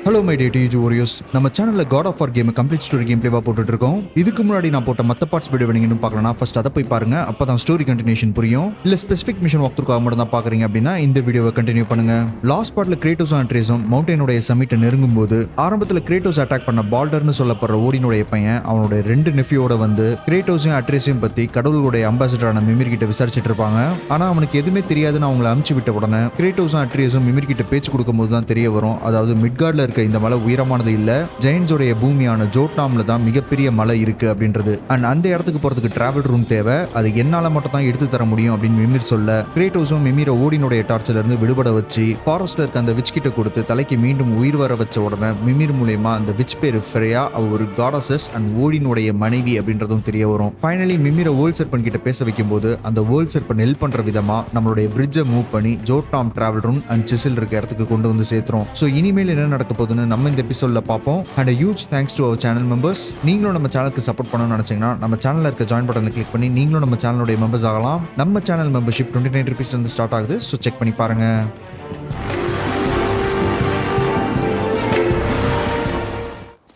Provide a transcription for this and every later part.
Hello my dear TUG Warriors. நம்ம சேனல்ல God of War game complete story game பிளேவா போட்டுட்டு இருக்கோம். இதுக்கு முன்னாடி நான் போட்ட மத்த பார்ட்ஸ் வீடியோ நீங்க இன்னும் பார்க்கலனா ஃபர்ஸ்ட் அத போய் பாருங்க. அப்பதான் ஸ்டோரி கண்டினியூஷன் புரியும். இல்ல ஸ்பெசிபிக் மிஷன் வாக் த்ரூக்காக மட்டும் தான் பாக்குறீங்க அப்படின்னா இந்த வீடியோவை கண்டினியூ பண்ணுங்க. லாஸ்ட் பார்ட்ல கிரேட்டோஸ் அண்ட் அட்ரியஸும் மவுண்டனோட சமிட்ட நெருங்கும்போது ஆரம்பத்துல கிரேட்டோஸ் அட்டாக் பண்ண பால்டர்னு சொல்லப்படுற ஓடினோட பையன் அவனோட ரெண்டு நெஃபியோட வந்து கிரேட்டோஸையும் அட்ரியஸையும் பத்தி கடவுளுடைய அம்பாசிடரான மிமிர் கிட்ட விசாரிச்சிட்டு இருப்பாங்க. ஆனா அவனுக்கு எதுவுமே தெரியாதுன்னு அவங்களை அமுச்சு விட்ட உடனே கிரேட்டோஸும் அட்ரியஸும் மிமிர் கிட்ட பேச்சு கொடுக்கும்போது தான் தெரிய வரும். அதாவது மிட்கார்ட்ல இருக்க இந்த மலை உயரமானது இல்ல, ஜெயின்ஸோடைய பூமியான ஜோட்நாம்ல தான் மிகப்பெரிய மலை இருக்கு அப்படின்றது. அண்ட் அந்த இடத்துக்கு போறதுக்கு டிராவல் ரூம் தேவை, அது என்னால மட்டும் தான் எடுத்து தர முடியும் அப்படின்னு மிமிர் சொல்ல கிரேட்டோஸும் மிமிரை ஓடினுடைய டார்ச்சர்ல இருந்து விடுபட வச்சு ஃபாரஸ்ட்ல இருக்க அந்த விச் கிட்ட கொடுத்து தலைக்கு மீண்டும் உயிர் வர வச்ச உடனே மிமிர் மூலமா அந்த விச் பேரு ஃப்ரெயா, அவ ஒரு காடஸஸ் அண்ட் ஓடினுடைய மனைவி அப்படின்றதும் தெரிய வரும். ஃபைனலி மிமிரை வேர்ல்ட் சர்பன் கிட்ட பேச வைக்கும் போது அந்த வேர்ல்ட் சர்பன் ஹெல்ப் பண்ற விதமா நம்மளுடைய பிரிட்ஜை மூவ் பண்ணி ஜோட்நாம் டிராவல் ரூம் அண்ட் சிசில் இருக்க இடத்துக்கு கொண்டு வந்து சேர்த்துரும். ஸோ இனிமேல் என்ன நடக்க போகுதுன்னு நம்ம இந்த எபிசோட்ல பார்ப்போம். And huge thanks to our channel members. நீங்களும் நம்ம சேனலுக்கு சப்போர்ட் பண்ணணும்னு நினைச்சீங்கன்னா நம்ம சேனல்ல இருக்க ஜாயின் பட்டனை கிளிக் பண்ணி நீங்களும் நம்ம சேனலுடைய மெம்பர்ஸ் ஆகலாம். நம்ம சேனல் மெம்பர்ஷிப் 29 rupees இருந்து ஸ்டார்ட் ஆகுது. ஸோ செக் பண்ணி பாருங்க.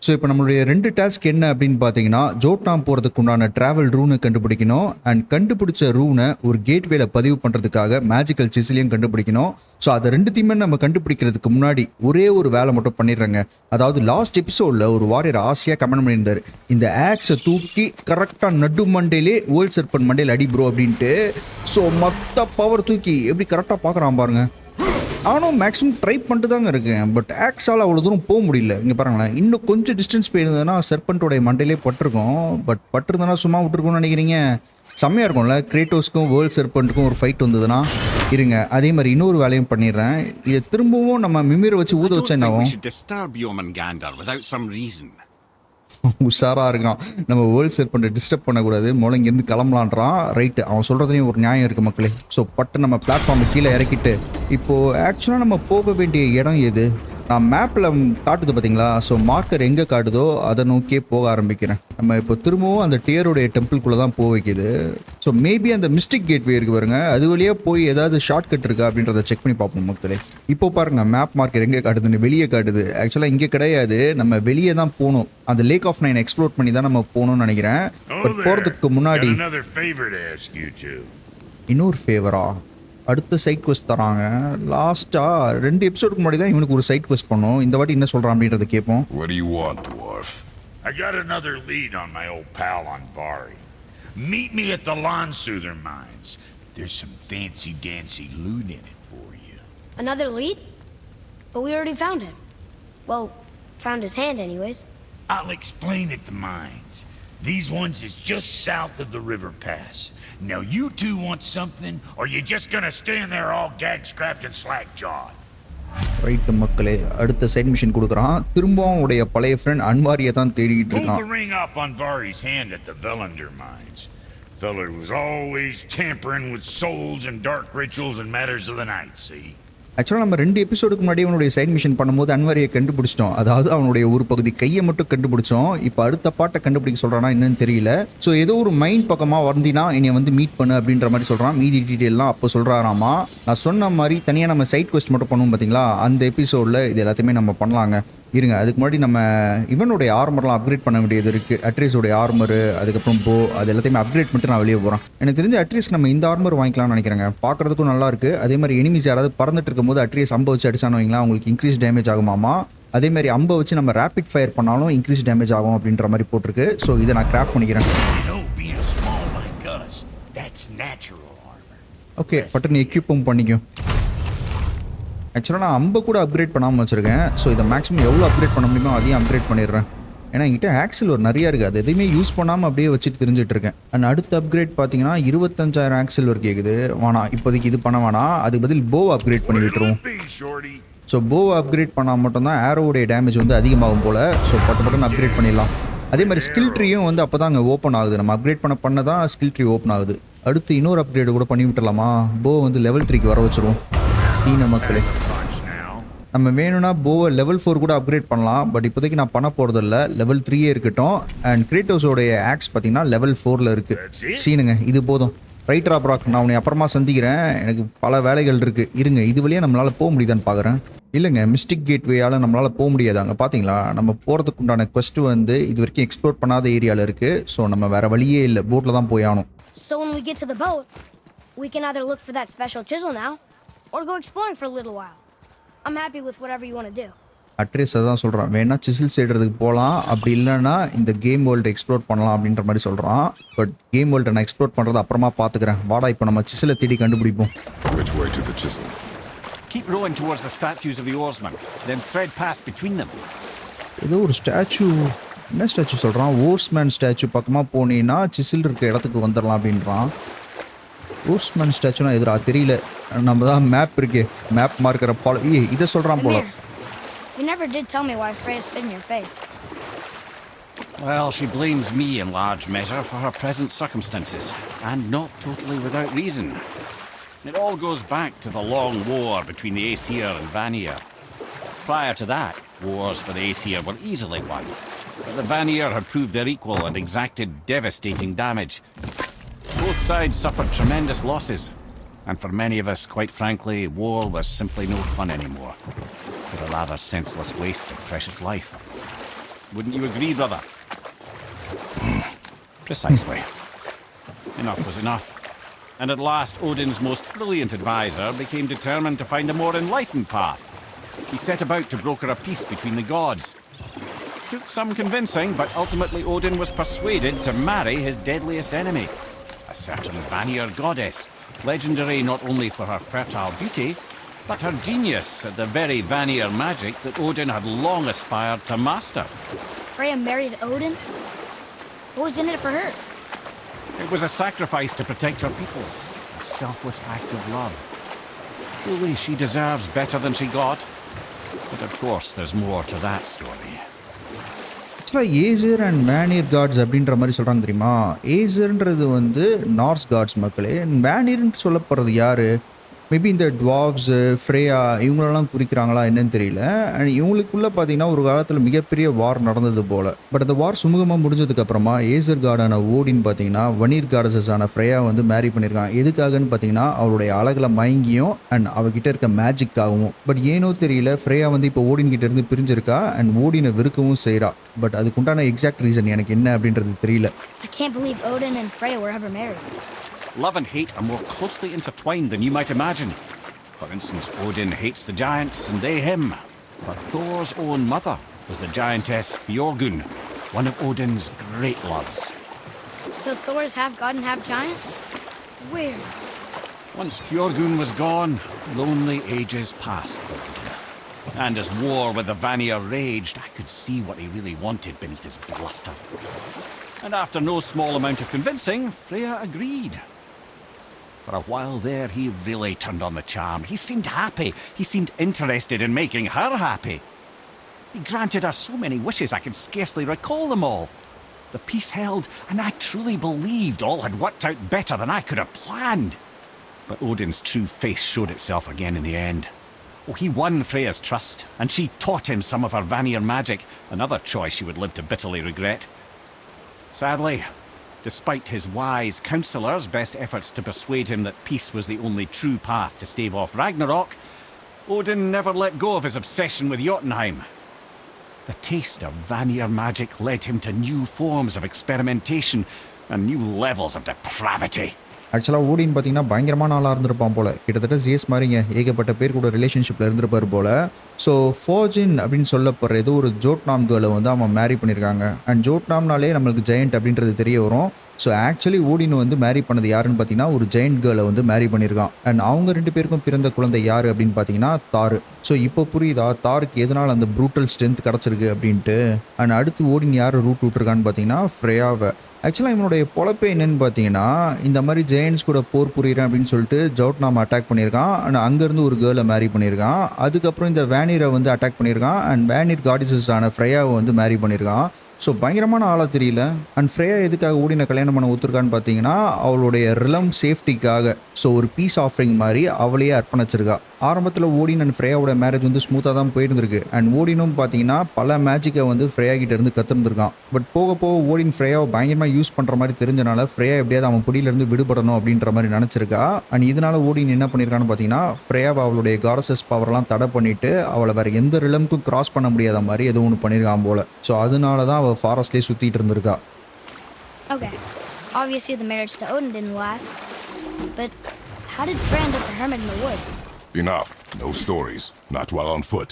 ஸோ இப்போ நம்மளுடைய ரெண்டு டாஸ்க் என்ன அப்படின்னு பார்த்தீங்கன்னா, ஜோட்நாம் போகிறதுக்கு உண்டான ட்ராவல் ரூனை கண்டுபிடிக்கணும். அண்ட் கண்டுபிடிச்ச ரூனை ஒரு கேட்வேல பதிவு பண்ணுறதுக்காக மேஜிக்கல் சிசிலையும் கண்டுபிடிக்கணும். ஸோ அதை ரெண்டுத்தையுமே நம்ம கண்டுபிடிக்கிறதுக்கு முன்னாடி ஒரே ஒரு வேலை மட்டும் பண்ணிடுறேங்க. அதாவது லாஸ்ட் எபிசோடில் ஒரு வாரியர் ஆசையாக கமெண்ட் பண்ணியிருந்தார், இந்த ஆக்ஸை தூக்கி கரெக்டாக நடு மண்டையிலே வேர்ல்ட் சர்பன் மண்டையில் அடி ப்ரோ அப்படின்ட்டு. ஸோ மொத்த பவர் தூக்கி எப்படி கரெக்டாக பார்க்குறான் பாருங்க. நானும் மேக்ஸிமம் ட்ரை பண்ணிட்டு தாங்க இருக்கேன், பட் ஆக்ஸால் அவ்வளோ தூரம் போக முடியல. இங்கே பாருங்களேன், இன்னும் கொஞ்சம் டிஸ்டன்ஸ் போயிருந்ததுன்னா சர்பன்ட்டோடைய மண்டையிலே பட்டிருக்கோம். பட் பட்டிருந்தனா சும்மா விட்டுருக்கோன்னு நினைக்கிறீங்க? செம்மையாக இருக்கும்ல, கிரேட்டோஸ்க்கும் வேர்ல்ட் சர்பன்ட்டுக்கும் ஒரு ஃபைட் வந்ததுன்னா. இருங்க, அதே மாதிரி இன்னொரு வேலையும் பண்ணிடுறேன். இதை திரும்பவும் நம்ம மிமிரை வச்சு ஊத வச்சா என்ன ஆகும்? உஷாராக இருக்கான். நம்ம வேர்ல்ட் சர்பன்ட்டை டிஸ்டர்ப் பண்ணக்கூடாது, முதல்ல இங்கேருந்து கிளம்பலான்றான். ரைட்டு, அவன் சொல்கிறதுலையும் ஒரு நியாயம் இருக்குது மக்களே. ஸோ பட்டு நம்ம பிளாட்ஃபார்மை கீழே இறக்கிட்டு இப்போது ஆக்சுவலாக நம்ம போக வேண்டிய இடம் எது? நான் மேப்பில் காட்டுது பார்த்தீங்களா? ஸோ மார்க்கர் எங்கே காட்டுதோ அதை நோக்கியே போக ஆரம்பிக்கிறேன். நம்ம இப்போ திரும்பவும் அந்த டியருடைய டெம்பிள்குள்ளே தான் போக வைக்கிது. ஸோ மேபி அந்த மிஸ்டிக் கேட்வே இருக்கு பாருங்க, அது வழியாக போய் ஏதாவது ஷார்ட் கட் இருக்கா அப்படின்றத செக் பண்ணி பார்ப்போம் மக்களே. இப்போ பாருங்கள், மேப் மார்க்கர் எங்கே காட்டுதுன்னு வெளியே காட்டுது. ஆக்சுவலாக இங்கே கிடையாது, நம்ம வெளியே தான் போகணும். அந்த லேக் ஆஃப் நைன் எக்ஸ்ப்ளோர் பண்ணி தான் நம்ம போகணும்னு நினைக்கிறேன். பட் போகிறதுக்கு முன்னாடி இன்னொரு ஃபேவரா, அடுத்த சைட் குவெஸ்ட் தராங்க. லாஸ்ட்டாக 2 எபிசோடுக்கு முன்னாடி தான் இவனுக்கு ஒரு சைட் குவெஸ்ட் பண்ணோம். இந்த வாட்டி என்ன சொல்கிறான் அப்படின்றத கேட்போம். What do you want, dwarf? I got another lead on my old pal on Vari. Meet me at the Lawnsoother mines. There's some fancy-dancy loot in it for you. Another lead? But we already found him. Well, found his hand anyways. I'll explain at the mines. These ones is just south of the river pass. Now you two want something, or you just gonna stand there all gag-scrapped and slack-jawed? Right மக்களே, அடுத்த side mission கொடுக்குறான். திரும்பவும் உடைய பழைய friend அன்வாரியை தான் தேடிட்டு இருக்கான். Pull the ring off on Vari's hand at the Velander mines. Feller was always tampering with souls and dark rituals and matters of the night, see? ஆக்சுவலாக நம்ம 2 எபிசோடுக்கு முன்னாடி அவனுடைய சைட் மிஷன் பண்ணும்போது அன்வாரியை கண்டுபிடிச்சிட்டோம். அதாவது அவனுடைய ஒரு பகுதி கையை மட்டும் கண்டுபிடிச்சோம். இப்போ அடுத்த பாட்டை கண்டுபிடிக்க சொல்கிறானா என்னன்னு தெரியல. ஸோ ஏதோ ஒரு மைண்ட் பக்கமாக வந்தீங்கன்னா என்னை வந்து மீட் பண்ணு அப்படின்ற மாதிரி சொல்கிறான். மீதி டீட்டெயிலாம் அப்போ சொல்கிறாராமா. நான் சொன்ன மாதிரி தனியாக நம்ம சைட் குவெஸ்ட் மட்டும் பண்ணுவோம் பார்த்தீங்களா, அந்த எபிசோடில் இது எல்லாத்தையுமே நம்ம பண்ணலாங்க. இருங்க, அதுக்கு முன்னாடி நம்ம இவனுடைய ஆர்மர்லாம் அப்கிரேட் பண்ண வேண்டியது இருக்குது. அட்ரீஸோடைய ஆர்மரு, அதுக்கப்புறம் போ, அது எல்லாத்தையுமே அப்கிரேட் பண்ணிட்டு நான் வெளியே போகிறேன். எனக்கு தெரிஞ்ச அட்ரீஸ்க்கு நம்ம இந்த ஆர்மர் வாங்கிக்கலாம்னு நினைக்கிறேங்க. பார்க்குறதுக்கும் நல்லா இருக்குது. அதே மாதிரி எனிமீஸ் யாராவது பறந்துட்டு இருக்கும்போது அட்ரீஸ் அம்பை வச்சு அடிச்சானு வைங்களா, அவங்களுக்கு இன்க்ரீஸ் டேமேஜ் ஆகுமாமா. அதே மாதிரி அம்பை வச்சு நம்ம ரேபிட் ஃபயர் பண்ணாலும் இன்க்ரீஸ் டேமேஜ் ஆகும் அப்படின்ற மாதிரி போட்டிருக்கு. ஸோ இதை நான் கிராஃப்ட் பண்ணிக்கிறேன். ஓகே, பட்டன் எக்யூப்பும் பண்ணிக்கும். ஆக்சுவலாக நான் அம்பை கூட அப்கிரேட் பண்ணாமல் வச்சுருக்கேன். ஸோ இதை மேக்ஸிமம் எவ்வளோ அப்கிரேட் பண்ண முடியுமோ அதையும் அப்கிரேட் பண்ணிடுறேன். ஏன்னா என்கிட்ட ஆக்சில் ஒரு நிறையா இருக்குது, அது எதையுமே யூஸ் பண்ணாமல் அப்படியே வச்சுட்டு தெரிஞ்சுட்டு இருக்கேன். அண்ட் அடுத்த அப்கிரேட் பார்த்தீங்கன்னா 25,000 ஆக்சில் ஒரு கேட்குது. வேணாம், இப்போதைக்கு இது பண்ண வேணாம். அதுக்கு பதில் போவை அப்கிரேட் பண்ணி விட்டுருவோம். ஸோ போவை அப்கிரேட் பண்ணால் மட்டும்தான் ஏரோவுடைய டேமேஜ் வந்து அதிகமாகும் போல். ஸோ பட்டு அப்கிரேட் பண்ணிடலாம். அதே மாதிரி ஸ்கில் ட்ரீயும் வந்து அப்போ தான் அங்கே ஓப்பன் ஆகுது. நம்ம அப்கிரேட் பண்ண தான் ஸ்கில் ட்ரீ ஓப்பன் ஆகுது. அடுத்து இன்னொரு அப்கிரேடு கூட பண்ணி விட்டுலாமா? போ வந்து லெவல் 3க்கு வர வச்சுருவோம். சீன மக்களே, நம்ம வேணும்னா போவை லெவல் 4 கூட அப்கிரேட் பண்ணலாம். பட் இப்போதைக்கு நான் பண்ண போகிறதில்ல, லெவல் 3 இருக்கட்டும். அண்ட் கிரேட்டோஸோடைய ஆக்ஸ் பார்த்தீங்கன்னா லெவல் 4ல் இருக்குது. சீனுங்க, இது போதும். ரைட்டரா ப்ராக், நான் உன்னை அப்புறமா சந்திக்கிறேன். எனக்கு பல வேலைகள் இருக்குது. இருங்க, இது வழியாக நம்மளால் போக முடியுதான்னு பார்க்குறேன். இல்லைங்க, மிஸ்டிக் கேட்வேயால் நம்மளால் போக முடியாது. அங்கே பார்த்தீங்களா, நம்ம போகிறதுக்கு உண்டான quest வந்து இது வரைக்கும் எக்ஸ்ப்ளோர் பண்ணாத ஏரியாவில் இருக்குது. ஸோ நம்ம வேறு வழியே இல்லை, போட்டில் தான் போய் ஆகணும். So when we get to the boat, we can either look for that special chisel now, or go exploring for a little while. I'm happy with whatever you want to do. Address தான் சொல்கிறான், வேணா Cecil செய்கிறதுக்கு போகலாம், அப்படி இல்லைன்னா இந்த game world explore பண்ணலாம் அப்படின்ற மாதிரி சொல்கிறான். பட் கேம் வேர்ல்டை நான் எக்ஸ்ப்ளோர் பண்ணுறது அப்புறமா பார்த்துக்கிறேன். வாடா, இப்போ நம்ம சிசிலை தேடி கண்டுபிடிப்போம். Which way to the chisel? Keep rowing towards the statues of the oarsmen, then thread past between them. ஏதோ ஒரு ஸ்டாச்சு, என்ன ஸ்டாச்சு சொல்கிறான்? ஓர்ஸ்மேன் ஸ்டாச்சு பக்கமாக போனீங்கன்னா சிசில் இருக்க இடத்துக்கு வந்துடலாம் அப்படின்றான். ஓர்ஸ்மேன் ஸ்டாச்சுனா எதிரா தெரியல. நம்ம தான் மேப் இருக்கு, மேப் மார்க்கரை ஃபாலோ. இதை சொல்கிறான் போல. You never did tell me why Freya spit in your face. Well, she blames me in large measure for her present circumstances, and not totally without reason. It all goes back to the long war between the Aesir and Vanir. Prior to that, wars for the Aesir were easily won, but the Vanir had proved their equal and exacted devastating damage. Both sides suffered tremendous losses, and for many of us, quite frankly, war was simply no fun anymore. But a rather senseless waste of precious life. Wouldn't you agree, brother? Precisely. Enough was enough. And at last, Odin's most brilliant advisor became determined to find a more enlightened path. He set about to broker a peace between the gods. Took some convincing, but ultimately Odin was persuaded to marry his deadliest enemy, a certain Vanir goddess, legendary not only for her fertile beauty, but her genius at the very Vanir magic that Odin had long aspired to master. Freya married Odin? What was in it for her? It was a sacrifice to protect her people, a selfless act of love. Truly, she deserves better than she got. But of course, there's more to that story. ஆக்சுவலாக Acer and வேனியர் God's அப்படின்ற மாதிரி சொல்கிறாங்க தெரியுமா? ஏசர்ன்றது வந்து Norse God's மக்களே. வேனியர்னு சொல்லப்படுறது யார்? Maybe இந்த டுவார்வ்ஸு, ஃப்ரேயா இவங்களெல்லாம் குறிக்கிறாங்களா என்னன்னு தெரியல. அண்ட் இவங்களுக்குள்ளே பார்த்தீங்கன்னா ஒரு காலத்தில் மிகப்பெரிய வார் நடந்தது போல். பட் அந்த வார் சுமூகமாக முடிஞ்சதுக்கப்புறமா ஏசர் காடான ஓடின் பார்த்தீங்கன்னா வனீர் காடஸஸான ஃப்ரேயா வந்து மேரி பண்ணியிருக்கான். எதுக்காகன்னு பார்த்தீங்கன்னா அவருடைய அழகில் மயங்கியும் அண்ட் அவகிட்ட இருக்க மேஜிக்காகவும். பட் ஏனோ தெரியல, ஃப்ரேயா வந்து இப்போ ஓடின் கிட்ட இருந்து பிரிஞ்சிருக்கா அண்ட் ஓடினை வெறுக்கவும் செய்கிறா. பட் அதுக்குண்டான எக்ஸாக்ட் ரீசன் எனக்கு என்ன அப்படின்றது தெரியல. I can't believe Odin and Freya were ever married. Love and hate are more closely intertwined than you might imagine. For instance, Odin hates the giants and they him. But Thor's own mother was the giantess Fjorgun, one of Odin's great loves. So Thor's half god and half giant? Weird. Once Fjorgun was gone, lonely ages passed for Odin. And as war with the Vanir raged, I could see what he really wanted beneath his bluster. And after no small amount of convincing, Freya agreed. For a while there, he really turned on the charm. He seemed happy. He seemed interested in making her happy. He granted her so many wishes I can scarcely recall them all. The peace held, and I truly believed all had worked out better than I could have planned. But Odin's true face showed itself again in the end. Oh, he won Freya's trust, and she taught him some of her Vanir magic, another choice she would live to bitterly regret. Sadly, despite his wise counsellors' best efforts to persuade him that peace was the only true path to stave off Ragnarok, Odin never let go of his obsession with Jotunheim. The taste of Vanir magic led him to new forms of experimentation and new levels of depravity. ஆக்சுவலாக ஓடின்னு பார்த்தீங்கன்னா பயங்கரமான ஆளாக இருந்திருப்பான் போல். கிட்டத்தட்ட ஜேஸ் மாதிரிங்க, ஏகப்பட்ட பேர் கூட ரிலேஷன்ஷிப்பில் இருந்திருப்பார் போல். ஸோ ஃபோர்ஜின் அப்படின்னு சொல்லப்படுற ஏதோ ஒரு ஜோட்நாம் கேர்ளை வந்து அவன் மேரி பண்ணியிருக்காங்க. அண்ட் ஜோட்நாம்னாலே நம்மளுக்கு ஜெயண்ட் அப்படின்றது தெரிய வரும். ஸோ ஆக்சுவலி ஓடின் வந்து மேரி பண்ணது யாருன்னு பார்த்தீங்கன்னா ஒரு ஜெயண்ட் கேர்ளை வந்து மேரி பண்ணியிருக்கான். அண்ட் அவங்க ரெண்டு பேருக்கும் பிறந்த குழந்தை யார் அப்படின்னு பார்த்தீங்கன்னா தார். ஸோ இப்போ புரியுதா தாருக்கு எதனால் அந்த ப்ரூட்டல் ஸ்ட்ரென்த் கிடச்சிருக்கு அப்படின்ட்டு. அண்ட் அடுத்து ஓடின் யார் ரூட் விட்டுருக்கான்னு பார்த்தீங்கன்னா ஃப்ரேயாவை. ஆக்சுவலாக இவனுடைய பொழப்பே என்னென்னு பார்த்தீங்கன்னா இந்த மாதிரி ஜெயன்ஸ் கூட போர் புரியிறேன் அப்படின்னு சொல்லிட்டு ஜோட்நாம் அட்டாக் பண்ணியிருக்கான். அண்ட் அங்கேருந்து ஒரு கேர்ளை மேரி பண்ணியிருக்கான். அதுக்கப்புறம் இந்த வேனிரை வந்து அட்டாக் பண்ணியிருக்கான். அண்ட் வேனிர் காடிசஸான ஃப்ரேயாவை வந்து மேரி பண்ணியிருக்கான். ஸோ பயங்கரமான ஆளாக தெரியல. அண்ட் ஃப்ரேயா எதுக்காக ஓடினை கல்யாணம் பண்ண ஒத்துருக்கான்னு பார்த்தீங்கன்னா அவளுடைய ரிலம் சேஃப்டிக்காக. ஸோ ஒரு பீஸ் ஆஃபரிங் மாதிரி அவளையே அர்ப்பணிச்சிருக்கா. ஆரம்பத்தில் ஓடின் அண்ட் ஃப்ரேயாவோட மேரேஜ் வந்து ஸ்மூத்தாக தான் போயிருந்துருக்கு. அண்ட் ஓடினும் பார்த்தீங்கன்னா பல மேஜிக்கை வந்து ஃப்ரேயா கிட்ட இருந்து கற்றுருந்துருக்கான். பட் போக போக ஓடின் ஃப்ரேயாவை பயங்கரமாக யூஸ் பண்ணுற மாதிரி தெரிஞ்சனால ஃப்ரேயா எப்படியாவது அவன் பிடியிலேருந்து விடுபடணும் அப்படின்ற மாதிரி நினச்சிருக்கா. அண்ட் இதனால ஓடின் என்ன பண்ணியிருக்கான்னு பார்த்தீங்கன்னா ஃப்ரேயாவை அவளுடைய காடஸஸ் பவர்லாம் தடை பண்ணிட்டு அவளை வேறு எந்த ரிலமுக்கும் கிராஸ் பண்ண முடியாத மாதிரி ஏதோ ஒன்று பண்ணியிருக்கான் போல். ஸோ அதனால தான் அவள் ஃபாரஸ்ட்லேயே சுற்றிட்டு இருந்திருக்கா. Okay, obviously the marriage to Odin didn't last. But how did Freya end up the hermit in the woods? Enough. No stories. Not while on foot.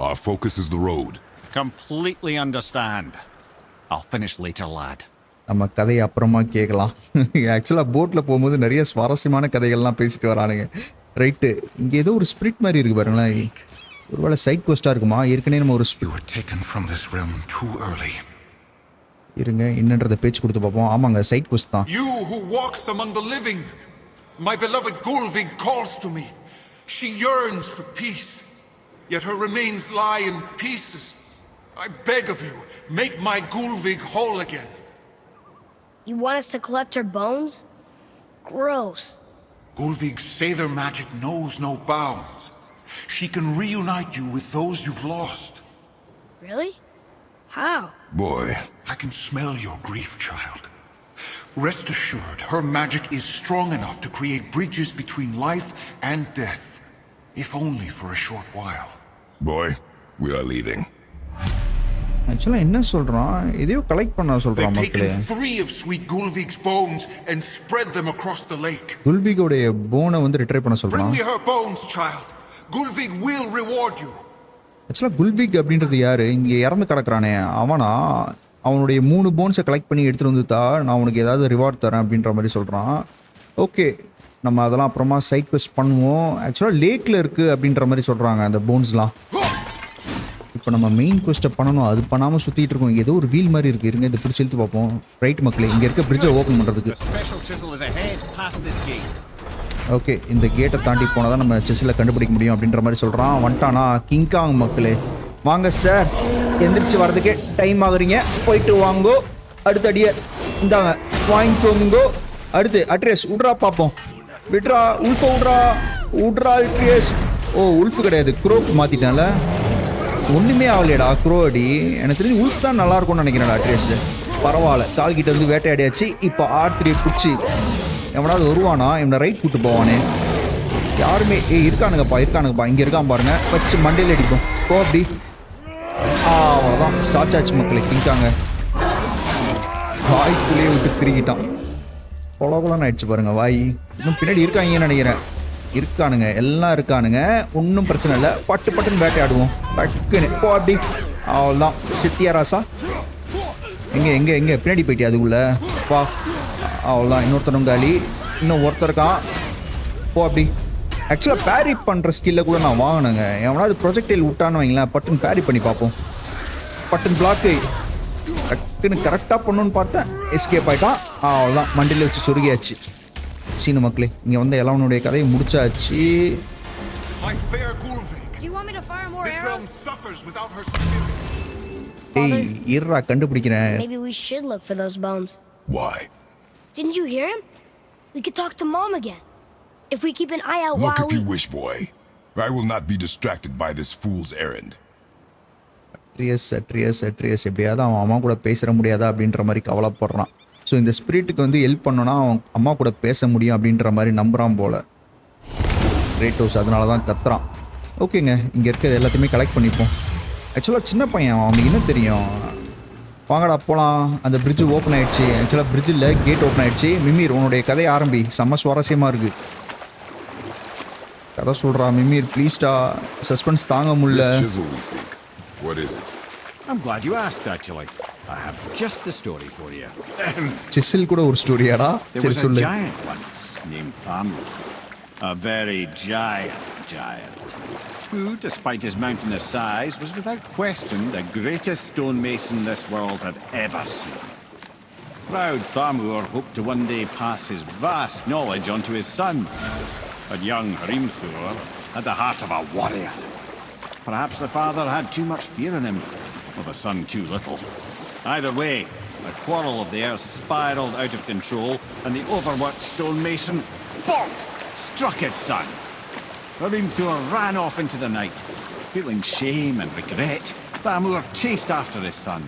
Our focus is the road. Completely understand. I'll finish later, lad. நம்ம கதையை அப்புறமா கேட்கலாம். ஆக்சுவலாக போட்டில் போகும்போது நிறைய சுவாரஸ்யமான கதைகள்லாம் பேசிட்டு வரானுங்க. ரைட்டு, இங்கே ஏதோ ஒரு ஸ்பிரிட் மாதிரி இருக்குது பாருங்களேன். ஒருவேளை சைட் குவெஸ்ட்டாக இருக்குமா? ஏற்கனவே நம்ம ஒரு You were taken from this realm too early. இருங்க என்னன்றதை பேச்சு கொடுத்து பார்ப்போம். ஆமாங்க, சைட் குவெஸ்ட் தான். You who walks among the living, my beloved Gulvig calls to me. She yearns for peace, yet her remains lie in pieces. I beg of you, make my Gulvig whole again. You want us to collect her bones? Gross. Gulvig's Sather magic knows no bounds. She can reunite you with those you've lost. Really? How? Boy. I can smell your grief, child. Rest assured, her magic is strong enough to create bridges between life and death. If only for a short while. Boy, we are leaving. ஆக்சுவலாக என்ன சொல்கிறான்? எதையோ collect பண்ண சொல்கிறான் They've மக்களே. taken 3 of sweet Gulvig's bones and spread them across the lake. குல்பிகோடைய போனை வந்து retry பண்ண Bring சொல்கிறான். me her bones, child. Gulvig will reward you. ஆக்சுவலாக குல்பிக் அப்படின்றது யார்? இங்கே இறந்து கிடக்குறானே அவனா? அவனுடைய 3 போன்ஸை கலெக்ட் பண்ணி எடுத்துகிட்டு வந்துட்டா நான் உனக்கு ஏதாவது ரிவார்ட் தரேன் அப்படின்ற மாதிரி சொல்கிறான். ஓகே, நம்ம அதெல்லாம் அப்புறமா சைட் குவெஸ்ட் பண்ணுவோம். ஆக்சுவலாக லேக்கில் இருக்குது அப்படின்ற மாதிரி சொல்கிறாங்க அந்த போன்ஸ்லாம். இப்போ நம்ம மெயின் குவெஸ்ட்டை பண்ணணும். அது பண்ணாமல் சுற்றிட்டு இருக்கோம். ஏதோ ஒரு வீல் மாதிரி இருக்குது. இருங்க இதை பிடிச்சி இழுத்து பார்ப்போம். ரைட் மக்களே, இங்கே இருக்க பிரிட்ஜை ஓப்பன் பண்ணுறதுக்கு. The special chisel is ahead past this gate. Okay, இந்த கேட்டை தாண்டி போனால் தான் நம்ம செஸ்ஸில் கண்டுபிடிக்க முடியும் அப்படின்ற மாதிரி சொல்கிறான். வந்துட்டானா கிங்காங் மக்களே. வாங்க சார், எந்திரிச்சு வர்றதுக்கே டைம் ஆகுறீங்க. போயிட்டு வாங்கோ. அடுத்த அடியை இந்தாங்க வாங்கிக்கோங்கோ. அடுத்து அட்ரஸ் விட்றா பார்ப்போம். விட்றா உல்ஃபை விட்றா அட்ரஸ். ஓ, உல்ஃபு கிடையாது, க்ரோக்கு மாற்றிட்டான்ல. ஒன்றுமே ஆகலையடா க்ரோ அடி. எனக்கு தெரிஞ்சு உல்ஃப் தான் நல்லாயிருக்கும்னு நினைக்கிறேன் அட்ரஸ். பரவாயில்ல, கால்கிட்ட வந்து வேட்டையாடியாச்சு. இப்போ R3 பிடிச்சி எவனாவது வருவானா? இவனை ரைட் கூட்டு போவானே. யாருமே இருக்கானுங்கப்பா. இங்கே இருக்கான் பாருங்க. வச்சு மண்டையில் அடிப்போம். போ அப்படி. அவ்வளோதான், சாச்சாச்சு மக்களே. கிங்காங்க வாய்க்குள்ளேயே விட்டு திருக்கிட்டான். கொலகொலன்னு ஆயிடுச்சு பாருங்க வாய். இன்னும் பின்னாடி இருக்காங்கன்னு நினைக்கிறேன். இருக்கானுங்க, எல்லாம் இருக்கானுங்க. ஒன்றும் பிரச்சனை இல்லை. பட்டுன்னு வேட்டையாடுவோம். டக்குன்னு போ அப்படி. அவ்வளோதான், சித்தியா ராசா. எங்கே பின்னாடி போயிட்டியா அதுக்குள்ள? வா. அவ்வளோதான், இன்னொருத்தரும் காலி. இன்னும் ஒருத்தருக்கான். போ அப்படி. ஆக்சுவலாக பேரி பண்ணுற ஸ்கில்லை கூட நான் வாங்கினேங்க. எவனாவது ப்ரொஜெக்டைல் விட்டான்னு வைங்களேன், பட்டுன்னு பேரி பண்ணி பார்ப்போம். பட்டுன்னு பிளாக்கு டக்குன்னு கரெக்டாக பண்ணணுன்னு பார்த்தேன். எஸ்கேப் ஆகிட்டான். அவ்வளோதான், மண்டியில் வச்சு சொருகியாச்சு. சீன மக்களே, இங்கே வந்து எல்லாவனுடைய கதையை முடிச்சாச்சு. My fair Gulvig. Do you want me to fire more This realm arrows? suffers without her spirit. ஏய் இருடா, கண்டுபிடிக்கிறேன். Maybe we should look for those bones. Why? Didn't you hear him? We could talk to Mom again. If we keep an eye out Look while if you wish, boy. I will not be distracted by this fool's errand. அட்ரியஸ் எப்படியாவது அவன் அம்மா கூட பேச முடியாதா அப்படின்ற மாதிரி கவலைப்படுறான். So இந்த ஸ்பிரிட்டுக்கு வந்து ஹெல்ப் பண்ணோன்னா அவன் அம்மா கூட பேச முடியும் அப்படின்ற மாதிரி நம்புகிறான் போல் கிரேட்டோஸ். அதனால தான் கத்துறான். ஓகேங்க, இங்கே இருக்கிறது எல்லாத்தையுமே கலெக்ட் பண்ணிப்போம். ஆக்சுவலாக சின்ன பையன், அவனுக்கு என்ன தெரியும்? வாங்கடா போகலாம். அந்த பிரிட்ஜு ஓப்பன் ஆகிடுச்சு. ஆக்சுவலாக பிரிட்ஜில் கேட் ஓப்பன் ஆகிடுச்சு. மிமீர், உன்னுடைய கதையை ஆரம்பி. செம்ம சுவாரஸ்யமாக இருக்குது. கதை சொல்கிறா மிமீர், ப்ளீஸ்டா. சஸ்பென்ஸ் தாங்க முடியல. This chisel we seek. What is it? I'm glad you asked, actually. I have just the story for you. Cecil கூட ஒரு ஸ்டோரியாடா? There சரி was a சொல்லு. giant once named Thamur. A very giant, who, despite his mountainous size, was without question the greatest stonemason this world had ever seen. Proud Thamur hoped to one day pass his vast knowledge on to his son. But young Thor had the heart of a warrior. Perhaps the father had too much fear in him, or the son too little. Either way, the quarrel of the heirs spiraled out of control, and the overworked stonemason, bonk, struck his son. Thor ran off into the night. Feeling shame and regret, Thamur chased after his son,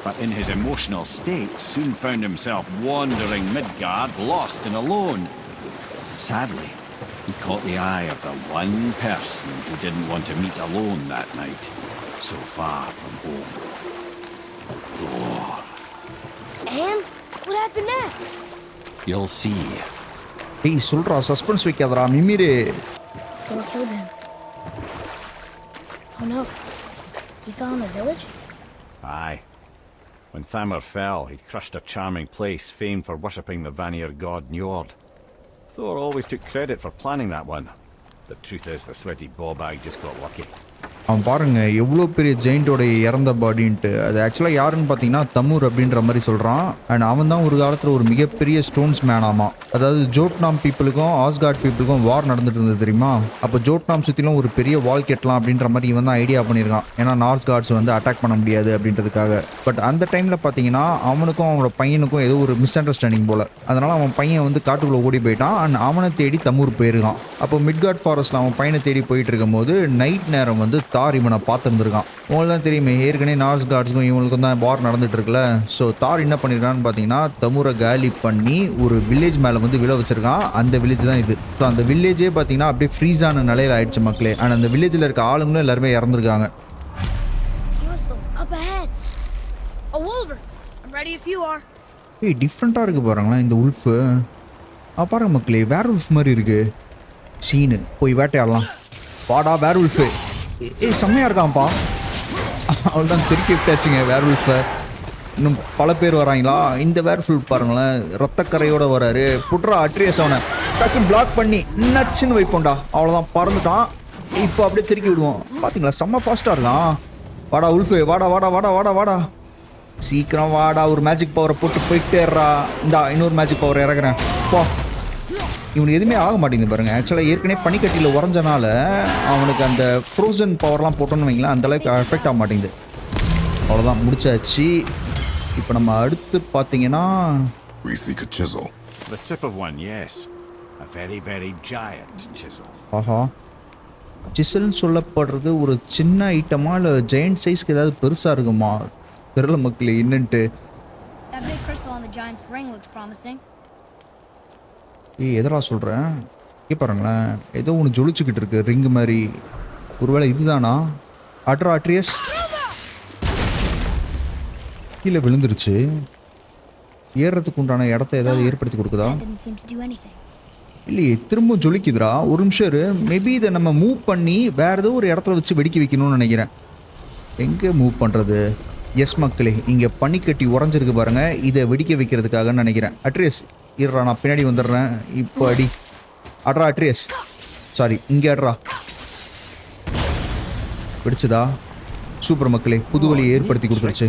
but in his emotional state soon found himself wandering Midgard, lost and alone. Sadly, he caught the eye of the one person who didn't want to meet alone that night, so far from home. Thor. And what happened next? You'll see. ஏய் சொல்றா suspense வைக்காதடா மிமிரே. Thor killed him. Oh no. He fell in the village? Aye. When Thamur fell, he'd crushed a charming place famed for worshipping the Vanir god Njord. Thor always took credit for planning that one. The truth is, the sweaty ballbag just got lucky. அவன் பாருங்க எவ்வளோ பெரிய ஜெயிண்டோட இறந்த பாடின்ட்டு. அது ஆக்சுவலாக யாருன்னு பார்த்தீங்கன்னா தமுர் அப்படின்ற மாதிரி சொல்கிறான். அண்ட் அவன் தான் ஒரு காலத்தில் ஒரு மிகப்பெரிய ஸ்டோன்ஸ் மேன் ஆமாம். அதாவது ஜோட்நாம் பீப்புளுக்கும் ஆஸ்கார்ட் பீப்புளுக்கும் வார் நடந்துட்டு இருந்தது தெரியுமா. அப்போ ஜோட்நாம் சுற்றிலும் ஒரு பெரிய வால் கெட்டலாம் அப்படின்ற மாதிரி இவன் தான் ஐடியா பண்ணியிருக்கான். ஏன்னா நார்ஸ் கார்ட்ஸ் வந்து அட்டாக் பண்ண முடியாது அப்படின்றதுக்காக. பட் அந்த டைமில் பார்த்தீங்கன்னா அவனுக்கும் அவனோட பையனுக்கும் ஏதோ ஒரு மிஸ் அண்டர்ஸ்டாண்டிங் போல். அதனால் அவன் பையன் வந்து காட்டுக்குள்ளே ஓடி போயிட்டான். அண்ட் அவனை தேடி தமுர் போயிருக்கான். அப்போ மிட்கார்ட் ஃபாரஸ்ட்டில் அவன் பையனை தேடி போயிட்டு இருக்கும் போது நைட் நேரம் வந்து தார் இவனை பார்த்துருந்துருக்கான். உங்களுக்கு தான் தெரியுமே ஏற்கனவே நார்ஸ் கார்ட்ஸுக்கும் இவங்களுக்கும் தான் வார் நடந்துட்டு இருக்குல்ல. ஸோ தார் என்ன பண்ணியிருக்கான்னு பார்த்தீங்கன்னா தமுரை காலி பண்ணி ஒரு வில்லேஜ் மேலே வந்து விழ வச்சிருக்கான். அந்த வில்லேஜ் தான் இது. ஸோ அந்த வில்லேஜே பார்த்தீங்கன்னா அப்படியே ஃப்ரீஸான நிலையில் ஆயிடுச்சு மக்களே. அண்ட் அந்த வில்லேஜில் இருக்க ஆளுங்களும் எல்லாருமே இறந்துருக்காங்க. ஏய் டிஃப்ரெண்ட்டாக இருக்குது பாருங்களேன் இந்த உல்ஃபு. பாருங்க மக்களே வேற உல்ஃப் மாதிரி இருக்கு. சீனு போய் வேட்டையாடலாம். வாடா வேற உல்ஃபு. ஏய் செம்மையாக இருக்கான்ப்பா. அவள் தான் திருக்கி விட்டாச்சுங்க வேர் உல்ஃபை. இன்னும் பல பேர் வராங்களா. இந்த வேர் உல்ஃப் பாருங்களேன் ரத்தக்கரையோடு வராரு. புட்ரா அட்ரியஸ் அவனை டக்குன்னு பிளாக் பண்ணி நச்சுன்னு வைப்போம்டா. அவ்வளோதான் பறந்துட்டான். இப்போ அப்படியே திருக்கி விடுவோம். பார்த்தீங்களா செம்ம ஃபாஸ்ட்டாக இருக்கான். வாடா உல்ஃபு வாடா வாடா வாடா வாடா வாடா சீக்கிரம் வாடா. ஒரு மேஜிக் பவரை போட்டு போயிட்டேறா. இந்தா இன்னொரு மேஜிக் பவர் இறக்குறேன் போ. இவனுக்கு எதுவுமே ஆக மாட்டேங்குது பாருங்க. ஆக்சுவலாக ஏற்கனவே பனிக்கட்டியில் உறைஞ்சனால அவனுக்கு அந்த ஃப்ரோசன் பவர்லாம் போட்டோன்னு வைங்களேன் அந்தளவுக்கு எஃபெக்ட் ஆக மாட்டேங்குது. அவ்வளோதான் முடிச்சாச்சு. இப்போ நம்ம அடுத்து பார்த்தீங்கன்னா We seek a chisel. The tip of one, yes. A very, very giant chisel. ஆஹா சிசல்னு சொல்லப்படுறது ஒரு சின்ன ஐட்டமா இல்லை ஜெயண்ட் சைஸ்க்கு ஏதாவது பெருசாக இருக்குமா தெரியல மக்களே என்னன்ட்டு. That big crystal on the giant's ring looks promising. எதரா சொல்கிறேன் பாருங்களேன் ஏதோ ஒன்று ஜொலிச்சுக்கிட்டு இருக்கு ரிங்கு மாதிரி. ஒருவேளை இதுதானா. அட்ரா அட்ரியஸ் கீழே விழுந்துருச்சு. ஏறுறதுக்கு உண்டான இடத்த ஏதாவது ஏற்படுத்தி கொடுக்குதா இல்லையே. திரும்ப ஜொலிக்குதுரா. ஒரு நிமிஷம் மேபி இதை நம்ம மூவ் பண்ணி வேறு ஏதோ ஒரு இடத்துல வச்சு வெடிக்க வைக்கணும்னு நினைக்கிறேன். எங்கே மூவ் பண்ணுறது. எஸ் மக்களே இங்கே பனிக்கட்டி உறைஞ்சிருக்கு பாருங்கள். இதை வெடிக்க வைக்கிறதுக்காகன்னு நினைக்கிறேன். அட்ரியஸ் இருறா நான் பின்னாடி வந்துடுறேன். இப்போ அடி அட்ரா அட்ரியஸ். சாரி இங்கே அட்ரா. பிடிச்சதா. சூப்பர் மக்களே புது வழியை ஏற்படுத்தி கொடுத்துருச்சு.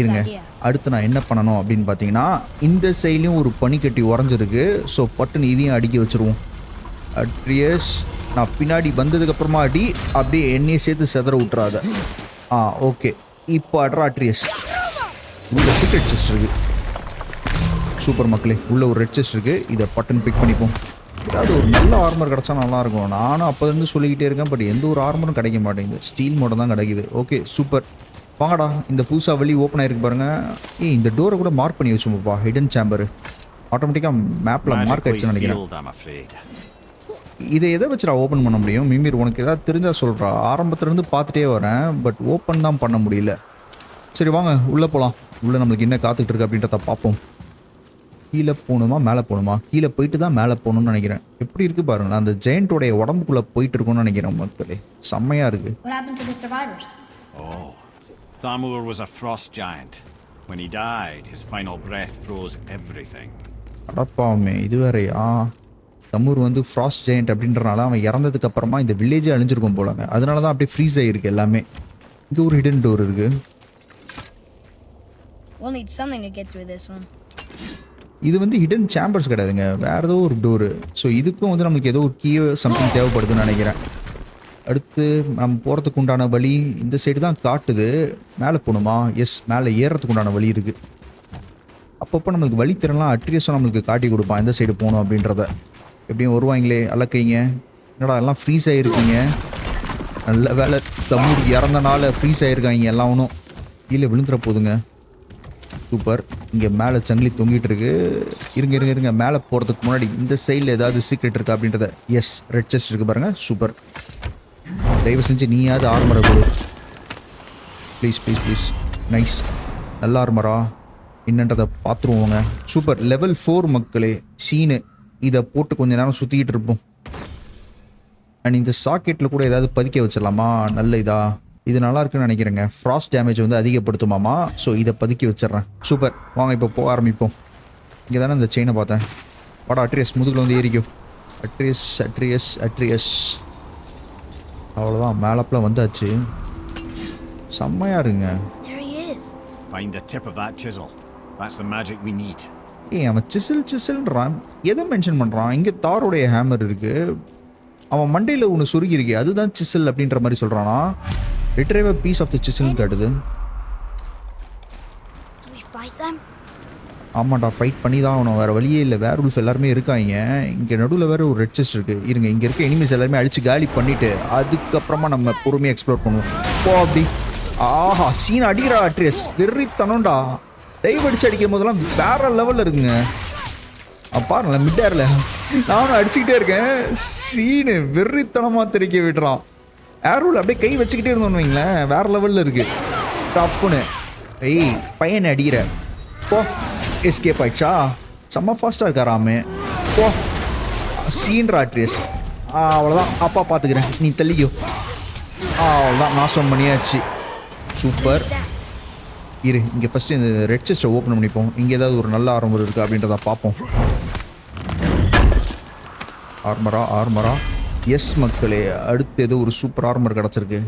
இருங்க அடுத்து நான் என்ன பண்ணணும் அப்படின்னு பார்த்தீங்கன்னா இந்த சைட்லேயும் ஒரு பனிக்கட்டி உறைஞ்சிருக்கு. ஸோ பட்டுன்னு இதையும் அடிக்க வச்சுருவோம். அட்ரியஸ் நான் பின்னாடி வந்ததுக்கப்புறமா அடி. அப்படியே எண்ணெயை சேர்த்து செதற விட்டுறாத. ஓகே இப்போ அட்ரா அட்ரியஸ். உள்ள சீக்ரெட் செஸ்ட் இருக்குது. சூப்பர் மக்களே உள்ள ஒரு ரெட் செஸ்ட் இருக்குது. இதை பட்டன் பிக் பண்ணிப்போம். ஏதாவது ஒரு நல்ல ஆர்மர் கிடச்சா நல்லாயிருக்கும். நானும் அப்போலேருந்து சொல்லிக்கிட்டே இருக்கேன். பட் எந்த ஒரு ஆர்மரும் கிடைக்க மாட்டேங்குது. ஸ்டீல் மட்டும் தான் கிடைக்குது. Okay super. வாங்கடா இந்த புதுசாக வெளியே ஓப்பன் ஆகிருக்கு பாருங்கள். இந்த டோரை கூட மார்க் பண்ணி வச்சுப்பா. ஹிடன் சேம்பர் ஆட்டோமேட்டிக்காக மேப்பில் மார்க் ஆகிடுச்சுன்னு நினைக்கிறேன். இதை எதை வச்சு நான் ஓப்பன் பண்ண முடியும். மிமிர் உனக்கு ஏதாவது தெரிஞ்சால் சொல்கிறா. ஆரம்பத்துலேருந்து பார்த்துட்டே வரேன் பட் ஓப்பன் தான் பண்ண முடியல. சரி வாங்க உள்ளே போகலாம். உள்ளே நம்மளுக்கு என்ன காத்துக்கிட்டு இருக்கு அப்படின்றத பார்ப்போம். கீழே போகணுமா மேலே போகணுமா. கீழே போயிட்டு தான் மேலே போகணும்னு நினைக்கிறேன். எப்படி இருக்குது பாருங்களேன். அந்த ஜெயண்டோடைய உடம்புக்குள்ளே போயிட்டு இருக்கும்னு நினைக்கிறேன் மக்களே. செம்மையாக இருக்குது. Thamur was a frost giant. When he died, his final breath froze everything. அடப்பாமே இது வேறையா. தமுர் வந்து ஃப்ராஸ்ட் ஜெயண்ட் அப்படின்றனால அவன் இறந்ததுக்கு அப்புறமா இந்த வில்லேஜே அழிஞ்சிருக்கும் போலாங்க. அதனால தான் அப்படியே ஃப்ரீஸ் ஆகிருக்கு எல்லாமே. இங்கே ஒரு ஹிடன் டோர் இருக்கு. இது வந்து ஹிடன் சேம்பர்ஸ் கிடையாதுங்க. வேறு ஏதோ ஒரு டோரு. ஸோ இதுக்கும் வந்து நம்மளுக்கு ஏதோ ஒரு கீ சம்திங் தேவைப்படுதுன்னு நினைக்கிறேன். அடுத்து நம்ம போகிறதுக்கு உண்டான வழி இந்த சைடு தான் காட்டுது. மேலே போகணுமா. எஸ் மேலே ஏறுறதுக்கு உண்டான வழி இருக்குது. அப்பப்போ நம்மளுக்கு வழி திறலாம் அட்ரியஸும் நம்மளுக்கு காட்டி கொடுப்பான் எந்த சைடு போகணும் அப்படின்றத. எப்படியும் வருவாங்களே அலக்கைங்க. என்னடா எல்லாம் ஃப்ரீஸ் ஆகிருக்கீங்க. நல்ல வேலை தம்பூர் இறந்தனால ஃப்ரீஸ் ஆகிருக்காங்க எல்லாம் ஒன்றும். கீழே விழுந்துற போதுங்க. சூப்பர். இங்கே மேலே சங்கிலி தொங்கிட்டு இருக்கு. இருங்க மேலே போகிறதுக்கு முன்னாடி இந்த சைடில் ஏதாவது சீக்ரெட் இருக்கா அப்படின்றத. எஸ், ரெட் செஸ்ட் இருக்குது பாருங்கள். சூப்பர். தயவு செஞ்சு நீயாவது ஆர்மரை கொடு ப்ளீஸ். நைஸ். நல்ல ஆர்மரா என்னன்றதை பார்த்துருவோங்க. சூப்பர். லெவல் 4 மக்களே. சீனு இதை போட்டு கொஞ்ச நேரம் சுற்றிக்கிட்டு இருப்போம். அண்ட் இந்த சாக்கெட்டில் கூட ஏதாவது பதிக்க வச்சிடலாமா? நல்ல இதா இது நல்லா இருக்குன்னு நினைக்கிறேங்க. ஃப்ராஸ்ட் டேமேஜ் வந்து அதிகப்படுத்துமாமா. ஸோ இதை பதுக்கி வச்சிட்றேன். சூப்பர். வாங்க இப்போ போக ஆரம்பிப்போம். இங்கே தானே இந்த செயினை பார்த்தேன். வாடா அட்ரியஸ், முதுகில் வந்து ஏறிக்கும். அட்ரியஸ். அவ்வளோதான், மேலப்பில் வந்தாச்சு. செம்மையா இருங்க. There he is. Find the tip of that chisel. That's the magic we need. அவன் சிசில்ன்றான். எதை மென்ஷன் பண்ணுறான்? இங்கே தாரோடைய ஹேமர் இருக்கு. அவன் மண்டையில் ஒன்று சுருகி இருக்கு, அதுதான் சிசில் அப்படின்ற மாதிரி சொல்கிறானா? Retrieve a piece of the chisel காட்டுது. Do we fight them? ஆமாண்டா, ஃபைட் பண்ணி தான் ஆகணும், வேறு வழியே இல்லை. வேர் உல்ஃப் எல்லாருமே இருக்காங்க. இங்கே நடுவில் வேறு ஒரு ரெட் செஸ்ட் இருக்குது. இருங்க, இங்கே இருக்க எனிமீஸ் எல்லாருமே அடித்து காலி பண்ணிவிட்டு அதுக்கப்புறமா நம்ம பொறுமையாக எக்ஸ்ப்ளோர் பண்ணுவோம். அப்படி ஆஹா சீன் அடிக்கிறா அட்ரியஸ். வெறித்தனம்டா. டைவ் அடிச்சு அடிக்கும் போதெல்லாம் வேற லெவலில் இருக்குங்க. பாருங்களேன், மிட்டேரில் நானும் அடிச்சுக்கிட்டே இருக்கேன். சீனு வெறித்தனமாக தெரிக்க விடுறான். ஏரோவில் அப்படியே கை வச்சுக்கிட்டே இருந்தோன்னு வைங்களேன், வேற லெவலில் இருக்குது. டப்புன்னு பையனை அடிக்கிற போ. எஸ்கேப் ஆயிடுச்சா? செம்ம ஃபாஸ்ட்டாக இருக்காராமே. போ சீன்ரா அட்ரியஸ். அவ்வளோதான், அப்பா பார்த்துக்கிறேன், நீ தள்ளிக்கோ. அவ்வளோதான், நாசம் பண்ணியாச்சு. சூப்பர். இரு, இங்கே ஃபஸ்ட்டு இந்த ரெட் செஸ்ட்டை ஓப்பன் பண்ணிப்போம். இங்கே ஏதாவது ஒரு நல்ல ஆர்மர் இருக்குது அப்படின்றத பார்ப்போம். ஆர்மரா எஸ் மக்களே, அடுத்து ஏதோ ஒரு சூப்பர் ஆர்மர் கிடச்சிருக்கு.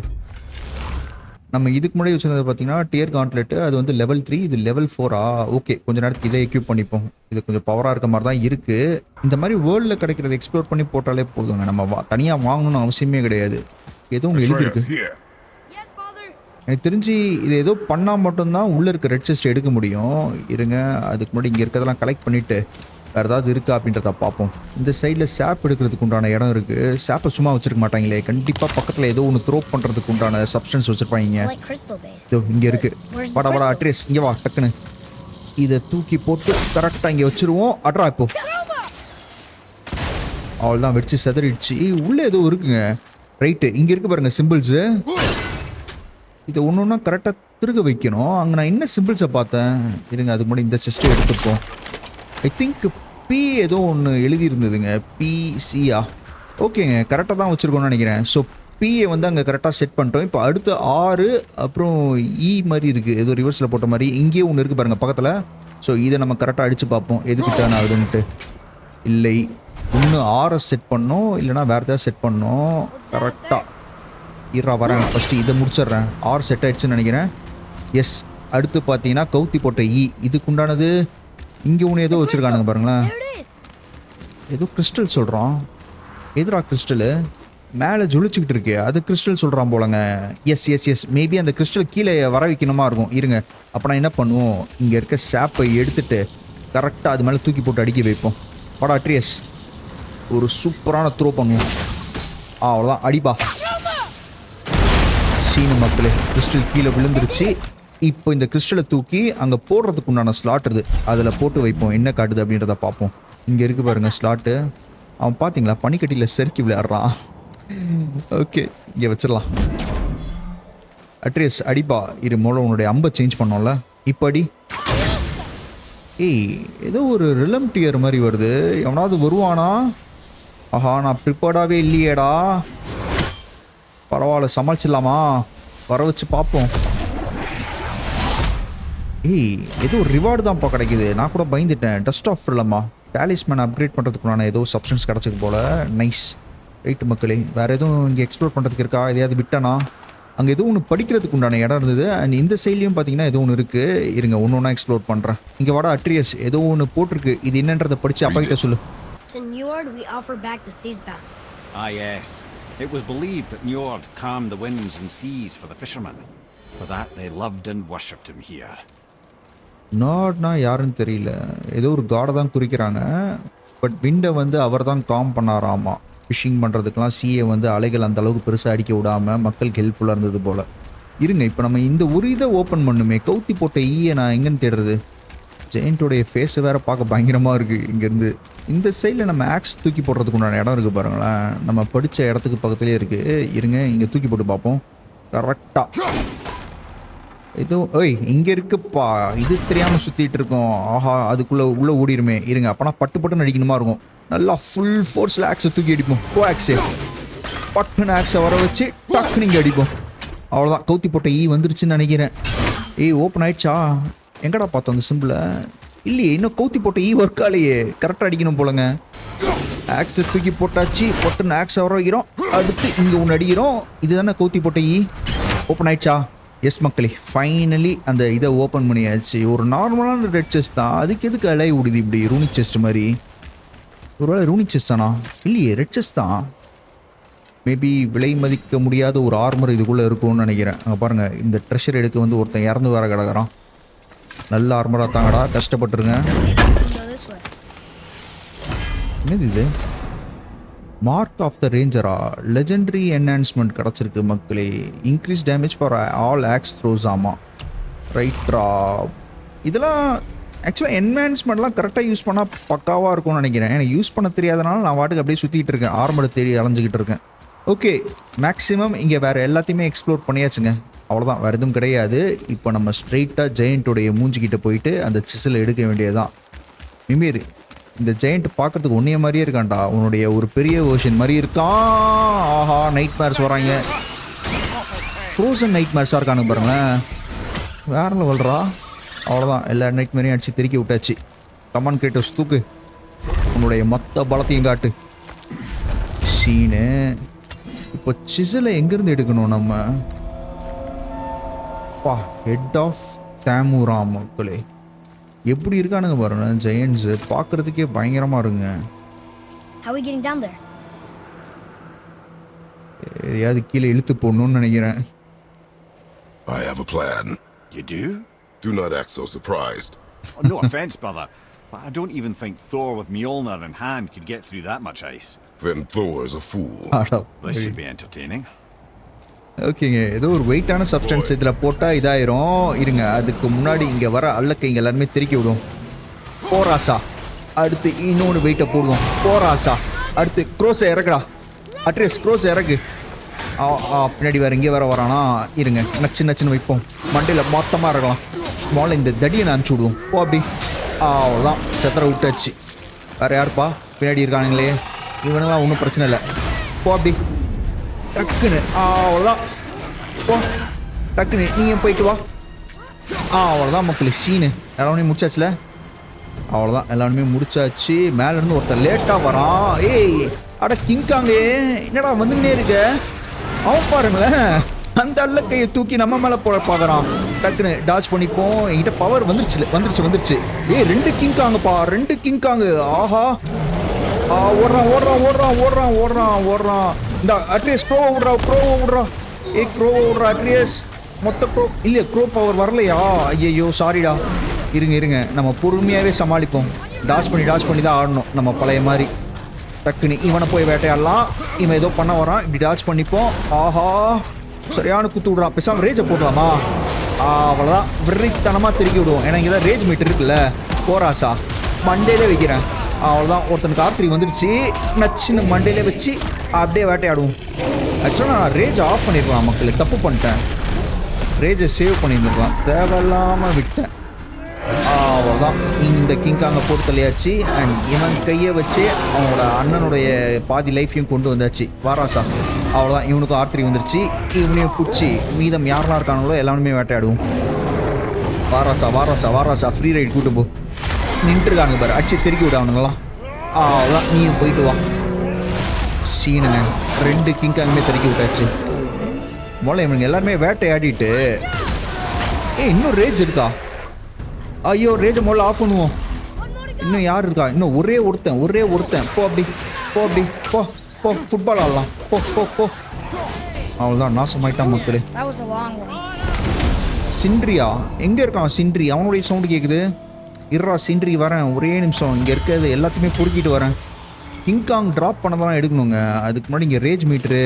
நம்ம இதுக்கு முன்னாடி வச்சுருந்தது பார்த்தீங்கன்னா டியர் காண்ட்லெட்டு, அது வந்து லெவல் 3, இது லெவல் 4. ஓகே, கொஞ்சம் நேரத்துக்கு இதை எக்யூப் பண்ணிப்போம். இது கொஞ்சம் பவராக இருக்க மாதிரி தான் இருக்குது. இந்த மாதிரி வேர்ல்டில் கிடைக்கிறத எக்ஸ்ப்ளோர் பண்ணி போட்டாலே போதுங்க. நம்ம தனியாக வாங்கணும்னு அவசியமே கிடையாது. ஏதோ ஒன்று எழுதியிருக்கு. Yes, father. எனக்கு தெரிஞ்சு இது ஏதோ பண்ணால் மட்டும்தான் உள்ளே இருக்க ரெட் செஸ்ட் எடுக்க முடியும். இருங்க, அதுக்கு முன்னாடி இங்கே இருக்கிறதெல்லாம் கலெக்ட் பண்ணிவிட்டு வேறு ஏதாவது இருக்கா அப்படின்றத பார்ப்போம். இந்த சைடில் சேப் எடுக்கிறதுக்கு உண்டான இடம் இருக்குது. சேப்பை சும்மா வச்சுருக்க மாட்டாங்களே, கண்டிப்பாக பக்கத்தில் ஏதோ ஒன்று த்ரோ பண்ணுறதுக்கு உண்டான சப்ஸ்டன்ஸ் வச்சுருப்பாங்க. இதோ இங்கே இருக்குது. வாடா அட்ரஸ், இங்கே வா டக்குன்னு. இதை தூக்கி போட்டு கரெக்டாக இங்கே வச்சுருவோம். அட்ரா இப்போ அவ்வளோதான், வச்சு செதறிடுச்சு. உள்ளே ஏதோ இருக்குங்க. ரைட்டு, இங்கே இருக்குது பாருங்கள் சிம்பிள்ஸு. இதை ஒன்று ஒன்றா கரெக்டாக திருக வைக்கணும். அங்கே நான் என்ன சிம்பிள்ஸை பார்த்தேன், இருங்க அதுக்கு முன்னாடி இந்த செஸ்ட்டை எடுத்துப்போம். ஐ திங்க் பி ஏதோ ஒன்று எழுதியிருந்ததுங்க, பிசியா. ஓகேங்க, கரெக்டாக தான் வச்சுருக்கோன்னு நினைக்கிறேன். ஸோ பியை வந்து அங்கே கரெக்டாக செட் பண்ணிட்டோம். இப்போ அடுத்து 6, அப்புறம் இ மாதிரி இருக்குது, ஏதோ ரிவர்ஸில் போட்ட மாதிரி. இங்கேயே ஒன்று இருக்குது பாருங்கள் பக்கத்தில். ஸோ இதை நம்ம கரெக்டாக அடித்து பார்ப்போம் எதுக்கு டர்ன் ஆகுதுன்ட்டு. இல்லை, ஒன்று 6 செட் பண்ணோம், இல்லைனா வேறு ஏதாவது செட் பண்ணோம். கரெக்டாக வரேன், ஃபஸ்ட்டு இதை முடிச்சிட்றேன். 6 செட் ஆகிடுச்சுன்னு நினைக்கிறேன். எஸ், அடுத்து பார்த்தீங்கன்னா கவுத்தி போட்ட இ, இதுக்குண்டானது இங்கே ஒன்று ஏதோ வச்சுருக்கானுங்க பாருங்களேன். ஏதோ கிறிஸ்டல் சொல்கிறான். எதுரா கிறிஸ்டலு? மேலே ஜொலிச்சுக்கிட்டு இருக்கு, அது கிறிஸ்டல் சொல்கிறான் போலங்க. எஸ், மேபி அந்த கிறிஸ்டல் கீழே வர வைக்கணுமா இருக்கும். இருங்க, அப்போ நான் என்ன பண்ணுவோம், இங்கே இருக்க சாப்பை எடுத்துட்டு கரெக்டாக அது மேலே தூக்கி போட்டு அடிக்க வைப்போம். வாடா அட்ரியஸ், ஒரு சூப்பரான த்ரோ பண்ணுவோம். அவ்வளோதான், அடிப்பா. சீனு மக்களே, கிறிஸ்டல் கீழே விழுந்துருச்சு. இப்போ இந்த கிறிஸ்டலை தூக்கி அங்கே போடுறதுக்கு உண்டான ஸ்லாட் இருக்குது, அதில் போட்டு வைப்போம். என்ன காட்டுது அப்படின்றத பார்ப்போம். இங்கே இருக்குது பாருங்கள் ஸ்லாட்டு. அவன் பார்த்தீங்களா பனிக்கட்டியில் செருக்கி விளையாடுறான். ஓகே, இங்கே வச்சிடலாம். அட்ரியஸ் அடிப்பா. இரு, மூலம் உன்னுடைய அம்பை சேஞ்ச் பண்ணோம்ல, இப்போ அடி. ஏதோ ஒரு ரிலம் டியர் மாதிரி வருது. எவனாவது வருவானா? ஆஹா, நான் ப்ரிப்பேர்டாகவே இல்லையேடா. பரவாயில்ல, சமாளிச்சிடலாமா? வர வச்சு பார்ப்போம். ஏதோ ஒரு ரிவார்டு தான்ப்பா கிடைக்குது. நான் கூட பயந்துட்டேன். டஸ்ட் ஆஃப் இல்லைம்மா, டாலிஸ்மேன் அப்கிரேட் பண்ணுறதுக்குண்டான ஏதோ சப்ஸ்டன்ஸ் கிடச்சிருக்கு போல். நைஸ். ரைட்டு மக்களே, வேறு எதுவும் இங்கே எக்ஸ்ப்ளோர் பண்ணுறதுக்கு இருக்கா? எதையாவது விட்டானா? அங்கே எதுவும் ஒன்று படிக்கிறதுக்கு உண்டான இடம் இருந்தது. அண்ட் இந்த சைட்லேயும் பார்த்தீங்கன்னா ஏதோ ஒன்று இருக்குது. இருங்க, ஒன்று ஒன்றா எக்ஸ்ப்ளோர் பண்ணுறேன். இங்கே வாடா அட்ரியஸ், ஏதோ ஒன்று போட்டிருக்கு. இது என்னன்றதை படித்து அப்பா கிட்ட சொல்லு. To Njord, we offer back the seas bound. Ah, yes. It was believed that Njord calmed the winds and seas for the fishermen. For that, they loved and worshipped him here. நாட்னா யாருன்னு தெரியல, ஏதோ ஒரு காடை தான் குறிக்கிறாங்க. But விண்டை வந்து அவர் தான் com பண்ணாராமா. Phishing பண்ணுறதுக்கெலாம் சீயை வந்து அலைகள் அந்த அளவுக்கு பெருசாக அடிக்க விடாமல் மக்களுக்கு ஹெல்ப்ஃபுல்லாக இருந்தது போல். இருங்க, இப்போ நம்ம இந்த ஒரு இதை ஓப்பன் பண்ணுமே, கவுத்தி போட்ட ஈயை நான் எங்கேன்னு தேடுறது? ஜெயின்ட்டோடைய ஃபேஸை வேறு பார்க்க பயங்கரமாக இருக்குது. இங்கேருந்து இந்த சைடில் நம்ம ஆக்ஸ் தூக்கி போடுறதுக்கு உண்டான இடம் இருக்குது பாருங்களேன். நம்ம படித்த இடத்துக்கு பக்கத்துலேயே இருக்குது. இருங்க, இங்கே தூக்கி போட்டு பார்ப்போம். கரெக்டாக ஏதோ ஓய் இங்கே இருக்குப்பா. இது தெரியாமல் சுற்றிட்டு இருக்கோம். ஆஹா, உள்ளே ஓடிடுமே. இருங்க, அப்போனா பட்டு பட்டுன்னு அடிக்கணுமா இருக்கும். நல்லா ஃபுல் ஃபோர்ஸில் ஆக்ஸை தூக்கி அடிப்போம். ஆக்ஸு பட்டுன்னு ஆக்ஸை வர வச்சு டக்குன்னு இங்கே அடிப்போம். அவ்வளோதான், கவுத்தி போட்ட ஈ வந்துருச்சுன்னு நினைக்கிறேன். ஓப்பன் ஆயிடுச்சா? எங்கடா பார்த்தோம் அந்த சிம்பிளை? இல்லையே, இன்னும் கவுத்தி போட்ட ஈ ஒர்க் ஆலையே. கரெக்டாக அடிக்கணும் போலங்க. ஆக்ஸை தூக்கி போட்டாச்சு. பட்டுன்னு ஆக்ஸை வர வைக்கிறோம். அடுத்து இங்கே ஒன்று அடிக்கிறோம். இதுதானே கவுத்தி போட்ட ஈ. ஓப்பன் ஆயிடுச்சா? எஸ் மக்களே, ஃபைனலி அந்த இதை ஓப்பன் பண்ணியாச்சு. ஒரு நார்மலான ரெட் செஸ்ட் தான். அதுக்கு எதுக்கு அலை விடுது இப்படி ரூனிக் செஸ்ட் மாதிரி? ஒருவேளை ரூனிக் செஸ்ட் தானா? இல்லையே, ரெட் செஸ்ட் தான். மேபி விலை மதிக்க முடியாத ஒரு ஆர்மர் இதுக்குள்ளே இருக்கும்னு நினைக்கிறேன். அங்கே பாருங்கள், இந்த ட்ரெஷர் எடுக்க வந்து ஒருத்தன் இறந்து வர கிடக்குறான். நல்ல ஆர்மராக தாங்கடா, கஷ்டப்பட்டுருங்க. என்னது இது? மார்க் ஆஃப் த ரேஞ்சரா? லெஜெண்டரி என்ஹான்ஸ்மெண்ட் கிடச்சிருக்கு மக்களே. Increase damage for all axe throws. ஆமாம், ரைட்ரா. இதெல்லாம் ஆக்சுவலாக என்ஹான்ஸ்மெண்ட்லாம் கரெக்டாக யூஸ் பண்ணால் பக்காவாக இருக்கும்னு நினைக்கிறேன். எனக்கு யூஸ் பண்ண தெரியாதனால நான் வாட்டுக்கு அப்படியே சுற்றிட்டு இருக்கேன். ஆர்மரை தேடி அலைஞ்சிக்கிட்டு இருக்கேன். ஓகே, மேக்ஸிமம் இங்கே வேறு எல்லாத்தையுமே எக்ஸ்ப்ளோர் பண்ணியாச்சுங்க. அவ்வளோதான், வேறு எதுவும் கிடையாது. இப்போ நம்ம ஸ்ட்ரெயிட்டாக ஜெயண்ட்டோடைய மூஞ்சிக்கிட்ட போயிட்டு அந்த சிசில் எடுக்க வேண்டியதுதான். மிமீர், இந்த ஜெயண்ட் பார்க்கறதுக்கு ஒன்றைய மாதிரியே இருக்கான்டா. உன்னுடைய ஒரு பெரிய வெர்ஷன் மாதிரி இருக்கான். ஆஹா, நைட் மேர்ஸ் வராங்க. ஃப்ரோசன் நைட் மேர்ஸாக இருக்கானுங்க பாருங்களேன். வேற லெவல்ரா. அவ்வளோதான், எல்லா நைட் மேரையும் அடித்து திருக்கி விட்டாச்சு. கமான் கிரேட்டோஸ், தூக்கு. உன்னுடைய மொத்த பலத்தையும் காட்டு. சீனு. இப்போ சிசிலை எங்கேருந்து எடுக்கணும் நம்ம? ஹெட் ஆஃப் தாமுரா மக்களே. எப்படி இருக்கானுங்க பாருங்க ஜெயண்ட்ஸ். பார்க்கறதுக்கே பயங்கரமா இருங்க. How are we getting down there? எதையாவது கீழே இழுத்து போடணும்னு நினைக்கிறேன். I have a plan. You do? Do not act so surprised. Oh, no offense, brother, but I don't even think Thor with Mjolnir in hand could get through that much ice. Then Thor is a fool. This should be entertaining. ஓகேங்க, ஏதோ ஒரு வெயிட்டான substance இதில் போட்டால் இதாயிரும். இருங்க, அதுக்கு முன்னாடி இங்கே வர அல்லக்கைங்க எல்லாருமே திருக்கி விடுவோம். போராசா. அடுத்து இன்னொன்று வெயிட்டை போடுவோம். போராசா. அடுத்து க்ரோஸை இறக்குடா. அட்ரீஸ் க்ரோஸை இறக்கு. பின்னாடி வேறு இங்கே வேறு வரானா? இருங்க, நச்சு நச்சுன்னு வைப்போம். மண்டையில் மொத்தமாக இருக்கலாம். முதல்ல இந்த தடியை நான் அனுப்பிச்சி விடுவோம். போ அப்படி. அவ்வளோதான், செத்தர விட்டாச்சு. வேறு யாருப்பா பின்னாடி இருக்கானுங்களே? இவனுங்களாம் ஒன்றும் பிரச்சனை இல்லை. போ அப்படி டக்குன்னு. அவ்வளோதான், போ டக்குன்னு. நீங்கள் போயிட்டு வா. அவ்வளோதான் மக்களே, சீனு. எல்லாமே முடிச்சாச்சுல? அவ்வளோதான், எல்லாருமே முடிச்சாச்சு. மேலேருந்து ஒருத்தர் லேட்டாக வரான். ஏய் அட கிங்காங்கே, என்னடா வந்துக்கினே இருக்க? அவன் பாருங்களேன், அந்த அல்ல கையை தூக்கி நம்ம மேலே போட பார்க்குறான். டக்குன்னு டாச் பண்ணிப்போம். என்கிட்ட பவர் வந்துருச்சு. ஏய், 2 கிங்காங்கப்பா, 2 கிங்காங்கு. ஆஹா, ஓடுறான். இந்த அட்ரீஸ் க்ரோவை விட்றா. க்ரோவை விட்றா அட்ரீஸ். மொத்த க்ரோ இல்லையா? க்ரோ பவர் வரலையா? ஐயோ சாரிடா. இருங்க, நம்ம பொறுமையாகவே சமாளிப்போம். டாச் பண்ணி தான் ஆடணும், நம்ம பழைய மாதிரி. டக்குன்னு இவனை போய் வேட்டையாடலாம். இவன் ஏதோ பண்ண வரான். இப்படி டாச் பண்ணிப்போம். ஆஹா, சரியான குத்து விட்றான். பேசாமல் ரேஜை போடலாமா? அவ்வளோதான், விரைத்தனமாக திருக்கி விடுவோம். ஏன்னா இங்கே தான் ரேஜ் மீட்டர் இருக்குல்ல. போராசா மண்டேலே வைக்கிறேன். அவ்வளோதான், ஒருத்தனுக்கு R3 வந்துடுச்சு. நச்சுன்னு மண்டையிலே வச்சு அப்படியே வேட்டையாடுவோம். ஆக்சுவலாக நான் ரேஜ் ஆஃப் பண்ணியிருக்கலாம் மக்களுக்கு. தப்பு பண்ணிட்டேன். ரேஜை சேவ் பண்ணியிருந்துருக்கலாம், தேவையில்லாமல் விட்டேன். அவ்வளோதான், இந்த கிங்காங்க போட்டு தள்ளியாச்சு. அண்ட் இவன் கையை வச்சு அவனோட அண்ணனுடைய பாதி லைஃப்பையும் கொண்டு வந்தாச்சு. வாராசா. அவ்வளோதான், இவனுக்கும் R3 வந்துடுச்சு. இவனையும் பிடிச்சி மீதம் யாரெல்லாம் இருக்கானுங்களோ எல்லாருமே வேட்டையாடுவோம். வாராசா ஃப்ரீ ரைட் கூட்டு போ. நின்றுருக்கானுங்க பாரு, அடிச்சு திருக்கி விடானுங்களாம். அவ்வளோதான், நீயும் போயிட்டு வா. சீனுங்க, 2 கிங்காங்குமே திருக்கி விட்டாச்சு. முதல்ல இவனுங்க எல்லாருமே வேட்டையாடிட்டு. இன்னும் ரேஜ் இருக்கா? ஐயோ, ரேஜை முதல்ல ஆஃப் பண்ணுவோம். இன்னும் யார் இருக்கா? இன்னும் ஒரே ஒருத்தன். போ அப்படி போ. ஃபுட்பால் ஆடலாம். போ. அவ்வளோதான், நாசமாயிட்டான் மக்களே. சிண்ட்ரியா எங்கே இருக்கான்? சிண்ட்ரி, அவனுடைய சவுண்டு கேட்குது. இருறா சிண்ட்ரி வரேன், ஒரே நிமிஷம். இங்கே இருக்கிறது எல்லாத்தையுமே பொறுக்கிட்டு வரேன். கிங்காங் ட்ராப் பண்ணதெல்லாம் எடுக்கணுங்க. அதுக்கு முன்னாடி இங்கே ரேஜ் மீட்ரு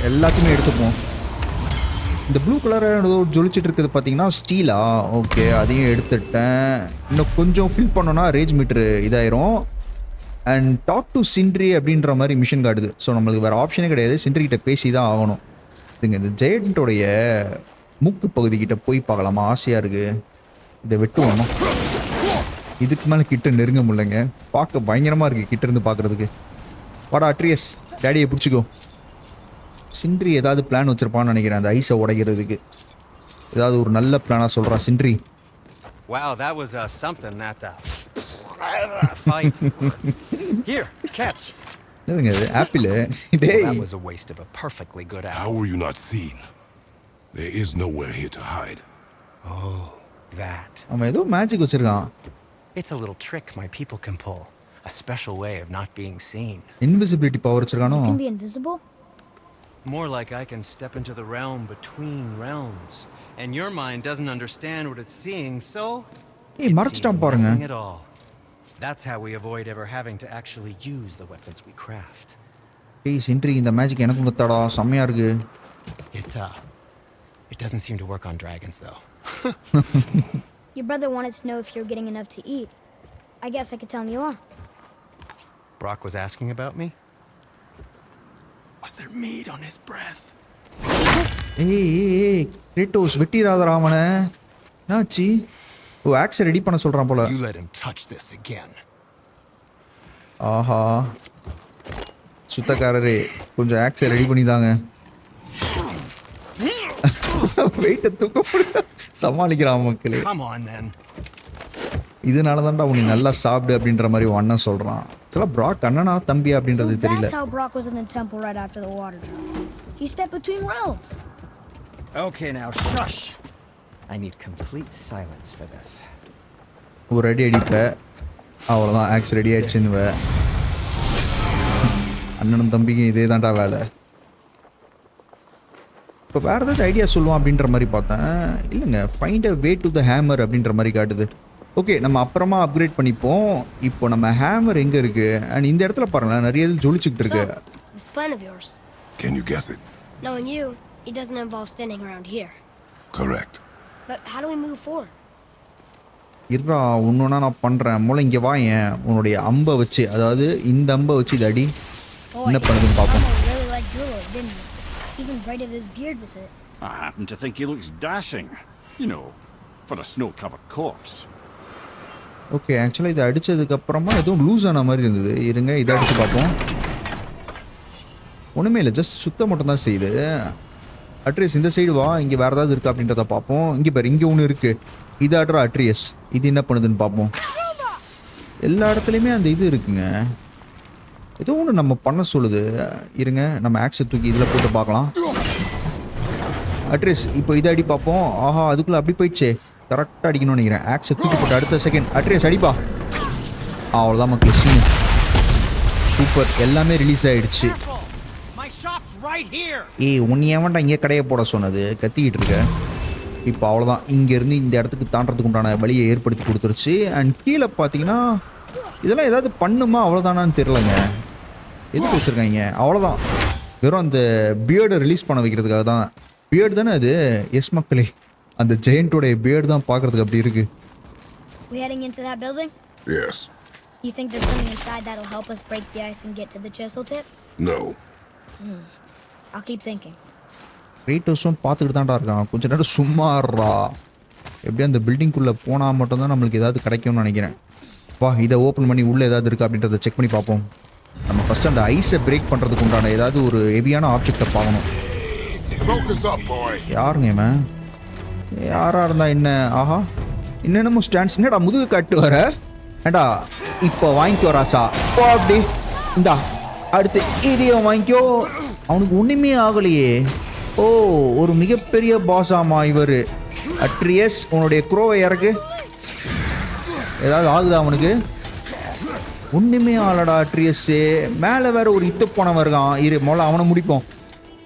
எல்லாத்தையுமே எடுத்துப்போம். இந்த ப்ளூ கலர் ஏதோ ஜொலிச்சிட்டு இருக்குது பார்த்தீங்கன்னா ஸ்டீலா. ஓகே, அதையும் எடுத்துட்டேன். இன்னும் கொஞ்சம் ஃபில் பண்ணோன்னா ரேஜ் மீட்ரு இதாயிரும். அண்ட் டாக் டு சிண்ட்ரி அப்படின்ற மாதிரி மிஷன் காட்டுது. ஸோ நம்மளுக்கு வேறு ஆப்ஷனே கிடையாது, சிண்ட்ரிக்கிட்ட பேசி தான் ஆகணும். இதுங்க இந்த ஜெயண்ட்டோடைய மூக்கு பகுதிக்கிட்ட போய் பார்க்கலாமா, ஆசையாக இருக்குது. இதை வெட்டுவோமா? இதுக்கு மேலே கிட்ட நெருங்க முடியலைங்க, பார்க்க பயங்கரமாக இருக்குது கிட்ட இருந்து பார்க்குறதுக்கு. வாடா அட்ரியஸ், டேடியை பிடிச்சிக்கோ. சிண்ட்ரி ஏதாவது பிளான் வச்சுருப்பான்னு நினைக்கிறேன் அந்த ஐஸை உடைக்கிறதுக்கு. ஏதாவது ஒரு நல்ல பிளானாக சொல்கிறான் சிண்ட்ரி. Wow, that was something, that fight. Here, catch. என்னதுங்க இது, ஆப்பிள்? டேய், That was a waste of a perfectly good How apple. were you not seen? There is nowhere here to hide. Oh, that. அவன் ஏதோ magic வச்சுருக்கான். It's a little trick my people can pull. A special way of not being seen. Invisibility power வச்சுருக்கானோ? You can be invisible? More like I can step into the realm between realms. And your mind doesn't understand what it's seeing, so ஏய், மறைச்சிட்டான் பாருங்க. nothing at all. That's how we avoid ever having to actually use the weapons we craft. ஏய் சிண்ட்ரி, இந்த magic எனக்கும் கத்தாடா, செம்மையாக இருக்கு. It doesn't seem to work on dragons, though. Your brother wanted to know if you're getting enough to eat. I guess I could tell him you are. Brock was asking about me? Was there meat on his breath? ஏய் Kratos, வெட்டிராத ராமனை. என்னாச்சு? ஓ, ஆக்ஸை ready பண்ண சொல்கிறான் போல. You let him touch this again. ஆஹா, சுத்தக்காரரே, கொஞ்சம் ஆக்ஸை ready பண்ணி தாங்க. வெயிட்டை தூக்க முடியல, சமாளிக்கிறான் மக்களே. Come on, then. இதனால தான்டா உனக்கு நல்லா சாப்பிடு அப்படின்ற மாதிரி அண்ணன் சொல்கிறான். சில ப்ராக் அண்ணனா தம்பியா அப்படின்றது So தெரியல. that's how Brok was in the temple right after the water drop. He stepped between realms. Okay, now shush. I need complete silence for this. ஒரு அடி அடிப்பேன், அவ்வளோதான், ஆக்ஸ் ரெடி ஆயிடுச்சுன்னுவ. அண்ணனும் தம்பிக்கு இதே தான்டா வேலை. இப்போ வேறு ஏதாவது ஐடியா சொல்லுவான் அப்படின்ற மாதிரி பார்த்தேன். இல்லைங்க, find a way to the hammer அப்படின்ற மாதிரி காட்டுது. ஓகே, நம்ம அப்புறமா அப்கிரேட் பண்ணிப்போம். இப்போ நம்ம ஹேமர் எங்கே இருக்குது? அண்ட் இந்த இடத்துல பாருங்களேன், நிறைய இது ஜொலிச்சுக்கிட்டு இருக்கு. So, this plan of yours, Can you guess it? knowing you, it doesn't involve standing around here. Correct. But how do we move forward? இருறா, ஒன்றுனா நான் பண்ணுறேன். மூளை இங்கே வாயேன். உன்னுடைய அம்பை வச்சு, அதாவது இந்த அம்பை வச்சு இது அடி. என்ன பண்ணுதுன்னு பார்ப்போம். Someone really liked Driller, didn't he? Even braided his beard with it. I happen to think he looks dashing. You know, for a snow-covered corpse. Okay, ஆக்சுவலாக இதை அடித்ததுக்கப்புறமா எதுவும் லூஸ் ஆன மாதிரி இருந்தது. இருங்க, இதை அடித்து பார்ப்போம். ஒன்றுமே இல்லை, ஜஸ்ட் சுத்தம் மட்டும் தான் செய்யுது. அட்ரியஸ், இந்த சைடு வா, இங்கே வேறு ஏதாவது இருக்கா அப்படின்றத பார்ப்போம். இங்கே பாரு, இங்கே ஒன்று இருக்குது. இது ஆடுறா அட்ரியஸ், இது என்ன பண்ணுதுன்னு பார்ப்போம். எல்லா இடத்துலையுமே அந்த இது இருக்குங்க. ஏதோ ஒன்று நம்ம பண்ண சொல்லுது. இருங்க, நம்ம ஆக்ஸை தூக்கி இதில் போட்டு பார்க்கலாம். அட்ரியஸ், இப்போ இதை அடி பார்ப்போம். ஆஹா, அதுக்குள்ளே அப்படி போயிடுச்சே. கரெக்டாக அடிக்கணும்னு நினைக்கிறேன். ஆக்ஸை தூக்கி போட்டு அடுத்த செகண்ட் அட்ரியஸ் அடிப்பா. அவ்வளோதான் மக்கள், சீன் சூப்பர், எல்லாமே ரிலீஸ் ஆகிடுச்சு. My shop's right here. ஏய், உன்னை ஏன்டா இங்கே கடையை போட சொன்னது? கத்திக்கிட்டு இருக்க. இப்போ அவ்வளோதான், இங்கேருந்து இந்த இடத்துக்கு தாண்டறதுக்கு உண்டான வழியை ஏற்படுத்தி கொடுத்துருச்சு. அண்ட் கீழே பார்த்தீங்கன்னா இதெல்லாம் ஏதாவது பண்ணுமா அவ்வளோதானான்னு தெரிலங்க. எதுக்கு வச்சுருக்காங்க? அவ்வளோதான், வெறும் அந்த பியர்டை ரிலீஸ் பண்ண வைக்கிறதுக்காக தான். பியர்டு தானே அது? எஸ் மக்களே, அந்த ஜெயண்டோடைய பியர்டு தான் பார்க்குறதுக்கு அப்படி இருக்குது. We heading into that building? Yes. You think there's something inside that'll help us break the ice and get to the chisel tip? No. I'll keep thinking. கிரேட்டோஸும் பார்த்துக்கிட்டு தான்டா இருக்கான். கொஞ்சம் நேரம் சும்மாறா. எப்படியும் அந்த பில்டிங்குள்ளே போனால் மட்டும்தான் நம்மளுக்கு ஏதாவது கிடைக்கும்னு நினைக்கிறேன். வா, இதை ஓப்பன் பண்ணி உள்ளே ஏதாவது இருக்கா அப்படின்றத செக் பண்ணி பார்ப்போம். நம்ம ஃபஸ்ட்டு அந்த ஐஸை பிரேக் பண்ணுறதுக்கு உண்டான ஏதாவது ஒரு ஹெவியான ஆப்ஜெக்டை பார்க்கணும். Focus up, boy. யாருங்க இவன்? யாராக இருந்தா என்ன? ஆஹா, என்னென்னமோ ஸ்டாண்ட்ஸ். என்னடா முதுகு காட்டு வர? ஏண்டா இப்போ வாங்கிக்கோ ராசா, போ அப்படி. இந்தா அடுத்து இதையும் வாங்கிக்கோ. அவனுக்கு ஒன்றுமே ஆகலையே. ஓ, ஒரு மிகப்பெரிய பாஸ் ஆமா இவர். அட்ரியஸ், உன்னுடைய குரோவை இறக்கு. ஏதாவது ஆகுதா அவனுக்கு? ஒன்றுமே ஆளடா அட்ரியஸ்ஸு. மேலே வேற ஒரு இத்து போனவன் இருக்கான். இரு, முதல்ல அவனை முடிப்போம்.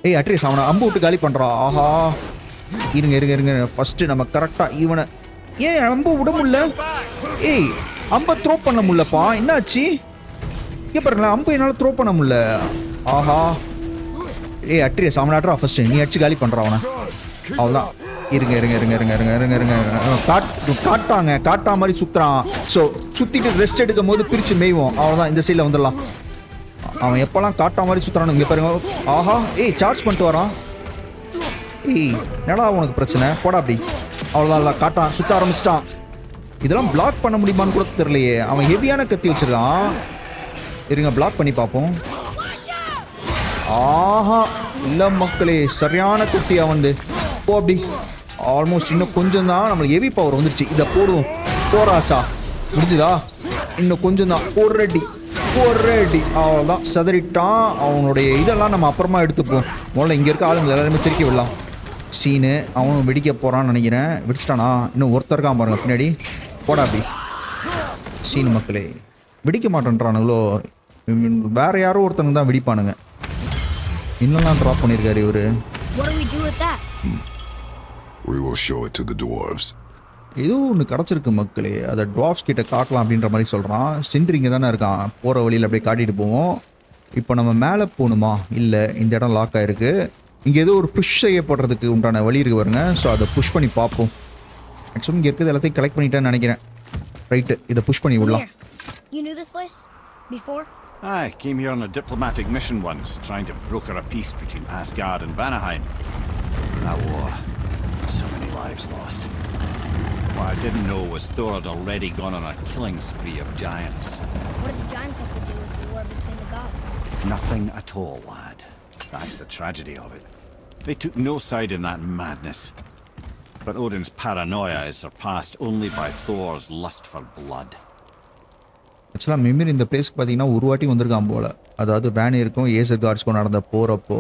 ஏய் அட்ரியஸ், அவனை அம்பு விட்டு காலி பண்ணுறா. ஆஹா, இருங்க இருங்க இருங்க, ஃபஸ்ட்டு நம்ம கரெக்டாக இவனை. ஏன் அம்பு விட முடியல? ஏய், அம்பை த்ரோ பண்ண முடியலப்பா, என்னாச்சு? இங்கே பாருங்களேன், அம்பை என்னால் த்ரோ பண்ண முடியல. ஆஹா, ஏய் அட்ரியஸ் அவனை ஆட்ரா ஃபர்ஸ்ட், நீ அடிச்சு காலி பண்ணுற அவனை. அவ்வளோதான். இருங்க காட்டா மாதிரி சுற்றுறான். ஸோ சுற்றிட்டு ரெஸ்ட் எடுக்கும் போது பிரித்து மேய்வோம். அவ்வளோதான், இந்த சைடில் வந்துடலாம். அவன் எப்போல்லாம் காட்டா மாதிரி சுற்றுறான்னு இங்கே பாருங்க. ஆஹா, ஏய் சார்ஜ் பண்ணிட்டு வரான். ஏய் என்னடா உனக்கு பிரச்சனை, போடா அப்படி. அவ்வளோதான், இல்லை காட்டான், சுற்ற ஆரம்பிச்சிட்டான். இதெல்லாம் பிளாக் பண்ண முடியுமான்னு கூட தெரியலையே. அவன் ஹெவியான கத்தி வச்சிருக்கான். இருங்க பிளாக் பண்ணி பார்ப்போம். ஆஹா, இல்லை மக்களே, சரியான கத்தியா வந்து போ அப்படி. ஆல்மோஸ்ட் இன்னும் கொஞ்சம் தான் நம்மளுக்கு ஹெவி பவர் வந்துருச்சு. இதை போடுவோம். போராசா முடிஞ்சுதா? இன்னும் கொஞ்சம் தான். ஒரு அடி. அவ்வளோதான், சதறிட்டான். அவனுடைய இதெல்லாம் நம்ம அப்புறமா எடுத்துப்போம். முதல்ல இங்கே இருக்க ஆளுங்களை எல்லாருமே திருக்கி விடலாம். சீனு அவனும் வெடிக்க போகிறான்னு நினைக்கிறேன். வெடிச்சிட்டானா? இன்னும் ஒருத்தருக்கான் பாருங்க பின்னாடி. போடா அப்படி. சீனு மக்களே வெடிக்க மாட்டேன்றானுங்களோ. வேற யாரோ ஒருத்தனுக்கு தான் வெடிப்பானுங்க. இன்னெல்லாம் ட்ராப் பண்ணியிருக்காரு இவரு. We will show it to the dwarves. ஏதோ ஒன்று கிடச்சிருக்கு மக்களே, அதை ட்ராப்ஸ் கிட்ட காட்டலாம் அப்படின்ற மாதிரி சொல்கிறான். சிண்ட்ரி இங்கே தானே இருக்கான், போகிற வழியில் அப்படியே காட்டிட்டு போவோம். இப்போ நம்ம மேலே போகணுமா? இல்லை, இந்த இடம் லாக் ஆகிருக்கு. இங்கே ஏதோ ஒரு புஷ் செய்யப்படுறதுக்கு உண்டான வழி இருக்கு பாருங்க. ஸோ அதை புஷ் பண்ணி பார்ப்போம். ஆக்சுவலி இங்கே இருக்கிறது எல்லாத்தையும் கலெக்ட் பண்ணிட்டேன்னு நினைக்கிறேன். ரைட்டு, இதை புஷ் பண்ணி விடலாம். You knew this place before? I came here on a diplomatic mission once, trying to broker a peace between Asgard and Vanaheim. That war. So many lives lost. What I didn't know was Thor had already gone on a killing spree of giants. What did the giants have to do with the war between the gods? Nothing at all, lad. That's the tragedy of it. They took no side in that madness. But Odin's paranoia is surpassed only by Thor's lust for blood. ஆக்சுவலாக memory இந்த பிளேஸ்க்கு பார்த்தீங்கன்னா ஒரு வாட்டி வந்திருக்கான் போல். அதாவது வேனியருக்கும் ஏசர்கார்ட்ஸ்க்கும் நடந்த போகிறப்போ.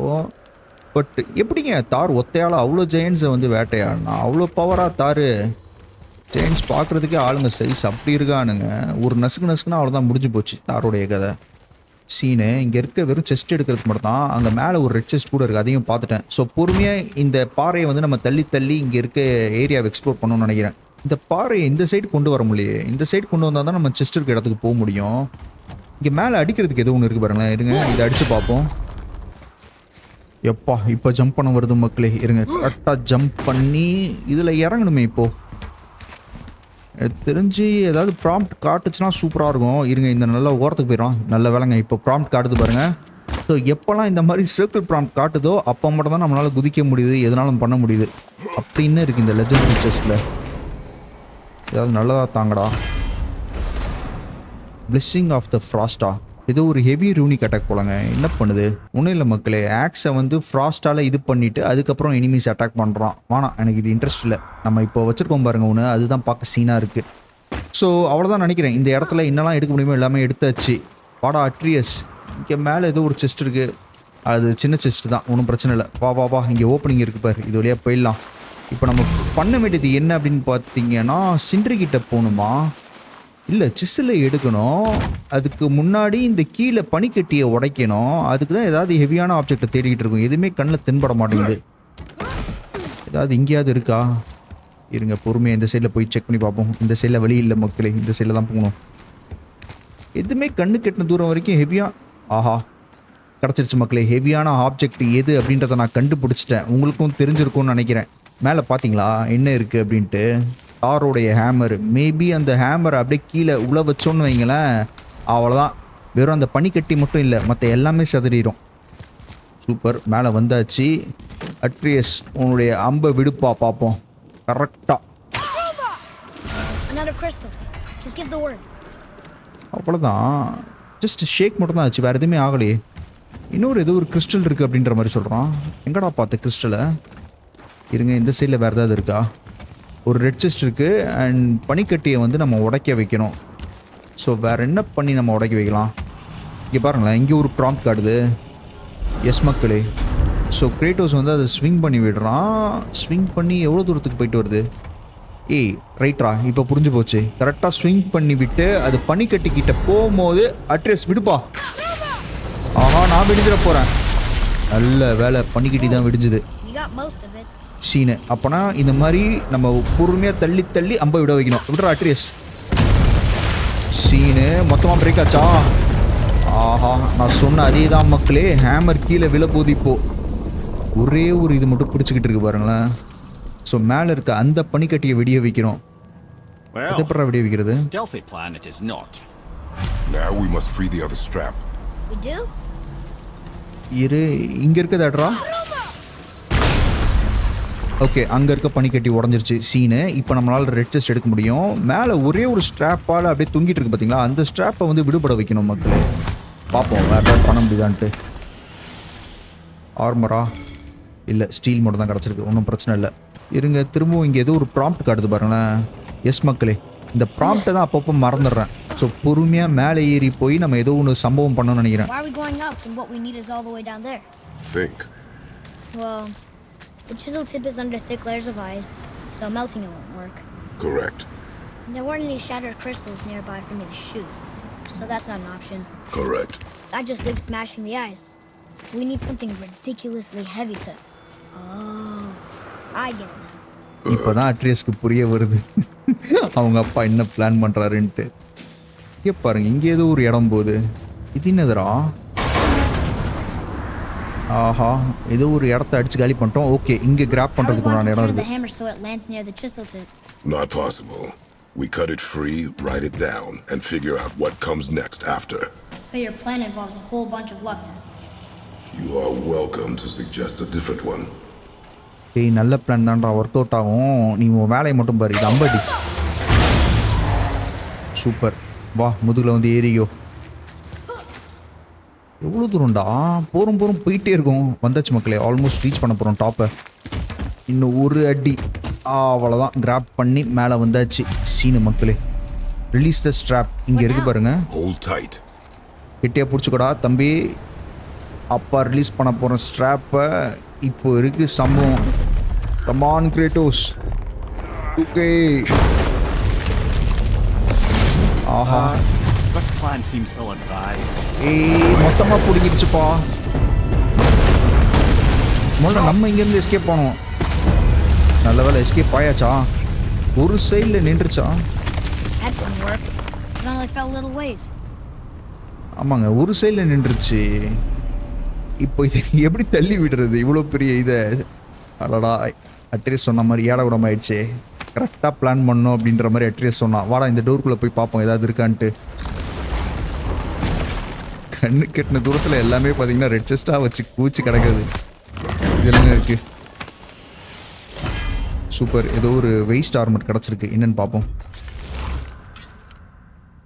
பட் எப்படிங்க தார் ஒத்தையால் அவ்வளோ ஜெயின்ஸை வந்து வேட்டையாடனா? அவ்வளோ பவராக தார். ஜெயின்ஸ் பார்க்குறதுக்கே ஆளுங்க சைஸ் அப்படி இருக்கானுங்க. ஒரு நசுக்குனா அவ்வளோதான், முடிஞ்சு போச்சு தாரோடைய கதை. சீனு இங்கே இருக்க வெறும் செஸ்ட் எடுக்கிறதுக்கு மட்டும் தான். அங்கே மேலே ஒரு ரெட் செஸ்ட் கூட இருக்குது, அதையும் பார்த்துட்டேன். ஸோ பொறுமையாக இந்த பாறையை வந்து நம்ம தள்ளி இங்கே இருக்க ஏரியாவை எக்ஸ்ப்ளோர் பண்ணணும்னு நினைக்கிறேன். இந்த பாறையை இந்த சைடு கொண்டு வர முடியலையே. இந்த சைடு கொண்டு வந்தால் தான் நம்ம செஸ்ட் இருக்க இடத்துக்கு போக முடியும். இங்கே மேலே அடிக்கிறதுக்கு எதுவும் ஒன்று இருக்குது பாருங்களேன். இருங்க, இதை அடித்து பார்ப்போம். எப்பா இப்போ ஜம்ப் பண்ண வருது மக்களே. இருங்க, கரெக்டாக ஜம்ப் பண்ணி இதில் இறங்கணுமே. இப்போது தெரிஞ்சு ஏதாவது ப்ராம்ப்ட் காட்டுச்சுன்னா சூப்பராக இருக்கும். இருங்க, இந்த நல்ல ஓரத்துக்கு போயிடும். நல்ல வேலைங்க, இப்போ ப்ராம்ப்ட் காட்டுது பாருங்கள். ஸோ எப்போல்லாம் இந்த மாதிரி சர்க்கிள் ப்ராம்ப்ட் காட்டுதோ அப்போ மட்டும் தான் நம்மளால் குதிக்க முடியுது, எதனாலும் பண்ண முடியுது அப்படின்னு இருக்குது இந்த லெஜெண்டரி செஸ்ட்டில். ஏதாவது நல்லதாக தாங்கடா. பிளெஸ்ஸிங் ஆஃப் த ஃப்ராஸ்டா, ஏதோ ஒரு ஹெவி ரூனிக் அட்டாக் போலங்க. என்ன பண்ணுது? ஒன்றும் இல்லை மக்களே, ஆக்ஸை வந்து ஃப்ராஸ்டால் இது பண்ணிவிட்டு அதுக்கப்புறம் எனிமீஸ் அட்டாக் பண்ணுறான். வேணாம், எனக்கு இது இன்ட்ரெஸ்ட் இல்லை. நம்ம இப்போ வச்சுருக்கோம் பாருங்க ஒன்று, அதுதான் பார்க்க சீனாக இருக்குது. ஸோ அவ்வளோதான் நினைக்கிறேன். இந்த இடத்துல என்னெல்லாம் எடுக்க முடியுமோ எல்லாமே எடுத்தாச்சு. வாடா அட்ரியஸ், இங்கே மேலே ஏதோ ஒரு செஸ்ட் இருக்குது. அது சின்ன செஸ்ட் தான், ஒன்றும் பிரச்சனை இல்லை. வா இங்கே ஓப்பனிங் இருக்குது பாரு, இது வழியாக போயிடலாம். இப்போ நம்ம பண்ண வேண்டியது என்ன அப்படின்னு பார்த்தீங்கன்னா, சிண்ட்ரி கிட்ட போகணுமா? இல்லை, சிசிலை எடுக்கணும். அதுக்கு முன்னாடி இந்த கீழே பனிக்கட்டியை உடைக்கணும். அதுக்கு தான் ஏதாவது ஹெவியான ஆப்ஜெக்டை தேடிக்கிட்டு இருக்கும். எதுவுமே கண்ணில் தென்பட மாட்டேங்குது. ஏதாவது எங்கேயாவது இருக்கா? இருங்க, பொறுமையாக இந்த சைடில் போய் செக் பண்ணி பார்ப்போம். இந்த சைடில் வழி இல்லை மக்களே, இந்த சைடில் தான் போகணும். எதுவுமே கண்ணு கெட்டின தூரம் வரைக்கும் ஹெவியாக. ஆஹா, கிடச்சிருச்சு மக்களே. ஹெவியான ஆப்ஜெக்ட் எது அப்படின்றத நான் கண்டுபிடிச்சிட்டேன். உங்களுக்கும் தெரிஞ்சிருக்கும்னு நினைக்கிறேன். மேலே பார்த்தீங்களா என்ன இருக்குது அப்படின்ட்டு? தாரோடைய ஹேமர். மேபி அந்த ஹேமரை அப்படியே கீழே உள்ள வச்சோன்னு வைங்களேன், அவ்வளோதான். வெறும் அந்த பனிக்கட்டி மட்டும் இல்லை, மற்ற எல்லாமே சதறிடும். சூப்பர், மேலே வந்தாச்சு. அட்ரியஸ், உன்னுடைய அம்பை விடுப்பா பார்ப்போம். கரெக்டாக அவ்வளோதான். ஜஸ்ட் ஷேக் மட்டும் தான் ஆச்சு, வேறு எதுவுமே ஆகலையே. இன்னொரு ஏதோ ஒரு கிறிஸ்டல் இருக்குது அப்படின்ற மாதிரி சொல்கிறான். எங்கடா பார்த்த கிறிஸ்டலை? இருங்க, இந்த சைடில் வேறு ஏதாவது இருக்கா? ஒரு ரெட் செஸ்ட் இருக்குது. அண்ட் பனிக்கட்டியை வந்து நம்ம உடைக்க வைக்கணும். ஸோ வேறு என்ன பண்ணி நம்ம உடைக்க வைக்கலாம்? இங்கே பாருங்களேன், இங்கே ஒரு ப்ராம்ப்ட் காட்டுது. எஸ் மக்களே. ஸோ கிரேட்டோஸ் வந்து அதை ஸ்விங் பண்ணி விடுறான். ஸ்விங் பண்ணி எவ்வளோ தூரத்துக்கு போயிட்டு வருது? ஏய் ரைட்ரா, இப்போ புரிஞ்சு போச்சு. கரெக்டாக ஸ்விங் பண்ணி விட்டு அது பனிக்கட்டிக்கிட்ட போகும்போது அட்ரஸ் விடுப்பா. ஆஹா, நான் விடுஞ்சிட போகிறேன். நல்ல வேலை, பனிக்கட்டி தான் விடிஞ்சுது. சீனு அப்போனா இந்த மாதிரி நம்ம பொறுமையாக தள்ளி அம்பை விட வைக்கணும். விடுற அட்ரியஸ். சீனு மொத்தமாக பிரேக் ஆச்சா? ஆஹா நான் சொன்ன அதே தான் மக்களே. ஹேமர் கீழே விழப்போது இப்போ. ஒரே ஒரு இது மட்டும் பிடிச்சிக்கிட்டு இருக்கு பாருங்களேன். ஸோ மேலே இருக்க அந்த பனிக்கட்டியை வெடிய வைக்கிறோம். Well, எப்படா வெடிய வைக்கிறது? stealthy plan it is not. Now we must free the other strap. We do? இரு இங்கே இருக்குதாட்ரா. ஓகே அங்கே இருக்க பனிக்கட்டி உடஞ்சிருச்சு சீனு. இப்போ நம்மளால் ரெட் செஸ்ட் எடுக்க முடியும். மேலே ஒரே ஒரு ஸ்ட்ராப்பால் அப்படியே தொங்கிட்டு இருக்கு பார்த்தீங்களா, அந்த ஸ்ட்ராப்பை வந்து விடுபட வைக்கணும் மக்களே. பார்ப்போம் வேறு ஏதாவது பண்ண முடியுதான்ட்டு. ஆர்மரா இல்லை ஸ்டீல் மட்டும் தான் கிடச்சிருக்கு, ஒன்றும் பிரச்சனை இல்லை. இருங்க திரும்பவும் இங்கே ஏதோ ஒரு ப்ராம்ப்ட் காட்டுது பாருங்களேன். எஸ் மக்களே, இந்த ப்ராம்ப்டை தான் அப்பப்போ மறந்துடுறேன். ஸோ பொறுமையாக மேலே ஏறி போய் நம்ம ஏதோ ஒன்று சம்பவம் பண்ணணும்னு நினைக்கிறேன். Why are we going up when what we need is all the way down there? Think. Well, the chisel tip is under thick layers of ice, so melting it won't work. Correct. There weren't any shattered crystals nearby for me to shoot, so that's not an option. Correct. I just live smashing the ice. We need something ridiculously heavy to... Oh, I get it now. இப்போ தான் அட்ரியஸ்க்கு புரிய வருது அவங்க அப்பா என்ன plan பண்ணுறாருன்ட்டு. இங்கே பாருங்க இங்கே ஏதோ ஒரு இடம் போகுது. இது என்னதுரா? ஆஹா ஏதோ ஒரு இடத்த அடிச்சு காலி பண்ணிட்டோம். ஓகே இங்கே கிராப் How do we பண்ணுறதுக்கு want நான் to இடம் turn the இருக்குது. hammer so it lands near the chisel tip? Not possible. We cut it free, write it down, and figure out what comes next after. So your plan involves a whole bunch of luck then? You are welcome to suggest a different one. டேய் நல்ல plan தான்டா, work out ஆகும். நீ உன் வேலையை மட்டும் பாரு. இது அம்படி சூப்பர். வா முதுகில் வந்து ஏறியோ. எவ்வளோ தூரம்டா? போகிறோம் போயிட்டே இருக்கும். வந்தாச்சு மக்களே, ஆல்மோஸ்ட் ரீச் பண்ண போகிறோம் டாப்பை. இன்னும் ஒரு அடி அவ்வளோதான். கிராப் பண்ணி மேலே வந்தாச்சு. சீனு மக்களே. Release the strap. இங்கே இருக்கு பாருங்க. Hold tight. கெட்டியாக பிடிச்சிக்கூடா தம்பி. அப்பா ரிலீஸ் பண்ண போகிற ஸ்ட்ராப்பை இப்போ இருக்கு சம்பவம். Come on Kratos. ஓகே ஆஹா This plan seems ill-advised. மொத்தமாக பிடிக்கிடுச்சுப்பா. முதல்ல நம்ம இங்கேருந்து எஸ்கேப் பண்ணோம். நல்ல வேலை எஸ்கேப் ஆயாச்சா. ஒரு சைடில் நின்றுச்சா. That didn't work. It only fell a little ways. ஆமாங்க ஒரு சைடில் நின்றுச்சு. இப்போ இதை எப்படி தள்ளி விடுறது இவ்வளோ பெரிய இதை? அடடா அட்ரீஸ் சொன்ன மாதிரி ஏடகுடம் ஆயிடுச்சு. கரெக்டாக பிளான் பண்ணோம் அப்படின்ற மாதிரி அட்ரீஸ் சொன்னான். வாடா இந்த டோருக்குள்ளே போய் பார்ப்போம் ஏதாவது இருக்கான்ட்டு. கண்ணு கெட்டின தூரத்தில் எல்லாமே பார்த்தீங்கன்னா ரெட் செஸ்ட்டாக வச்சு கூச்சி கிடக்குது. இதெல்லாம் இருக்கு. சூப்பர். ஏதோ ஒரு வெயிஸ்ட் ஆர்மர் கிடச்சிருக்கு. என்னன்னு பார்ப்போம்.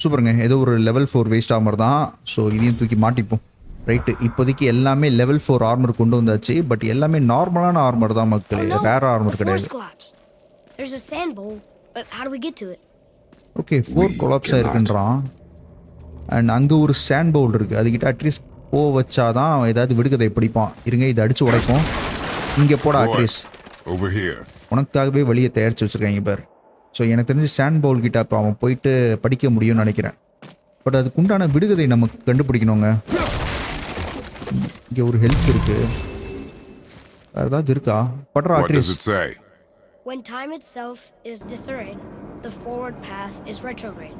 சூப்பருங்க. ஏதோ ஒரு லெவல் 4 வேஸ்ட் ஆர்மர் தான். ஸோ இதையும் தூக்கி மாட்டிப்போம். ரைட்டு இப்போதைக்கு எல்லாமே லெவல் 4 ஆர்மர் கொண்டு வந்தாச்சு. பட் எல்லாமே நார்மலான ஆர்மர் தான் மக்களே, வேற ஆர்மர் கிடையாது. There's a sand bowl, but how do we get to it? Okay 4 collapse ஆயிருக்குன்றான். அண்ட் அங்கே ஒரு சேண்ட் பவுல் இருக்குது. அதுக்கிட்ட அட்லீஸ்ட் வச்சாதான் ஏதாவது விடுகதை பிடிப்பான். இருங்க இதை அடித்து உடைப்போம். இங்கே போட அட்லீஸ்ட் Over here. உனக்காகவே வழியை தயாரித்து வச்சுருக்காங்க பார். ஸோ எனக்கு தெரிஞ்சு சேண்ட் பவுல் கிட்ட அப்போ அவன் போயிட்டு படிக்க முடியும்னு நினைக்கிறேன். பட் அதுக்குண்டான விடுகதை நமக்கு கண்டுபிடிக்கணுங்க. இங்கே ஒரு ஹெல்த் இருக்கு. வேறு ஏதாவது இருக்கா? பட்ரா What does at least. it say? When time itself is disarrayed, the forward path is retrograde.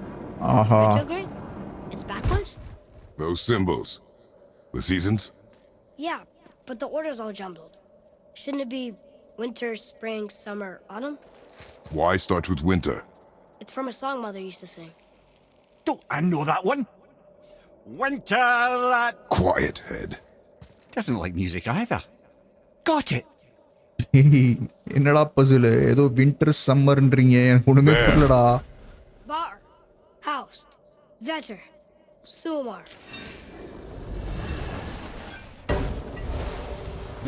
ஆஹா Retrograde? It's backwards? Those symbols. The seasons? Yeah, but the order's all jumbled. Shouldn't it be winter, spring, summer, autumn? Why start with winter? It's from a song Mother used to sing. Don't I know that one? Winter that Quiet, head. doesn't like music either. Got it. என்னடா பசுல ஏதோ winter சம்மர்ன்றீங்க, எனக்கு ஒண்ணுமே புரியலடா. Var, Haust, Vetter, Sumar.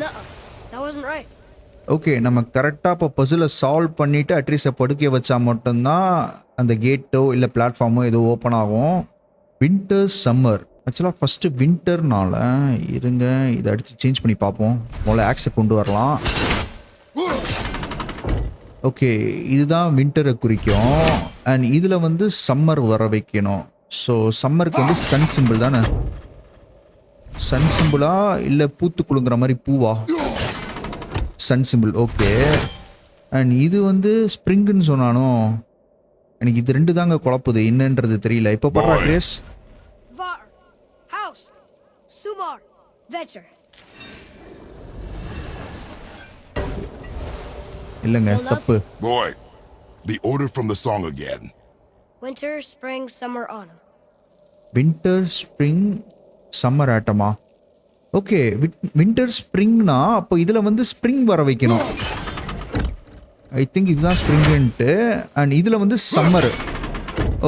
No, that wasn't right. Okay நம்ம கரெக்டாக இப்போ பசுலை solve பண்ணிவிட்டு at least படுக்க வச்சா மட்டும்தான் அந்த கேட்டோ இல்லை பிளாட்ஃபார்மோ ஏதோ ஓப்பன் ஆகும். வின்டர் சம்மர் ஆக்சுவலாக ஃபஸ்ட்டு வின்டர்னால இருங்க இதை அடித்து சேஞ்ச் பண்ணி பார்ப்போம். முதல்ல ஆக்ஸை கொண்டு வரலாம். ஓகே இதுதான் வின்டரை குறிக்கும். அண்ட் இதில் வந்து சம்மர் வர வைக்கணும். ஸோ சம்மருக்கு வந்து சன் சிம்பிள் தானே. சன் சிம்பிளா இல்லை பூத்து குலுங்குற மாதிரி பூவா? Sun simple. ஓகே அண்ட் இது வந்து ஸ்ப்ரிங்குன்னு சொன்னானோ. எனக்கு இது ரெண்டு தாங்க குழப்புது, என்னன்றது தெரியல. இப்போ படுறா ட்ரேஸ். Var, Haust, Vetter. இல்லைங்க தப்பு. Boy, the order from the song again. Winter, spring, summer, autumn. Winter spring summer ஆட்டமா? ஓகே, வின்டர் ஸ்ப்ரிங்னா அப்போ இதில் வந்து ஸ்ப்ரிங் வர வைக்கணும். ஐ திங்க் இதுதான் ஸ்ப்ரிங்ன்ட்டு. அண்ட் இதில் வந்து சம்மர்.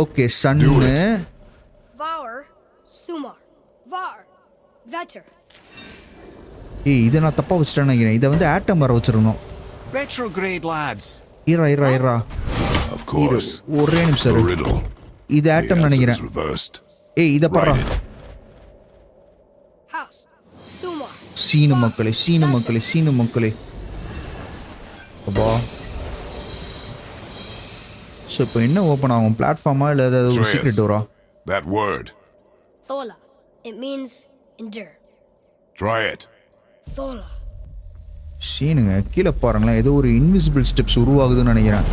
ஓகே, சன்னு. Var, sumar. Var, vetter. ஏய், இதை நான் தப்பாக வச்சுட்டேன்னு நினைக்கிறேன். இதை வந்து ஆட்டம் வர வச்சிடணும். Retrograde, lads. Ira Of course. ஒரே நிமிஷம் The இரு. riddle. இது The ஆட்டம் answer நினைக்கிறேன். is reversed. ஏய், இதை பாடுறா. Write it. House, sumar. Seenu மக்களே. அப்பா. ஸோ இப்போ என்ன ஓப்பன் ஆகும்? பிளாட்ஃபார்மா இல்லை ஏதாவது ஒரு secret Dora? That word. Thola. It means endure. Try it. Thola. சீனுங்க கீழே பாருங்களேன், ஏதோ ஒரு இன்விசிபிள் ஸ்டெப்ஸ் உருவாகுதுன்னு நினைக்கிறேன்.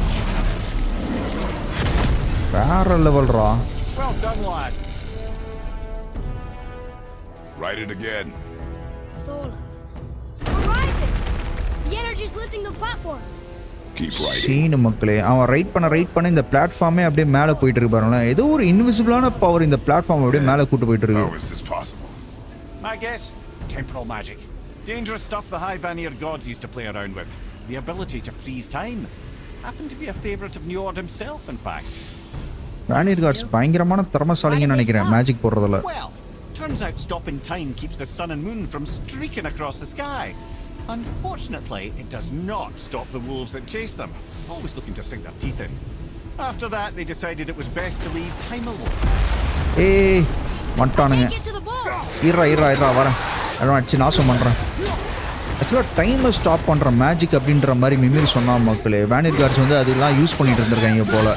வேற லெவல்ரா. Well done, lad. Write it again. Thola. We're rising. The energy's lifting the platform. Keep writing. Seenu மக்களே, அவன் ரைட் பண்ண இந்த பிளாட்ஃபார்மே அப்படியே மேலே போயிட்டு இருக்கு பாருங்களேன். ஏதோ ஒரு இன்விசிபிளான பவர் இந்த பிளாட்ஃபார்ம் அப்படியே மேலே கூட்டு போயிட்டு இருக்கு. How is this possible? My guess? Temporal magic. Dangerous stuff the high Vanir gods used to play around with. The ability to freeze time. Happened to be a favorite of Njord himself, in fact. Vanir gods பயங்கரமான திறமசாலிங்கன்னு நினைக்கிறேன் magic போடுறதுல. Well, turns out stopping time keeps the sun and moon from streaking across the sky. Unfortunately, it does not stop the wolves that chase them, always looking to sink their teeth in. After that, they decided it was best to leave time alone. ஏய், வந்துட்டானுங்க. Get to the ball. இரா வரேன். எல்லாம் அடிச்சு நாசம் பண்ணுறேன். ஆக்சுவலாக டைமை stop பண்ணுற மேஜிக் அப்படின்ற மாதிரி மிமிரி சொன்னால் மக்களே, வேனியர் கார்ட்ஸ் வந்து அதெல்லாம் யூஸ் பண்ணிட்டு இருந்திருக்காங்க போல்.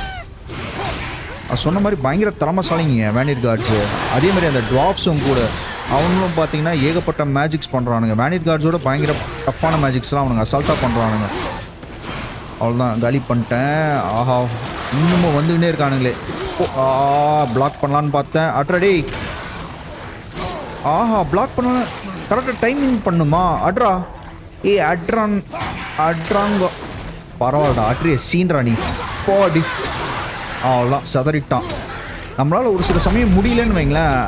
அது சொன்ன மாதிரி பயங்கர திறமசாலிங்க வேனியர் கார்ட்ஸு. அதே மாதிரி அந்த ட்வாஃப்ஸும் கூட அவங்களும் பார்த்தீங்கன்னா ஏகப்பட்ட மேஜிக்ஸ் பண்ணுறானுங்க. வேனியர் கார்ட்ஸோட பயங்கர டஃப்பான மேஜிக்ஸ்லாம் அவனுங்க அசால்ட்டாக பண்ணுறானுங்க. அவ்வளோதான், காலி பண்ணிட்டேன். ஆஹா, இன்னமும் வந்துக்கிட்டே இருக்கானுங்களே. பிளாக் பண்ணலான்னு பார்த்தேன். அட்ரடி. ஆஹா, பிளாக் பண்ண கரெக்டாக டைமிங் பண்ணுமா? அட்ரா. அட்ராங்க. பரவாயில்லடா, அட்ரியே சீன்ரா நீ. போடி. அவ்வளோதான், சதறிட்டான். நம்மளால் ஒரு சில சமயம் முடியலன்னு வைங்களேன்.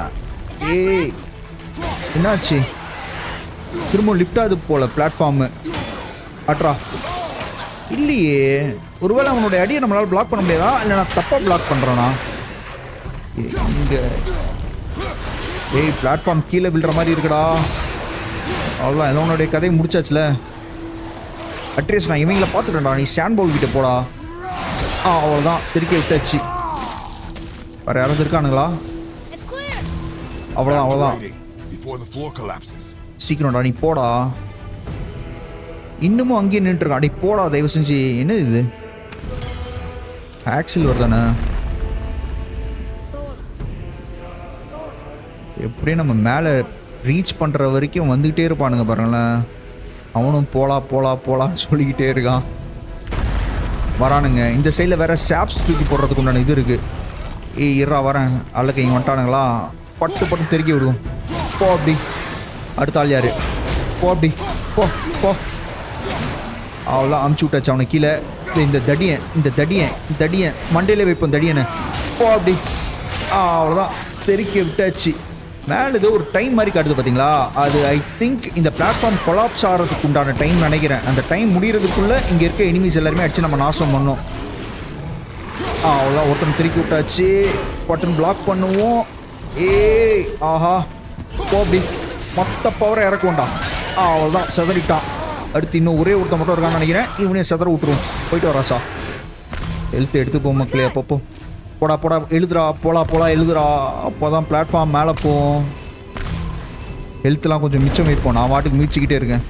ஏய், என்னாச்சு? திரும்ப லிஃப்ட் ஆகுது போல பிளாட்ஃபார்மு. அட்ரா. இல்லையே, ஒருவேளை அவனுடைய அடியை நம்மளால் பிளாக் பண்ண முடியாதா? இல்லை நான் தப்பாக பிளாக் பண்ணுறேன்னா? இங்கே ஏய், பிளாட்ஃபார்ம் கீழே விழுற மாதிரி இருக்குடா. அவ்வளோதான், எல்லாம் உன்னுடைய கதையை முடிச்சாச்சுல. அட்ரீஸ் நான் இவங்கள பார்த்துக்கிறேன்டா, நீ சாண்ட் பவுல் கிட்ட போடா. அவ்வளோதான், திருக்கி விட்டாச்சு. வேறு யாராவது இருக்கானுங்களா? அவ்வளோதான். Before the floor collapses. சீக்கிரம்டா நீ போடா. இன்னமும் அங்கேயே நின்றுருக்கான். அடி போடா தயவு செஞ்சு. என்ன இது? ஆக்சில் வருதானே? எப்படியும் நம்ம மேலே ரீச் பண்ணுற வரைக்கும் வந்துக்கிட்டே இருப்பானுங்க பாருங்களேன். அவனும் போலான்னு சொல்லிக்கிட்டே இருக்கான். வரானுங்க. இந்த சைடில் வேற சாப்ஸ் தூக்கி போடுறதுக்கு உண்டான இது இருக்குது. ஏய், இருறா வரேன். அல்லக்க இங்கே வந்துட்டானுங்களா? பட்டு தெருக்கி விடுவோம். போ அப்படி. அடுத்த ஆள் யாரு? போ அப்படி. போ. அவ்வளோதான், அமுச்சு விட்டாச்சு அவனை கீழே. இந்த தடியன் மண்டையிலே வைப்போம் தடியனை. போ அப்படி. அவ்வளோதான், தெருக்கி விட்டாச்சு. மேலே ஏதோ ஒரு டைம் மாதிரி காட்டுது பார்த்தீங்களா? அது ஐ திங்க் இந்த பிளாட்ஃபார்ம் கொலாப்ஸ் ஆகிறதுக்கு உண்டான டைம் நினைக்கிறேன். அந்த டைம் முடிகிறதுக்குள்ளே இங்கே இருக்க எனிமீஸ் எல்லாருமே அடித்து நம்ம நாசம் பண்ணோம். அவ்வளோதான், ஒருத்தன் திருக்கி விட்டாச்சு. பட்டன் பிளாக் பண்ணுவோம். ஏய், ஆஹா, போ அப்படி. மொத்த பவரை இறக்குவோண்டா. அவ்வளோதான், செதறிட்டான். அடுத்து இன்னும் ஒரே ஒருத்தன் மட்டும் இருக்கான்னு நினைக்கிறேன். இவனே செதற விட்டுருவோம். போயிட்டு வராசா. ஹெல்த் எடுத்துப்போம் மக்களே. அப்பப்போ போடா எழுதுறா. போலாம் எழுதுறா. அப்போ தான் பிளாட்ஃபார்ம் மேலே போவோம். ஹெல்த்லாம் கொஞ்சம் மிச்சம் வைப்போம். நான் வாட்டுக்கு மீச்சிக்கிட்டே இருக்கேன்.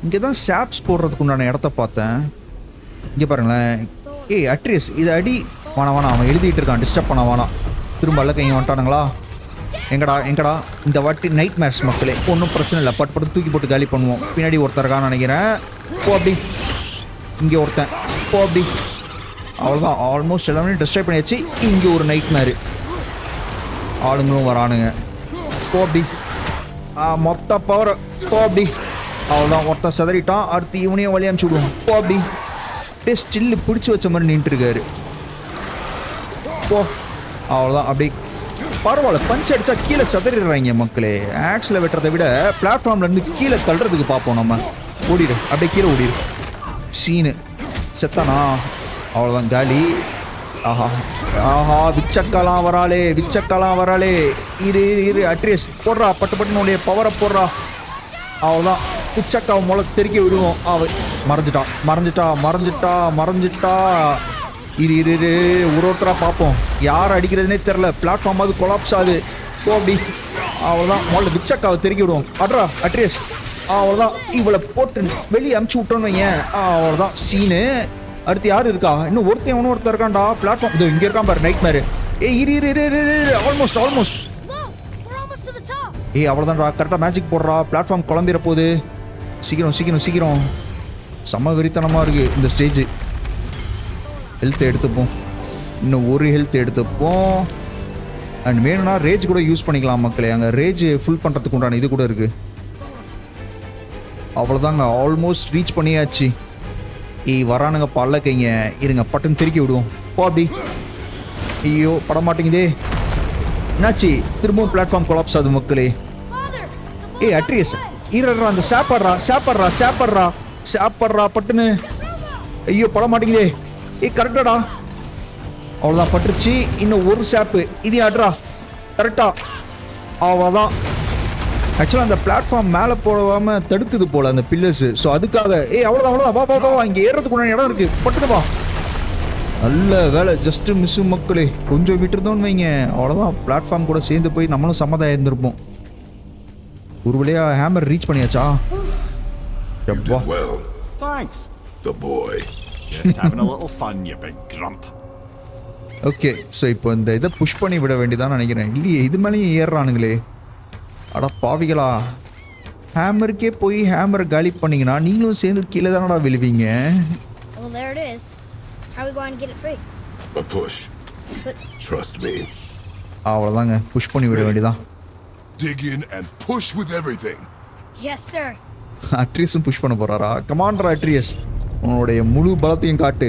இங்கே தான் சாப்ஸ் போடுறதுக்கு உண்டான இடத்த பார்த்தேன். இங்கே பாருங்களேன். ஏய் அட்ரீஸ், இது அடி. வேணாம், அவன் எழுதிட்டு இருக்கான். டிஸ்டர்ப் பண்ண வேணாம். திரும்ப அல்ல கைங்க வந்துட்டானுங்களா? எங்கடா இந்த வாட்டி நைட் மேர்ஸ் மக்களே. ஒன்றும் பிரச்சனை இல்லை, பட்டு தூக்கி போட்டு காலி பண்ணுவோம். பின்னாடி ஒருத்தர் இருக்கான்னு நினைக்கிறேன். போ அப்படி. இங்கே ஒருத்தன். போ அப்படி. அவ்வளோதான், ஆல்மோஸ்ட் எல்லாமே டிஸ்ட்ராக்ட் பண்ணியாச்சு. இங்கே ஒரு நைட் மேரு. ஆளுங்களும் வரானுங்க. போ அப்படி. மொத்த பவர் போ அப்படி. அவ்வளோதான், ஒருத்தன் செதறிட்டான். அடுத்து இவனையும் வழி அனுப்பிச்சு விடுவோம். போ அப்படி. அப்படியே ஸ்டில்லு பிடிச்சி வச்ச மாதிரி நின்றுருக்காரு. போ. அவ்வளோதான் அப்படி. பரவாயில்ல, பஞ்ச் அடிச்சா கீழே செதறிடுறாங்க மக்களே. ஆக்ஸில் வெட்டுறதை விட பிளாட்ஃபார்ம்லேருந்து கீழே தள்ளுறதுக்கு பார்ப்போம் நம்ம. ஓடிடு, அப்படியே கீழே ஓடிடு. சீனு செத்தானா? அவ்வளோதான், காலி. ஆஹா ஆஹா, விச்சக்காலாம் வராளே. இரு அட்ரியஸ் போடுறா, பட்டு உடைய பவரை போடுறா. அவ்வளோதான், விச்சக்காவை முளை தெருக்கி விடுவோம். மறைஞ்சிட்டா. இரு ஒருத்தராக பார்ப்போம். யார் அடிக்கிறதுனே தெரில. பிளாட்ஃபார்மாவது கொலாப்ஸ் ஆகுது. போ அப்படி. அவ்வளோதான், முதல்ல விச்சக்காவை தெருக்கி விடுவோம். அட்ரா அட்ரியஸ். அவ்வளோதான், இவளை போட்டு வெளியே அமுச்சு விட்டோன்னு வையன். அவ்வளோதான் சீனு. அடுத்து யார் இருக்கா? இன்னும் ஒருத்தன் இருக்கான்டா பிளாட்ஃபார்ம். இது இங்கே இருக்கான் பாரு, நைட் மேரு. இரு ஆல்மோஸ்ட். அவ்வளோதான்டா, கரெக்டாக மேஜிக் போடுறா. பிளாட்ஃபார்ம் குழம்பிட போகுது. சீக்கிரம். செம்ம வெறித்தனமாக இருக்குது இந்த ஸ்டேஜ். ஹெல்த்தை எடுத்துப்போம். இன்னும் ஒரு ஹெல்த் எடுத்துப்போம். அண்ட் வேணும்னா ரேஜ் கூட யூஸ் பண்ணிக்கலாம் மக்களே. அங்கே ரேஜ் ஃபுல் பண்ணுறதுக்கு உண்டான இது கூட இருக்குது. அவ்வளோதாங்க, ஆல்மோஸ்ட் ரீச் பண்ணியாச்சு. வரானுங்க பல்லக்கைங்க. இருங்க, பட்டுன்னு திருக்கி விடுவோம். போ அப்படி. ஐயோ, பட மாட்டேங்குதே. என்னாச்சு? திரும்பவும் பிளாட்ஃபார்ம் கொலாப்ஸ் ஆகுது மக்களே. அட்ரியஸ் ஈரா, அந்த சாப்பாடுறா பட்டுன்னு. ஐயோ, பட மாட்டேங்குதே. கரெக்டாடா. அவ்வளோதான், பட்டுருச்சு. இன்னும் ஒரு சாப்பு. இது ஆட்ரா கரெக்டா. அவ்வளோதான். ஆக்சுவலாக அந்த பிளாட்ஃபார்ம் மேலே போடாமல் தடுக்குது போல் அந்த பில்லர்ஸு. ஸோ அதுக்காக அவ்வளோதான். வா இங்கே ஏறதுக்குள்ள இடம் இருக்குது. பட்டுப்பா. நல்ல வேலை, ஜஸ்ட்டு மிஸ்ஸு மக்களே. கொஞ்சம் விட்டுருந்தோன்னு வைங்க, அவ்வளோதான். பிளாட்ஃபார்ம் கூட சேர்ந்து போய் நம்மளும் சம்மதம் இருந்திருப்போம். ஒரு வழியாக ஹேமர் ரீச் பண்ணியாச்சா? ஓகே, ஸோ இப்போ இந்த இதை புஷ் பண்ணி விட வேண்டியதான் நினைக்கிறேன். இல்லையே, இது மேலேயும் ஏறுறானுங்களே. அடா பாவிகளா. ஹேமருக்கே போய் ஹேமரை காலி பண்ணீங்கன்னா நீங்களும் சேர்ந்து கீழே தானடா விழுவீங்க. அவ்வளோதாங்க, புஷ் பண்ணி விட வேண்டியதான். அட்ரியஸும் புஷ் பண்ண போறாரா? கமாண்டர் அட்ரியஸ், உன்னுடைய முழு பலத்தையும் காட்டு.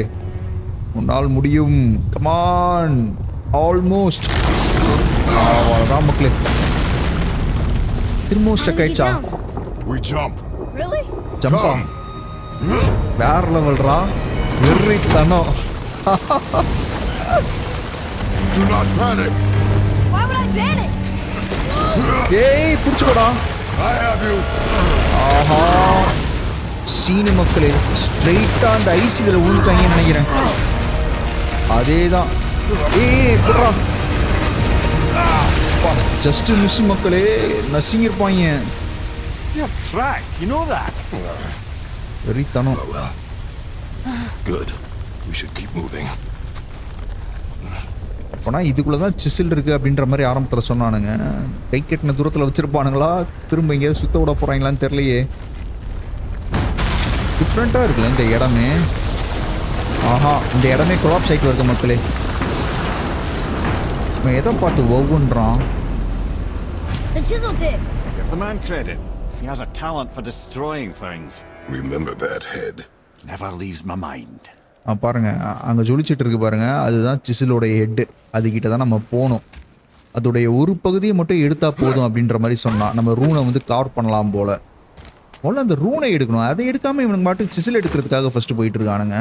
உன்னால் முடியும். கமான். ஆல்மோஸ்ட். அவ்வளோதான் மக்களே. திரும்பவும் ஸ்டக் ஆயிடுச்சா? ஜம்பா. வேற லெவல்ரா. வெறித்தனம். புடிச்சுக்கோடா. ஆஹா, சீனு மக்களே. ஸ்ட்ரெயிட்டா அந்த ஐஸ் இதுல ஊந்துட்டாங்கன்னு நினைக்கிறேன். அதேதான். புடுறா. ஜஸ்ட் மிஸ் மக்களே. நசிங்கிருப்பாங்க. வெறித்தனம். அப்போனா இதுக்குள்ளதான் சிசில் இருக்கு அப்படின்ற மாதிரி ஆரம்பத்தில் சொன்னானுங்க. கை கட்டின தூரத்தில் வச்சிருப்பானுங்களா, திரும்ப எங்கேயாவது சுத்த விட போறாங்களான்னு தெரியலையே. டிஃப்ரெண்ட்டாக இருக்குல்ல இந்த இடமே. ஆஹா, இந்த இடமே கொலாப்ஸ் ஆகிட்டு வருது மக்களே. இவன் எதை பார்த்து ஒவ்வொன்றான்? Give the man credit. He has a talent for destroying things. Remember that head. Never leaves my mind. பாருங்க, அங்கே ஜொலிச்சிட்டு இருக்கு பாருங்க. அதுதான் சிசிலோடைய ஹெட்டு. அதுக்கிட்ட தான் நம்ம போகணும். அதோடைய ஒரு பகுதியை மட்டும் எடுத்தா போதும் அப்படின்ற மாதிரி சொன்னான். நம்ம ரூனை வந்து கவர் பண்ணலாம் போல. முதல்ல அந்த ரூனை எடுக்கணும். அதை எடுக்காம இவனுக்கு மட்டும் சிசில் எடுக்கிறதுக்காக ஃபர்ஸ்ட் போயிட்டு இருக்கானுங்க.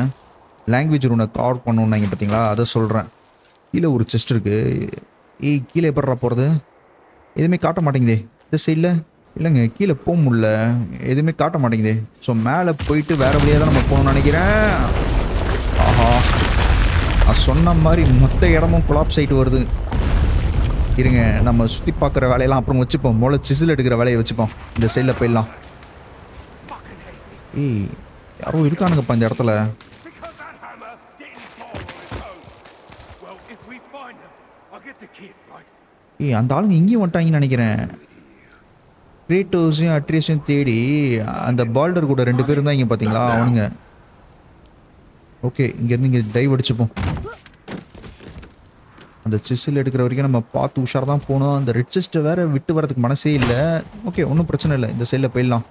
லாங்குவேஜ் ரூனை கவர் பண்ணணும்னாங்க பார்த்தீங்களா, அதை சொல்கிறேன். கீழே ஒரு செஸ்ட் இருக்கு. கீழே எப்படா போகிறது? எதுவுமே காட்ட மாட்டேங்குதே இந்த சைடில். இல்லைங்க, கீழே போக முடியல, எதுவுமே காட்ட மாட்டேங்குதே. ஸோ மேலே போயிட்டு வேறு வழியாக தான் நம்ம போகணும்னு நினைக்கிறேன். ஆஹா, நான் சொன்ன மாதிரி மொத்த இடமும் கொலாப்ஸ் ஆகிட்டு வருது. இருங்க, நம்ம சுற்றி பார்க்குற வேலையெல்லாம் அப்புறம் வச்சுப்போம். முதல்ல சிசில் எடுக்கிற வேலையை வச்சுப்போம். இந்த சைடில் போயிடலாம். யாரோ இருக்கானுங்கப்பா இந்த இடத்துல. அந்த ஆளுங்க இங்கேயும் வந்துட்டாங்கன்னு நினைக்கிறேன். கிரேட்டோஸையும் அட்ரியஸையும் தேடி அந்த பால்டர் கூட 2 பேரும் தான் இங்கே பார்த்தீங்களா அவனுங்க. ஓகே, இங்கேருந்து இங்கே டைவ் அடிச்சுப்போம். அந்த சிசில் எடுக்கிற வரைக்கும் நம்ம பார்த்து உஷார் தான் போகணும். அந்த ரெட் செஸ்ட்டை வேறு விட்டு வரதுக்கு மனசே இல்லை. ஓகே, ஒன்றும் பிரச்சனை இல்லை, இந்த சைடில் போயிடலாம்.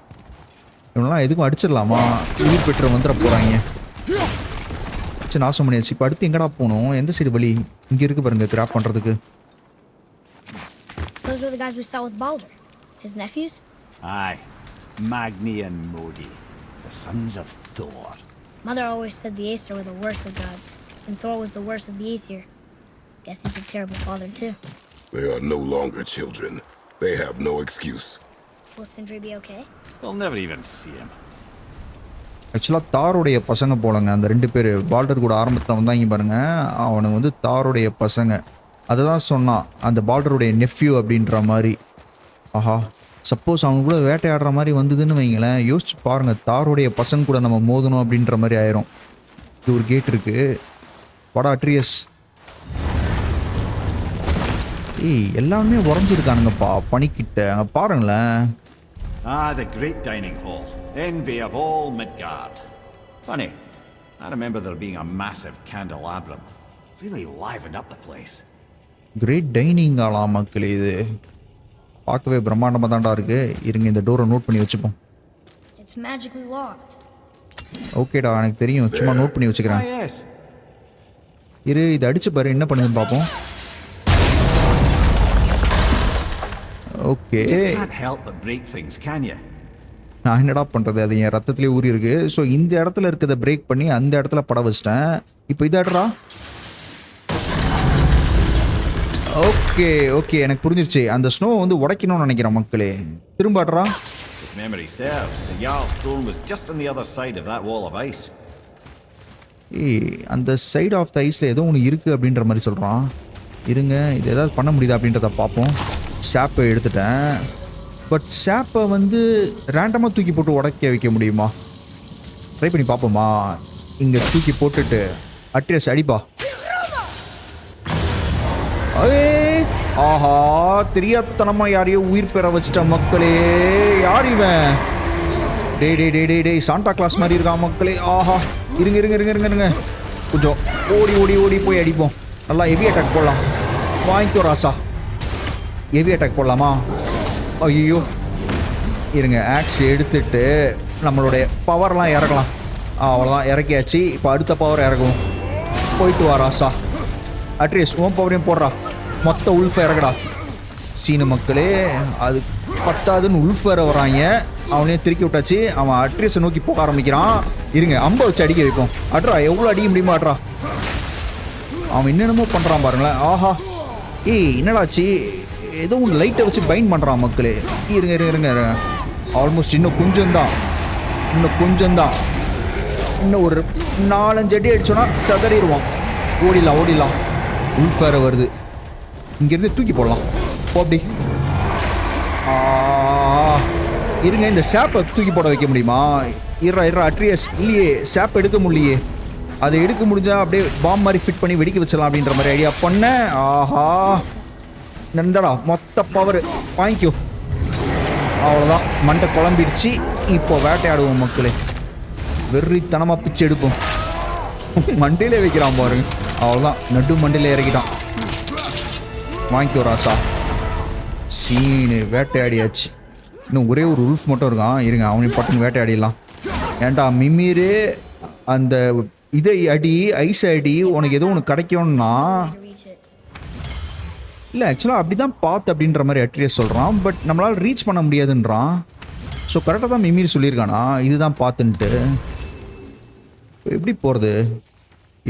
இவங்களாம் எதுக்கும் அடிச்சிடலாமா? உயிர் பெற்று வந்துட போகிறாங்க. சரி, நாசம் பண்ணியாச்சு. இப்போ அடுத்து எங்கடா போகணும்? எந்த சைடு வழி? இங்கே இருக்கு பாருங்க கிராப் பண்ணுறதுக்கு. Those were the guys we saw with Baldur. His nephews? Aye. Magni and Modi, the sons of Thor. Mother always said the Aesir were the worst of gods, and Thor was the worst of the Aesir. Guess he's a terrible father too. They are no longer children. They have no excuse. Will Sindri be okay? We'll never even see him. ஆக்சுவலாக தாருடைய பசங்க போலங்க அந்த 2 பேர். Palter கூட ஆரம்பத்தில் வந்தாங்க பாருங்க, அவனுக்கு வந்து தாருடைய பசங்க. அதை தான் சொன்னான், அந்த பால்டருடைய நெஃப்யூ அப்படின்ற மாதிரி. ஆஹா, சப்போஸ் அவங்க கூட வேட்டையாடுற மாதிரி வந்ததுன்னு வைங்களேன், யோசிச்சு பாருங்கள், தாருடைய பசங்க கூட நம்ம மோதணும் அப்படின்ற மாதிரி ஆயிரும். இது ஒரு கேட் இருக்கு. வடா அட்ரியஸ். ஏய், எல்லாமே உறைஞ்சிருக்கானுங்கப்பா பனிக்கிட்ட. பாருங்களேன். The great dining hall, envy of all Midgard. Funny, I remember there being a massive candelabrum. Really livened up the place. Great dining ஹாலா மக்களே? இது பார்க்கவே பிரம்மாண்டமாக தான்டா இருக்கு. இருங்க, இந்த டோரை நோட் பண்ணி வச்சுப்போம். It's magically locked. ஓகேடா, எனக்கு தெரியும், சும்மா நோட் பண்ணி வச்சுக்கிறேன். Yes. இரு, இது அடிச்சு பாரு என்ன பண்ணுதுன்னு பார்ப்போம். Okay, Can't help but break things, can you? நான் என்னடா பண்ணுறது, அது என் ரத்தத்திலே ஊறி இருக்கு. ஸோ இந்த இடத்துல இருக்கிறத பிரேக் பண்ணி அந்த இடத்துல பட வச்சிட்டேன். இப்போ இதாடுறா. ஓகே ஓகே, எனக்கு புரிஞ்சிருச்சு. அந்த ஸ்னோ வந்து உடைக்கணும்னு நினைக்கிறேன் மக்களே. திரும்ப ஆடுறா. If memory serves, the Jarl's throne was just on the other side of that wall of ice. ஏய், அந்த சைடு ஆஃப் த ஐஸில் ஏதோ ஒன்று இருக்குது அப்படின்ற மாதிரி சொல்கிறான். இருங்க, இது ஏதாவது பண்ண முடியுதா அப்படின்றத பார்ப்போம். சாப்பை எடுத்துட்டேன். பட் சாப்பை வந்து ரேண்டமாக தூக்கி போட்டு உடைக்க வைக்க முடியுமா? ட்ரை பண்ணி பார்ப்போமா? இங்கே தூக்கி போட்டுட்டு அட்ரியஸ் அடிப்பா. ஆஹா, தெரியாதனமா யாரையோ உயிர் பெற வச்சிட்ட மக்களே. யார் இவன்? டே டே டே டே டே சாண்டா கிளாஸ் மாதிரி இருக்கா மக்களே. ஆஹா, இருங்க இருங்க இருங்க இருங்க இருங்க, கொஞ்சம் ஓடி ஓடி ஓடி போய் அடிப்போம். நல்லா ஹெவி அட்டாக் போடலாம். வாங்கிக்கோ ராசா. ஹெவி அட்டாக் போடலாமா? ஐயோ, இருங்க, ஆக்ஸ் எடுத்துட்டு நம்மளுடைய பவர்லாம் இறக்கலாம். அவ்வளோதான், இறக்கியாச்சு. இப்போ அடுத்த பவர் இறக்கும். போயிட்டு வா ராசா. அட்ரியஸ், உன் பவரையும் போடுறா. மொத்த உல்ஃபை இறக்கடா. சீனு மக்களே, அது பத்தாதுன்னு உல்ஃபரை வராங்க. அவனே திருக்கி விட்டாச்சு. அவன் அட்ரியஸை நோக்கி போக ஆரம்பிக்கிறான். இருங்க, அம்பை வச்சு அடிக்க வைப்போம். அட்ரா, எவ்வளோ அடிக்க முடியுமா அட்ரா. அவன் என்னென்னமோ பண்ணுறான் பாருங்களேன். ஆஹா, ஏய் என்னடாச்சு, ஏதோ ஒன்று லைட்டை வச்சு பைண்ட் பண்ணுறான் மக்களே. இருங்க இருங்க இருங்க, ஆல்மோஸ்ட் இன்னும் கொஞ்சம்தான், இன்னும் ஒரு 4-5 அடி அடிச்சோன்னா சதறிடுவான். ஓடிடலாம் ஓடிடலாம். உல்ஃபேர வருது. இங்கேருந்து தூக்கி போடலாம். போ அப்படி. இருங்க, இந்த சேப்பை தூக்கி போட வைக்க முடியுமா? இருறா அட்ரியஸ். இல்லையே, சேப்பை எடுக்க முடியலையே. அதை எடுக்க முடிஞ்சா அப்படியே பாம் மாதிரி ஃபிட் பண்ணி வெடிக்க வச்சிடலாம் அப்படின்ற மாதிரி ஐடியா பண்ணேன். ஆஹா, நந்தடா, மொத்த பவர் வாங்கிக்கோ. அவ்வளோதான், மண்டை குழம்பிடுச்சு. இப்போ வேட்டையாடுவோம் மக்களே. வெறித்தனமாக பிச்சு எடுப்போம். மண்டையிலே வைக்கிறான் பாருங்க. அவ்வளோதான், நடு மண்டையில இறக்கிட்டான். வாங்கிக்கோ ராசா. சீனு வேட்டையாடியாச்சு. இன்னும் ஒரே ஒரு உல்ஃப் மட்டும் இருக்கான். இருங்க, அவனையும் பட்டுன்னு வேட்டையாடிடலாம். ஏன்டா மிமிரு, அந்த இதை அடி, ஐஸ் அடி, உனக்கு ஏதோ ஒன்று கிடைக்கும்னா. இல்லை, ஆக்சுவலாக அப்படி தான் பார்த்து அப்படின்ற மாதிரி அட்ரியஸ் சொல்கிறான். பட் நம்மளால் ரீச் பண்ண முடியாதுன்றான். ஸோ கரெக்டாக தான் மிமிர் சொல்லியிருக்கானா இதுதான் பார்த்துன்ட்டு. எப்படி போகிறது?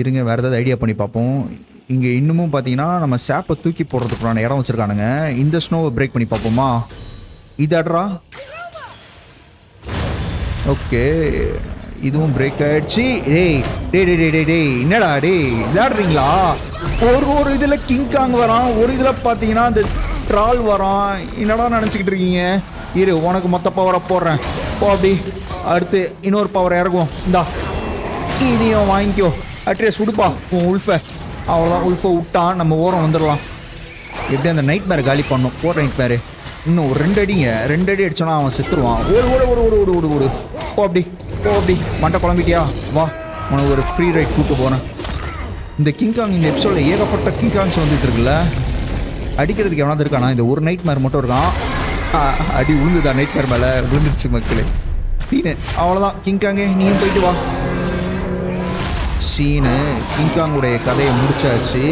இருங்க, வேறு ஏதாவது ஐடியா பண்ணி பார்ப்போம். இங்கே இன்னமும் பார்த்தீங்கன்னா நம்ம சேப்பை தூக்கி போடுறதுக்குறான இடம் வச்சுருக்கானுங்க. இந்த ஸ்னோவை பிரேக் பண்ணி பார்ப்போமா? இதாடுறா. ஓகே, இதுவும் பிரேக் ஆகிடுச்சு. டேய் டே டே டே டே என்னடா டே விளையாடுறீங்களா? ஒரு இதில் கிங்காங் வரான், ஒரு இதில் பார்த்தீங்கன்னா அந்த ட்ரால் வரான். என்னடா நினச்சிக்கிட்டு இருக்கீங்க? இரு, உனக்கு மொத்த பவரை போடுறேன். போ அப்படி. அடுத்து இன்னொரு பவரை இறக்குவோம். இந்தா, இதையும் வாங்கிக்கோ. அட்ரியஸ் உடுப்பா உன் உல்ஃபை. அவ்வளோதான், உல்ஃபை விட்டான். நம்ம ஓரம் வந்துடலாம். எப்படி அந்த நைட் மேரை காலி பண்ணணும். போடுற நைட் மேரு இன்னும் ஒரு 2 அடிங்க. 2 அடி அடிச்சோன்னா அவன் செத்துருவான். ஓடு ஓடு ஓடு ஓடு ஓடு ஓடு ஓடு. போ அப்படி, போ அப்படி. மண்டை குழம்பிட்டியா? வா, உனக்கு ஒரு ஃப்ரீ ரைட் கூப்பிட்டு போகிறேன். இந்த கிங்காங் இந்த எபிசோடில் ஏகப்பட்ட கிங்காங்ஸ் வந்துட்டு இருக்குல்ல. அடிக்கிறதுக்கு எவனாவது இருக்கானா? இந்த ஒரு நைட் மேர் மட்டும் இருக்கான். அடி விழுந்துதான், நைட் மேர் மேலே விழுந்துருச்சு மக்களே. சீனு அவ்வளோதான். கிங்காங்கே நீயும் போயிட்டு வா. சீனு கிங்காங்குடைய கதையை முடிச்சாச்சு.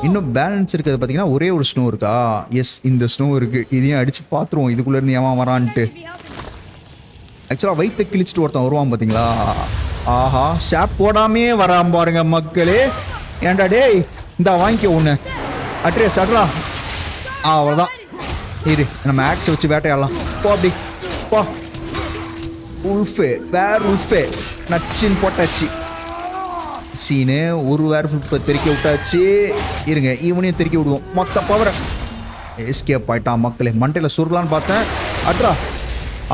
இன்னும் பேலன்ஸ் இருக்கிறது பார்த்தீங்கன்னா ஒரே ஒரு ஸ்னோ இருக்கா? எஸ், இந்த ஸ்னோ இருக்குது. இதையும் அடித்து பார்த்துருவோம் இதுக்குள்ளேருந்து ஏன் வரான்ட்டு. ஆக்சுவலாக வயிற்று கிழிச்சிட்டு ஒருத்தன் வருவான் பார்த்தீங்களா? ஆஹா, ஷாப் போடாமே வரான் பாருங்க மக்களே. ஏன்டா டேய், இந்தா வாங்கிக்க ஒன்று. அட்ரஸ் அட்ரா. அவ்வளோதான். இரு, நம்ம ஆக்ஸை வச்சு வேட்டையாடலாம். போ அப்படி போ. உல்ஃபே வேர் உல்ஃபே நச்சின்னு போட்டாச்சு. சீனு ஒரு வேர் இப்போ தெறிக்க விட்டாச்சு. இருங்க, ஈவனையும் தெறிக்க விடுவோம். மொத்த பவரை எஸ்கேப் ஆயிட்டான் மக்களே. மண்டையில் சொருகலான்னு பார்த்தேன். அட்ரா.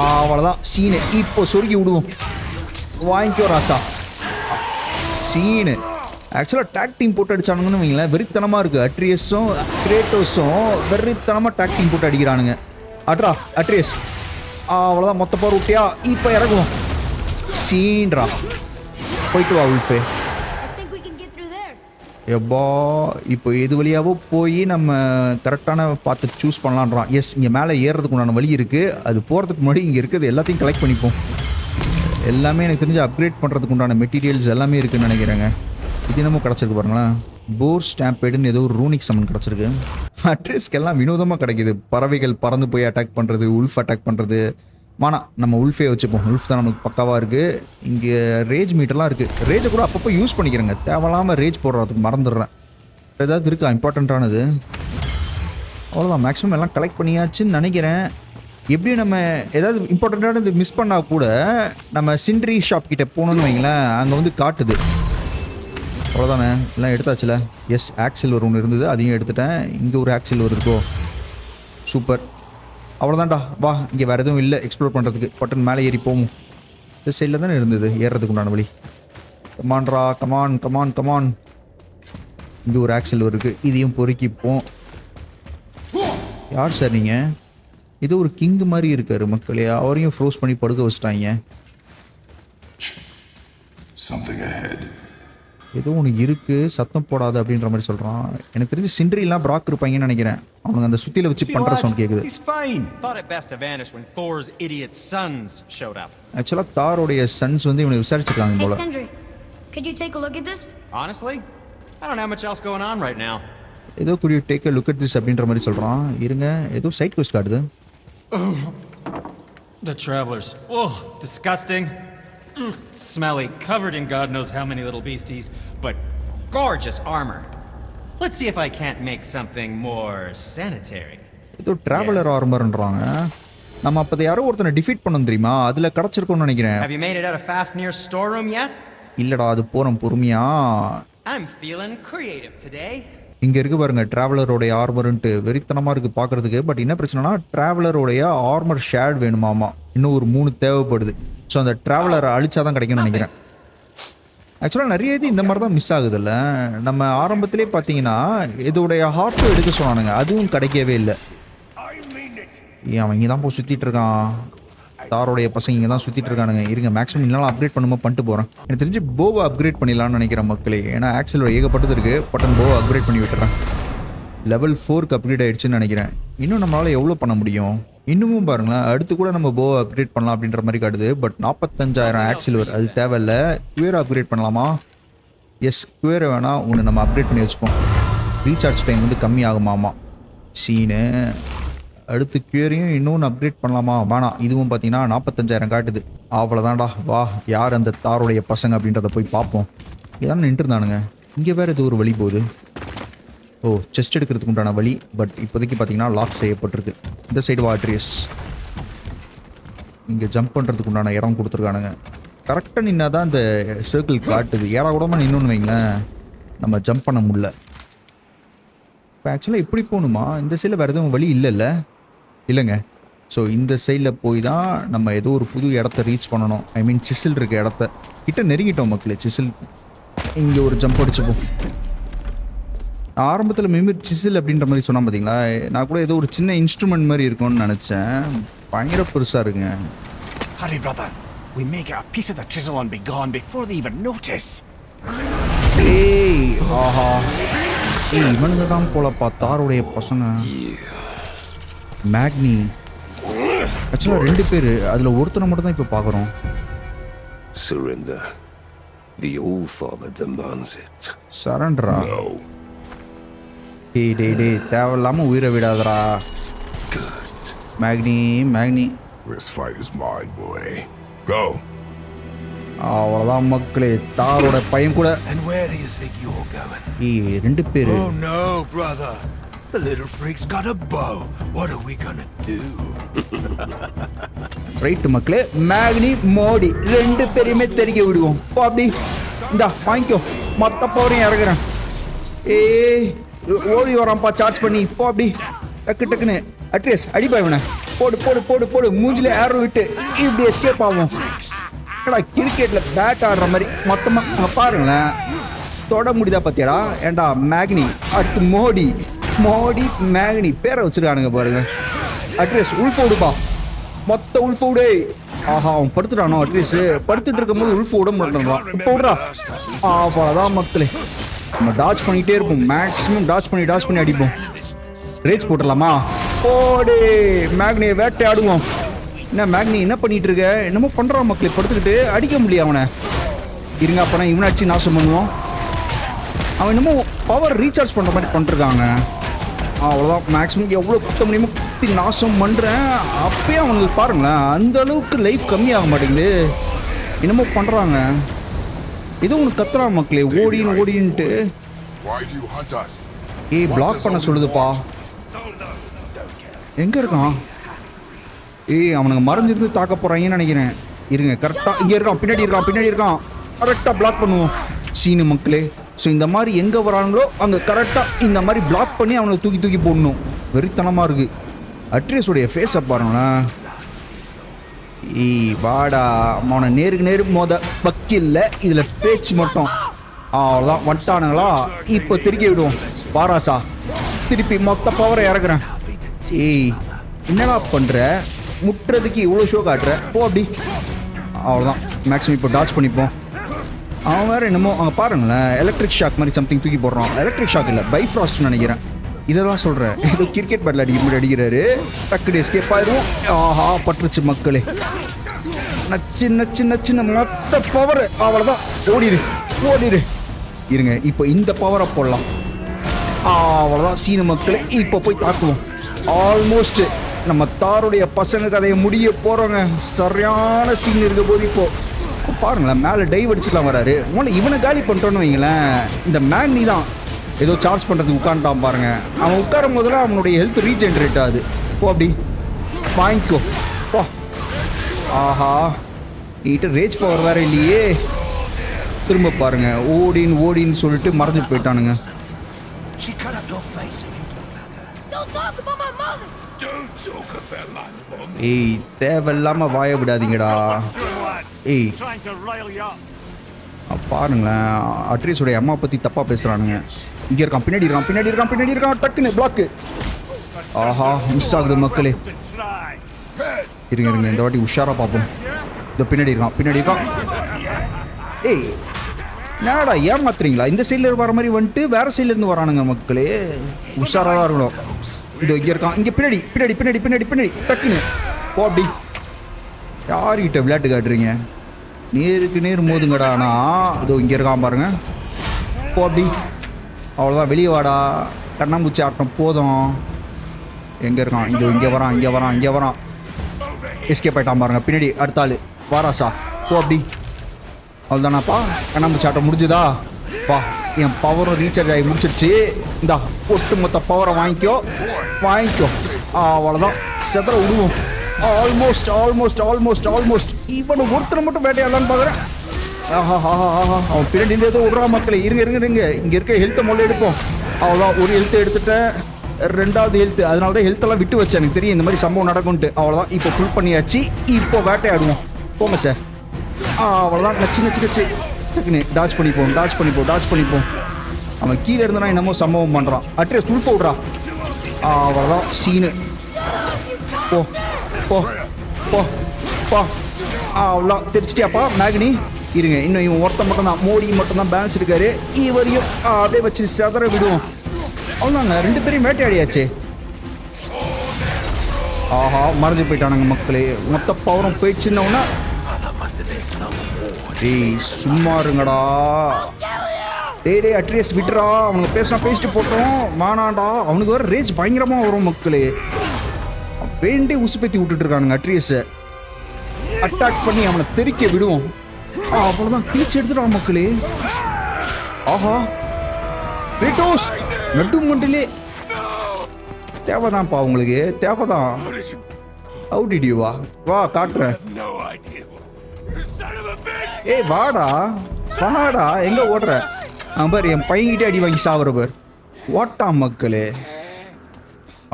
அவ்வளோதான். சீனு இப்போ சொருகி விடுவோம். வாங்கிக்கோ ராசா. சீனு ஆக்சுவலாக டேக் டீம் போட்டு அடிச்சானுங்கன்னு வைங்களேன், வெறித்தனமாக இருக்குது. அட்ரியஸும் கிரேட்டோஸும் வெறித்தனமாக டேக் டீம் போட்டு அடிக்கிறானுங்க. அட்ரா அட்ரியஸ். அவ்வளோதான், மொத்த பவர் விட்டியா? இப்போ இறங்குவோம். சீன்றா. போயிட்டு வா உல்ஃபே. எப்பா இப்போ எது வழியாவோ போய் நம்ம கரெக்டான பார்த்து சூஸ் பண்ணலான்றான். எஸ், இங்கே மேலே ஏறுறதுக்கு உண்டான வழி இருக்குது. அது போகிறதுக்கு முன்னாடி இங்கே இருக்கிறது எல்லாத்தையும் கலெக்ட் பண்ணிப்போம். எல்லாமே எனக்கு தெரிஞ்சு அப்கிரேட் பண்ணுறதுக்கு உண்டான மெட்டீரியல்ஸ் எல்லாமே இருக்குதுன்னு நினைக்கிறேங்க. இது என்னமோ கிடச்சிருக்கு பாருங்களேன். போர் ஸ்டாம்பேடுன்னு ஏதோ ஒரு ரூனிக் சமன் கிடச்சிருக்கு. அட்ரஸ்க்கெல்லாம் வினோதமாக கிடைக்கிது. பறவைகள் பறந்து போய் அட்டாக் பண்ணுறது, உல்ஃப் அட்டாக் பண்ணுறது. வானா நம்ம உல்ஃபே வச்சுப்போம். உல்ஃப் தான் நமக்கு பக்காவாக இருக்குது. இங்கே ரேஜ் மீட்டர்லாம் இருக்குது. ரேஜை கூட அப்பப்போ யூஸ் பண்ணிக்கிறேங்க. தேவையில்லாமல் ரேஜ் போடுறதுக்கு மறந்துடுறேன். ஏதாவது இருக்கா இம்பார்ட்டண்ட்டானது? அவ்வளோதான், மேக்ஸிமம் எல்லாம் கலெக்ட் பண்ணியாச்சுன்னு நினைக்கிறேன். எப்படியும் நம்ம ஏதாவது இம்பார்ட்டண்ட்டானது மிஸ் பண்ணால் கூட நம்ம சிண்ட்ரி ஷாப் கிட்டே போகணுன்னு வைங்களேன், அங்கே வந்து காட்டுது. அவ்வளோதானே, எல்லாம் எடுத்தாச்சுல. எஸ், ஆக்சில் ஒரு ஒன்று இருந்தது, அதையும் எடுத்துட்டேன். இங்கே ஒரு ஆக்சில் ஒரு இருக்கோ, சூப்பர். அவ்வளோதான்டா, வா. இங்கே வேறு எதுவும் இல்லை எக்ஸ்ப்ளோர் பண்ணுறதுக்கு. பட்டன் மேலே ஏறி போவோம். இந்த சைடில் தானே இருந்தது ஏறுறதுக்கு உண்டான வழி. கமான்ரா, கமான் கமான் கமான். இங்கே ஒரு ஆக்சில் இருக்குது, இதையும் பொறுக்கிப்போம். யார் சார் நீங்கள்? இது ஒரு கிங் மாதிரி இருக்காரு மக்களே. அவரையும் ஃப்ரோஸ் பண்ணி படுக்க வச்சுட்டாங்க. ஏதோ ஒன்று இருக்குது, சத்தம் போடாது அப்படின்ற மாதிரி சொல்கிறான். எனக்கு தெரிஞ்சு சிண்ட்ரிலாம் பிராக் இருப்பாங்கன்னு நினைக்கிறேன். அவனுங்க அந்த சுத்தியில வச்சு பண்ணுற சவுண்ட் கேட்குது. ஆக்சுவலாக தாரோடைய சன்ஸ் வந்து இவனை விசாரிச்சிருக்காங்க போல. ஏதோ could you take a look at this அப்படின்ற மாதிரி சொல்கிறான். இருங்க, ஏதோ சைட் குவெஸ்ட் காட்டுது. The travelers. Oh, disgusting. Smelly, covered in God knows how many little beasties, but gorgeous armor. Let's see if I can't make something more sanitary. ஏதோ traveller ஆர்மர்ன்றாங்க. நம்ம அப்போ யாரோ ஒருத்தனை டிஃபீட் பண்ணோம் தெரியுமா? அதில் கிடச்சிருக்கோன்னு நினைக்கிறேன். Have you made it out of Fafnir's storeroom yet? இல்லடா, அது போகிறோம் பொறுமையா. I'm feeling creative today. இங்கே இருக்குது பாருங்க டிராவலரோடைய ஆர்மர்ன்ட்டு. வெறித்தனமாக இருக்குது பார்க்குறதுக்கு. பட் என்ன பிரச்சனைனா டிராவலரோடைய ஆர்மர் ஷேட் வேணுமாமா. இன்னும் ஒரு 3 தேவைப்படுது. ஸோ அந்த டிராவலரை அழிச்சா தான் கிடைக்கும்னு நினைக்கிறேன். ஆக்சுவலாக நிறைய இது இந்த மாதிரி தான் மிஸ் ஆகுதுல்ல. நம்ம ஆரம்பத்திலே பார்த்தீங்கன்னா இதோடைய ஹார்ட்டும் எடுக்க சொன்னானுங்க, அதுவும் கிடைக்கவே இல்லை. அவன் இங்கே தான் போய் சுற்றிட்டு இருக்கான். தாரோடைய பசங்க இங்கே தான் சுற்றிட்டு இருக்கானுங்க. இருங்க, மேக்ஸிமம் இன்னும் அப்கிரேட் பண்ணுமா பண்ணிட்டு போகிறேன். எனக்கு தெரிஞ்சு போவை அப்கிரேட் பண்ணிடலான்னு நினைக்கிறேன் மக்களே. ஏன்னா ஆக்சிலோட ஏகப்பட்டது இருக்குது. பட்டன் போவை அப்கிரேட் பண்ணி விட்டுறேன். லெவல் 4க்கு அப்கிரேட் ஆகிடுச்சுன்னு நினைக்கிறேன். இன்னும் நம்மளால் எவ்வளோ பண்ண முடியும்? இன்னமும் பாருங்களேன், அடுத்து கூட நம்ம போவை அப்கிரேட் பண்ணலாம் அப்படின்ற மாதிரி காட்டுது. பட் 45,000 ஆக்சில்வர் அது தேவையில்லை. குவேரை அப்கிரேட் பண்ணலாமா? எஸ், குவேரை வேணால் ஒன்று நம்ம அப்கிரேட் பண்ணி வச்சுப்போம். ரீசார்ஜ் டைம் வந்து கம்மி ஆகுமாமா. சீனு அடுத்து குவேரையும் இன்னொன்று அப்கிரேட் பண்ணலாமா? வேணாம். இதுவும் பார்த்தீங்கன்னா 45,000 காட்டுது. அவ்வளோதான்டா, வா. யார் அந்த தாரோடைய பசங்க அப்படின்றத போய் பார்ப்போம். இதான் நின்றுருந்தானுங்க. இங்கே வேறு ஏதோ ஒரு வழி போகுது. ஓ, செஸ்ட் எடுக்கிறதுக்கு உண்டான வழி. பட் இப்போதைக்கு பார்த்தீங்கன்னா லாக் செய்யப்பட்டிருக்கு. இந்த சைடு வாட்ரியஸ். இங்கே ஜம்ப் பண்ணுறதுக்கு உண்டான இடம் கொடுத்துருக்கானுங்க. கரெக்டாக நின்னா தான் இந்த சர்க்கிள் காட்டுது. ஏடா கூடமா நின்றுன்னு வைங்களேன், நம்ம ஜம்ப் பண்ண முடியல. இப்போ ஆக்சுவலாக எப்படி போகணுமா? இந்த சைடில் வேறு எதுவும் வழி இல்லைல்ல? இல்லைங்க. ஸோ இந்த சைடில் போய் தான் நம்ம ஏதோ ஒரு புது இடத்த ரீச் பண்ணணும். ஐ மீன் சிசில் இருக்க இடத்த கிட்ட நெருங்கிட்டோம் மக்களே. சிசில் இங்கே ஒரு ஜம்ப் அடிச்சுப்போம். ஆரம்பத்தில் மெமரி சிசில் அப்படின்ற மாதிரி சொன்னால் பார்த்தீங்களா, நான் கூட ஏதோ ஒரு சின்ன இன்ஸ்ட்ருமெண்ட் மாதிரி இருக்கும்னு நினச்சேன். பயங்கர பெருசாக இருக்குங்க. Hurry, brother. We may get a piece of the chisel and be gone before they even notice. ஏய் ஆஹா ஏய் இவனுங்க தான் போலப்பா தாருடைய பசங்க. மேக்னி ஆக்சுவலாக 2 பேர், அதில் ஒருத்தனை மட்டும் தான் இப்போ பார்க்குறோம். Surrender. The All-Father demands it. சரண்டரா? No. டேய் தேவையில்லாமல் உயிரை விடாதரா. Good. மேக்னி This fight is mine, boy. Go. அவ்வளோதான் மக்களே, தாரோட பையன் கூட. And where do you think you're going? ஏய் 2 பேர். Oh no, brother. The little freak's got a bow. What are we gonna do? Right மக்களே, மேக்னி மோடி 2 பேரையுமே தெரிக்க விடுவோம். போ அப்படி இந்தா வாங்கிக்கோ, மொத்த பவரையும் இறங்குறேன். ஏய் ஓடி வரான்ப்பா சார்ஜ் பண்ணி. போ அப்படி டக்குன்னு அட்ரியஸ் அடிப்பா இவனை. போடு மூஞ்சில ஏரோ விட்டு இப்படி எஸ்கேப் ஆகும். கிரிக்கெட்ல பேட் ஆடுற மாதிரி மொத்தமாக பாருங்களேன், தொட முடியுதா பத்தியாடா. ஏண்டா மேக்னி அட் மோடி மேக்னி பேரை வச்சிருக்கானுங்க பாருங்க. அட்ரியஸ் உள்ஃபோடுப்பா, மொத்த உள்ஃபோடு. ஆஹா அவன் படுத்துட்டானோ அட்ரியஸ். படுத்துட்டு இருக்கும்போது உள்ஃபோ விட மாட்டேன்றான். இப்போ விட்றா. அவ்வளோதான் மக்களே, நம்ம டாச் பண்ணிகிட்டே இருப்போம். மேக்ஸிமம் டாச் பண்ணி அடிப்போம். ரேஜ் போட்டுடலாமா? போடு மேக்னியை வேட்டையாடுவோம். என்ன மேக்னி என்ன பண்ணிட்டு இருக்க? என்னமோ பண்ணுறான் மக்களே, படுத்துக்கிட்டு அடிக்க முடியும் அவனை. இருங்க அப்போனா இவனை அடிச்சு நாசம் பண்ணுவோம். அவன் என்னமோ பவர் ரீசார்ஜ் பண்ணுற மாதிரி பண்ணிருக்காங்க. அவ்வளோதான், மேக்ஸிமம் எவ்வளோ குத்த முடியுமோ குத்தி நாசம் பண்ணுறேன். அப்பயே அவங்களுக்கு பாருங்களேன், அந்த அளவுக்கு லைஃப் கம்மியாக மாட்டேங்குது. என்னமோ பண்ணுறாங்க. ஏதோ ஒன்று கத்துறான் மக்களே, ஓடின்ட்டு. Why do you hunt us? ஏய் பிளாக் பண்ண சொல்லுதுப்பா. எங்கே இருக்கான்? ஏய் அவனுங்க மறைஞ்சிருந்து தாக்க போகிறாங்கன்னு நினைக்கிறேன். இருங்க கரெக்டாக இங்கே இருக்கான், பின்னாடி இருக்கான். கரெக்டாக பிளாக் பண்ணுவோம். சீனு மக்களே, ஸோ இந்த மாதிரி எங்கே வரானுங்களோ அங்கே கரெக்டாக இந்த மாதிரி பிளாக் பண்ணி அவனை தூக்கி போடணும். வெறித்தனமாக இருக்குது. அட்ரியஸோடைய ஃபேஸை பாருங்களேன். ஏய் வாடா, அவனை நேருக்கு நேரு வக்கில்ல, இதில் பேச்சு மட்டும். அவ்வளோதான் வந்துட்டானுங்களா. இப்போ திருக்கி விடுவோம். வாராசா திருப்பி மொத்த பவரை இறக்குறேன். ஏய் என்னடா பண்ணுற? முட்டுறதுக்கு இவ்வளோ ஷோ காட்டுற? போ அப்படி. அவ்வளோதான், மேக்ஸிமம் இப்போ டாச் பண்ணிப்போம். அவன் வேறு என்னமோ அங்கே பாருங்களேன், எலக்ட்ரிக் ஷாக் மாதிரி சம்திங் தூக்கி போடுறான். எலக்ட்ரிக் ஷாக் இல்லை, பைஃப்ராஸ்ட்னு நினைக்கிறேன். இதை தான் சொல்கிறேன். ஏதோ கிரிக்கெட் பேட்டில் அடிக்கிறாரு. டக்குனு எஸ்கேப் ஆயிடும். ஆஹா பட்டுருச்சு மக்களே. நச்சு மொத்த பவர். அவ்வளோதான், ஓடிடு. இருங்க இப்போ இந்த பவரை போடலாம். அவ்வளோதான் சீன மக்களே, இப்போ போய் தாக்குவோம். ஆல்மோஸ்ட் நம்ம தாருடைய பசங்க கதையை முடிய போகிறோங்க. சரியான சீன் இருக்க போது இப்போ பாருங்களேன், மேலே டைவ் அடிச்சுக்கலாம் வராரு. இவனை காலி பண்ணிட்டோன்னு வைங்களேன். இந்த மேக்னி தான் ஏதோ சார்ஜ் பண்ணுறதுக்கு உட்காந்துட்டான் பாருங்க. அவன் உட்காரும் போதில் அவனுடைய ஹெல்த் ரீஜென்ரேட் ஆகுது. போ அப்படி வாங்கிக்கோ போ. ஆஹா என்கிட்ட ரேஜ் பவர் வேற இல்லையே. திரும்ப பாருங்க, ஓடின்னு சொல்லிட்டு மறைஞ்சு போயிட்டானுங்க. She cut up your face and you look like her. Don't talk about my mother! Don't talk about my mom. ஏய் தேவையில்லாம வாய விடாதீங்கடா. ஏய் Trying to rile you up. பாருங்களேன், அட்ரியஸோடைய அம்மா பற்றி தப்பாக பேசுகிறானுங்க. இங்கே இருக்கான், பின்னாடி இருக்கான். டக்குன்னு பிளாக்கு. ஆஹா மிஸ் ஆகுது மக்களே. இருங்க இந்த வாட்டி உஷாராக பார்ப்போம். இந்த பின்னாடி இருக்கான். ஏய் என்னடா ஏமாத்துறீங்களா? இந்த சைடில் வர மாதிரி வந்துட்டு வேற சைட்லேருந்து வரானுங்க மக்களே. உஷாராக தான் இருக்கணும். இதோ இங்கே இருக்கான், இங்கே பின்னாடி டக்குன்னு போ அப்படி. யார்கிட்ட விளையாட்டு காட்டுறீங்க? நேருக்கு நேர் மோதுங்கடா. ஆனால் இதோ இங்கே இருக்கான் பாருங்க. போ அப்படி. அவ்வளோதான், வெளியே வாடா. கண்ணாம்பூச்சி ஆட்டம் போதும். எங்கே இருக்கான்? இங்கே வரான். எஸ்கேப் ஆகிட்டான் பாருங்க. பின்னாடி அடுத்த ஆள் வாராசா. போ அப்படி. அவ்வளோதானாப்பா, கண்ணாம்பூச்சி ஆட்டம் முடிஞ்சுதா? பா என் பவரும் ரீசார்ஜ் ஆகி முடிச்சிருச்சு. இந்தா ஒட்டு மொத்த பவரை வாங்கிக்கோ. அவ்வளோதான், செதற விடுவோம். ஆல்மோஸ்ட் இவனை ஒருத்தரை மட்டும் வேட்டையாடலான்னு பார்க்குறேன். அவன் பின்னாடி ஏதோ விடுறா மக்களே. இருங்க இங்கே இருக்க ஹெல்த்தை முதல்ல எடுப்போம். அவ்வளோதான், ஒரு ஹெல்த்தை எடுத்துட்டேன். 2வது ஹெல்த்து, அதனால தான் ஹெல்த்தெல்லாம் விட்டு வச்சேன். எனக்கு தெரியும் இந்த மாதிரி சம்பவம் நடக்கும்ட்டு. அவ்வளோதான், இப்போ ஃபுல் பண்ணியாச்சு. இப்போ வேட்டையாடுவோம். போங்க சார். அவ்வளோதான், நச்சு டக்குன்னு டாச் பண்ணிப்போம். அவன் கீழே இருந்தானா என்னமோ சம்பவம் பண்ணுறான். அட்ரியஸ் ஃபுல் விட்றா. அவ்வளோதான் சீனு. போ அவ்வளோ தெரிச்சிட்டியாப்பா மேக்னி. இருங்க, இன்னும் இவன் ஒருத்த மட்டும் தான், மோடி மட்டும் தான் பேலன்ஸ் இருக்காரு. இவரையும் அப்படியே வச்சு செதற விடுவோம். அவ்வளோங்க, 2 பேரையும் வேட்டையாடியாச்சு. ஆஹா, மறைஞ்சு போயிட்டானுங்க மக்களே. மொத்த பவரும் போயிடுச்சுன்னா டேய் சும்மா இருங்கடா. டேய் அட்ரியஸ் விட்டுறா, அவனுக்கு பேசிட்டு போட்டோம் மானாண்டா. அவனுக்கு வர ரேஜ் பயங்கரமாக வரும் மக்களே. வேண்டி உசுப்பேத்தி விட்டுட்டு இருக்கானுங்க அட்ரியஸை. அட்டாக் பண்ணி அவனை தெறிக்க விடுவோம். அவ்வளோதான், கிழிச்சு எடுத்துட்டான் மக்களே. ஆஹா, கிரேட்டோஸ் நட்டு மண்டிலே தேவைதான்ப்பா உங்களுக்கு, தேவைதான். ஹவு டிட் யூ வா காட்டுறேன். ஏய் வாடா வாடா, எங்க ஓடுற? பாரு என் பையன்கிட்டே அடி வாங்கி சாவுற பார். ஓட்டா மக்களே.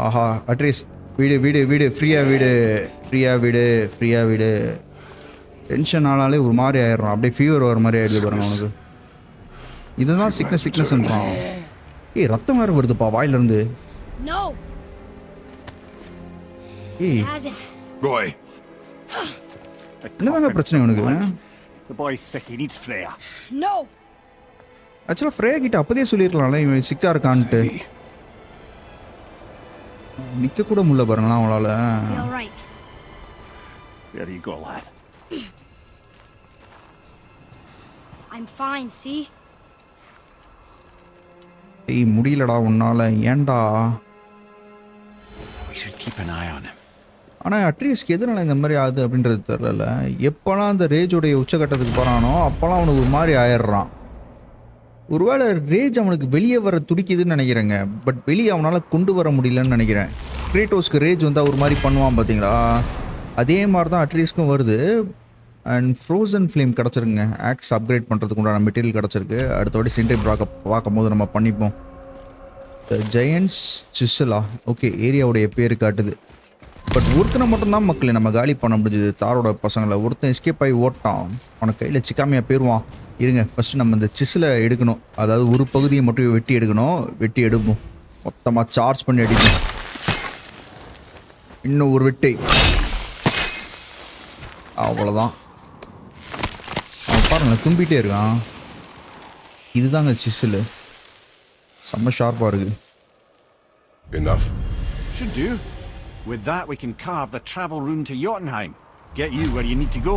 ஆஹா அட்ரீஸ் வீடு வீடு வீடு ஃப்ரீயா வீடு ஃப்ரீயா வீடு ஃப்ரீயா வீடு. டென்ஷன் ஆனாலே ஒரு மாதிரி ஆயிடுறான், அப்படியே ஃபீவர் வர மாதிரி ஆயிடுது பாருங்க அவனுக்கு. இதுதான் சிக்னஸ்ன்றான். ஏய் ரத்தம் வேற வருதுப்பா வாயிலிருந்து. ஏய் Roy. என்னதாங்க பிரச்சனை உனக்கு? The boy's sick, he needs Freya. No. ஆக்சுவலாக ஃப்ரேயா கிட்ட அப்போதே சொல்லியிருக்கலாம்ல இவன் சிக்கா இருக்கான்ட்டு. நிற்க கூட முடியல பாருங்களா அவங்களால. There you go, lad. I'm fine, see? ஏய் முடியலடா உன்னால, ஏன்டா? We should keep an eye on him. ஆனால் அட்ரீஸ்க்கு எதனால இந்த மாதிரி ஆகுது அப்படின்றது தெரில. எப்போல்லாம் அந்த ரேஜோடைய உச்சகட்டத்துக்கு போகிறானோ அப்போல்லாம் அவனுக்கு ஒரு மாதிரி ஆயிடுறான். ஒருவேளை ரேஜ் அவனுக்கு வெளியே வர துடிக்குதுன்னு நினைக்கிறேங்க, பட் வெளியே அவனால் கொண்டு வர முடியலன்னு நினைக்கிறேன். கிரேட்டோஸ்க்கு ரேஜ் வந்தால் ஒரு மாதிரி பண்ணுவான் பார்த்தீங்களா, அதே மாதிரி தான் அட்ரீஸ்க்கும் வருது. அண்ட் ஃப்ரோசன் ஃப்ளேம் கிடச்சிருங்க, ஆக்ஸ் அப்கிரேட் பண்ணுறதுக்கு உண்டான மெட்டீரியல் கிடச்சிருக்கு. அடுத்தபடி சிண்ட்ரி ப்ராக்கை பார்க்கும் போது நம்ம பண்ணிப்போம். ஜெயன்ஸ் சிசலா, ஓகே ஏரியாவுடைய பேர் காட்டுது. பட் ஒருத்தனை மட்டும்தான் மக்களே நம்ம காலி பண்ண முடிஞ்சது. தாரோட பசங்களை ஒருத்தன் எஸ்கேப் ஆகி ஓட்டான், அவனுக்கு கையில் சிக்காமையாக போயிடுவான். இருங்க ஃபஸ்ட்டு நம்ம இந்த சிசில் எடுக்கணும், அதாவது ஒரு பகுதியை மட்டும் வெட்டி எடுக்கணும். வெட்டி எடுப்போம், மொத்தமாக சார்ஜ் பண்ணி அடிக்கணும். இன்னும் ஒரு வெட்டை, அவ்வளோதான். அவன் பாருங்களேன் தும்பிகிட்டே இருக்கான். இதுதாங்க சிசில், செம்ம ஷார்ப்பாக இருக்குது. Enough? Should do. With that, we can carve the travel rune to Jotunheim. Get you where you need to go.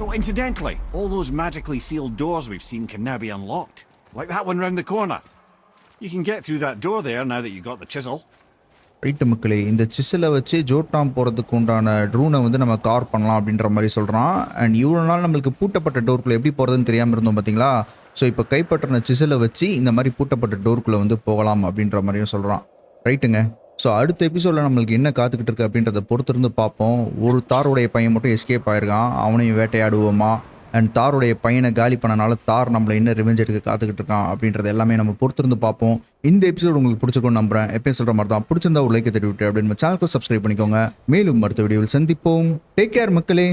Oh, incidentally, all those magically sealed doors we've seen can now be unlocked. Like that one round the corner. You can get through that door there now that you got the chisel. Right மக்களே, இந்த சிசிலை வச்சு ஜோட்டாம் போகிறதுக்கு உண்டான ரூனை வந்து நம்ம car பண்ணலாம் அப்படின்ற மாதிரி சொல்கிறான். அண்ட் இவ்வளோ நாள் நம்மளுக்கு பூட்டப்பட்ட டோருக்குள்ளே எப்படி போகிறதுன்னு தெரியாமல் இருந்தோம் பார்த்தீங்களா. ஸோ இப்போ கைப்பற்றின சிசிலை வச்சு இந்த மாதிரி பூட்டப்பட்ட டோருக்குள்ளே வந்து போகலாம் அப்படின்ற மாதிரியும் சொல்கிறான். ரைட்டுங்க. ஸோ அடுத்த எபிசோடில் நம்மளுக்கு என்ன காத்துக்கிட்டு இருக்கு அப்படின்றத பொறுத்திருந்து பார்ப்போம். ஒரு தாருடைய பையன் மட்டும் எஸ்கேப் ஆயிருக்கான், அவனையும் வேட்டையாடுவோமா? அண்ட் தாருடைய பையனை காலி பண்ணனால தார் நம்மளை என்ன ரிவெஞ்ச் எடுக்க காத்துக்கிட்டு இருக்கான் அப்படின்றது எல்லாமே நம்ம பொறுத்திருந்து பார்ப்போம். இந்த எபிசோடு உங்களுக்கு பிடிச்சிருக்கும்னு நம்புறேன். எப்பயும் சொல்கிற மாதிரி தான், பிடிச்சிருந்தா ஒரு லைக்கை தட்டி விட்டு அப்படின்னு சேனலுக்கு சப்ஸ்கிரைப் பண்ணிக்கோங்க. மேலும் அடுத்த வீடியோவில் சந்திப்போம். டேக் கேர் மக்களே.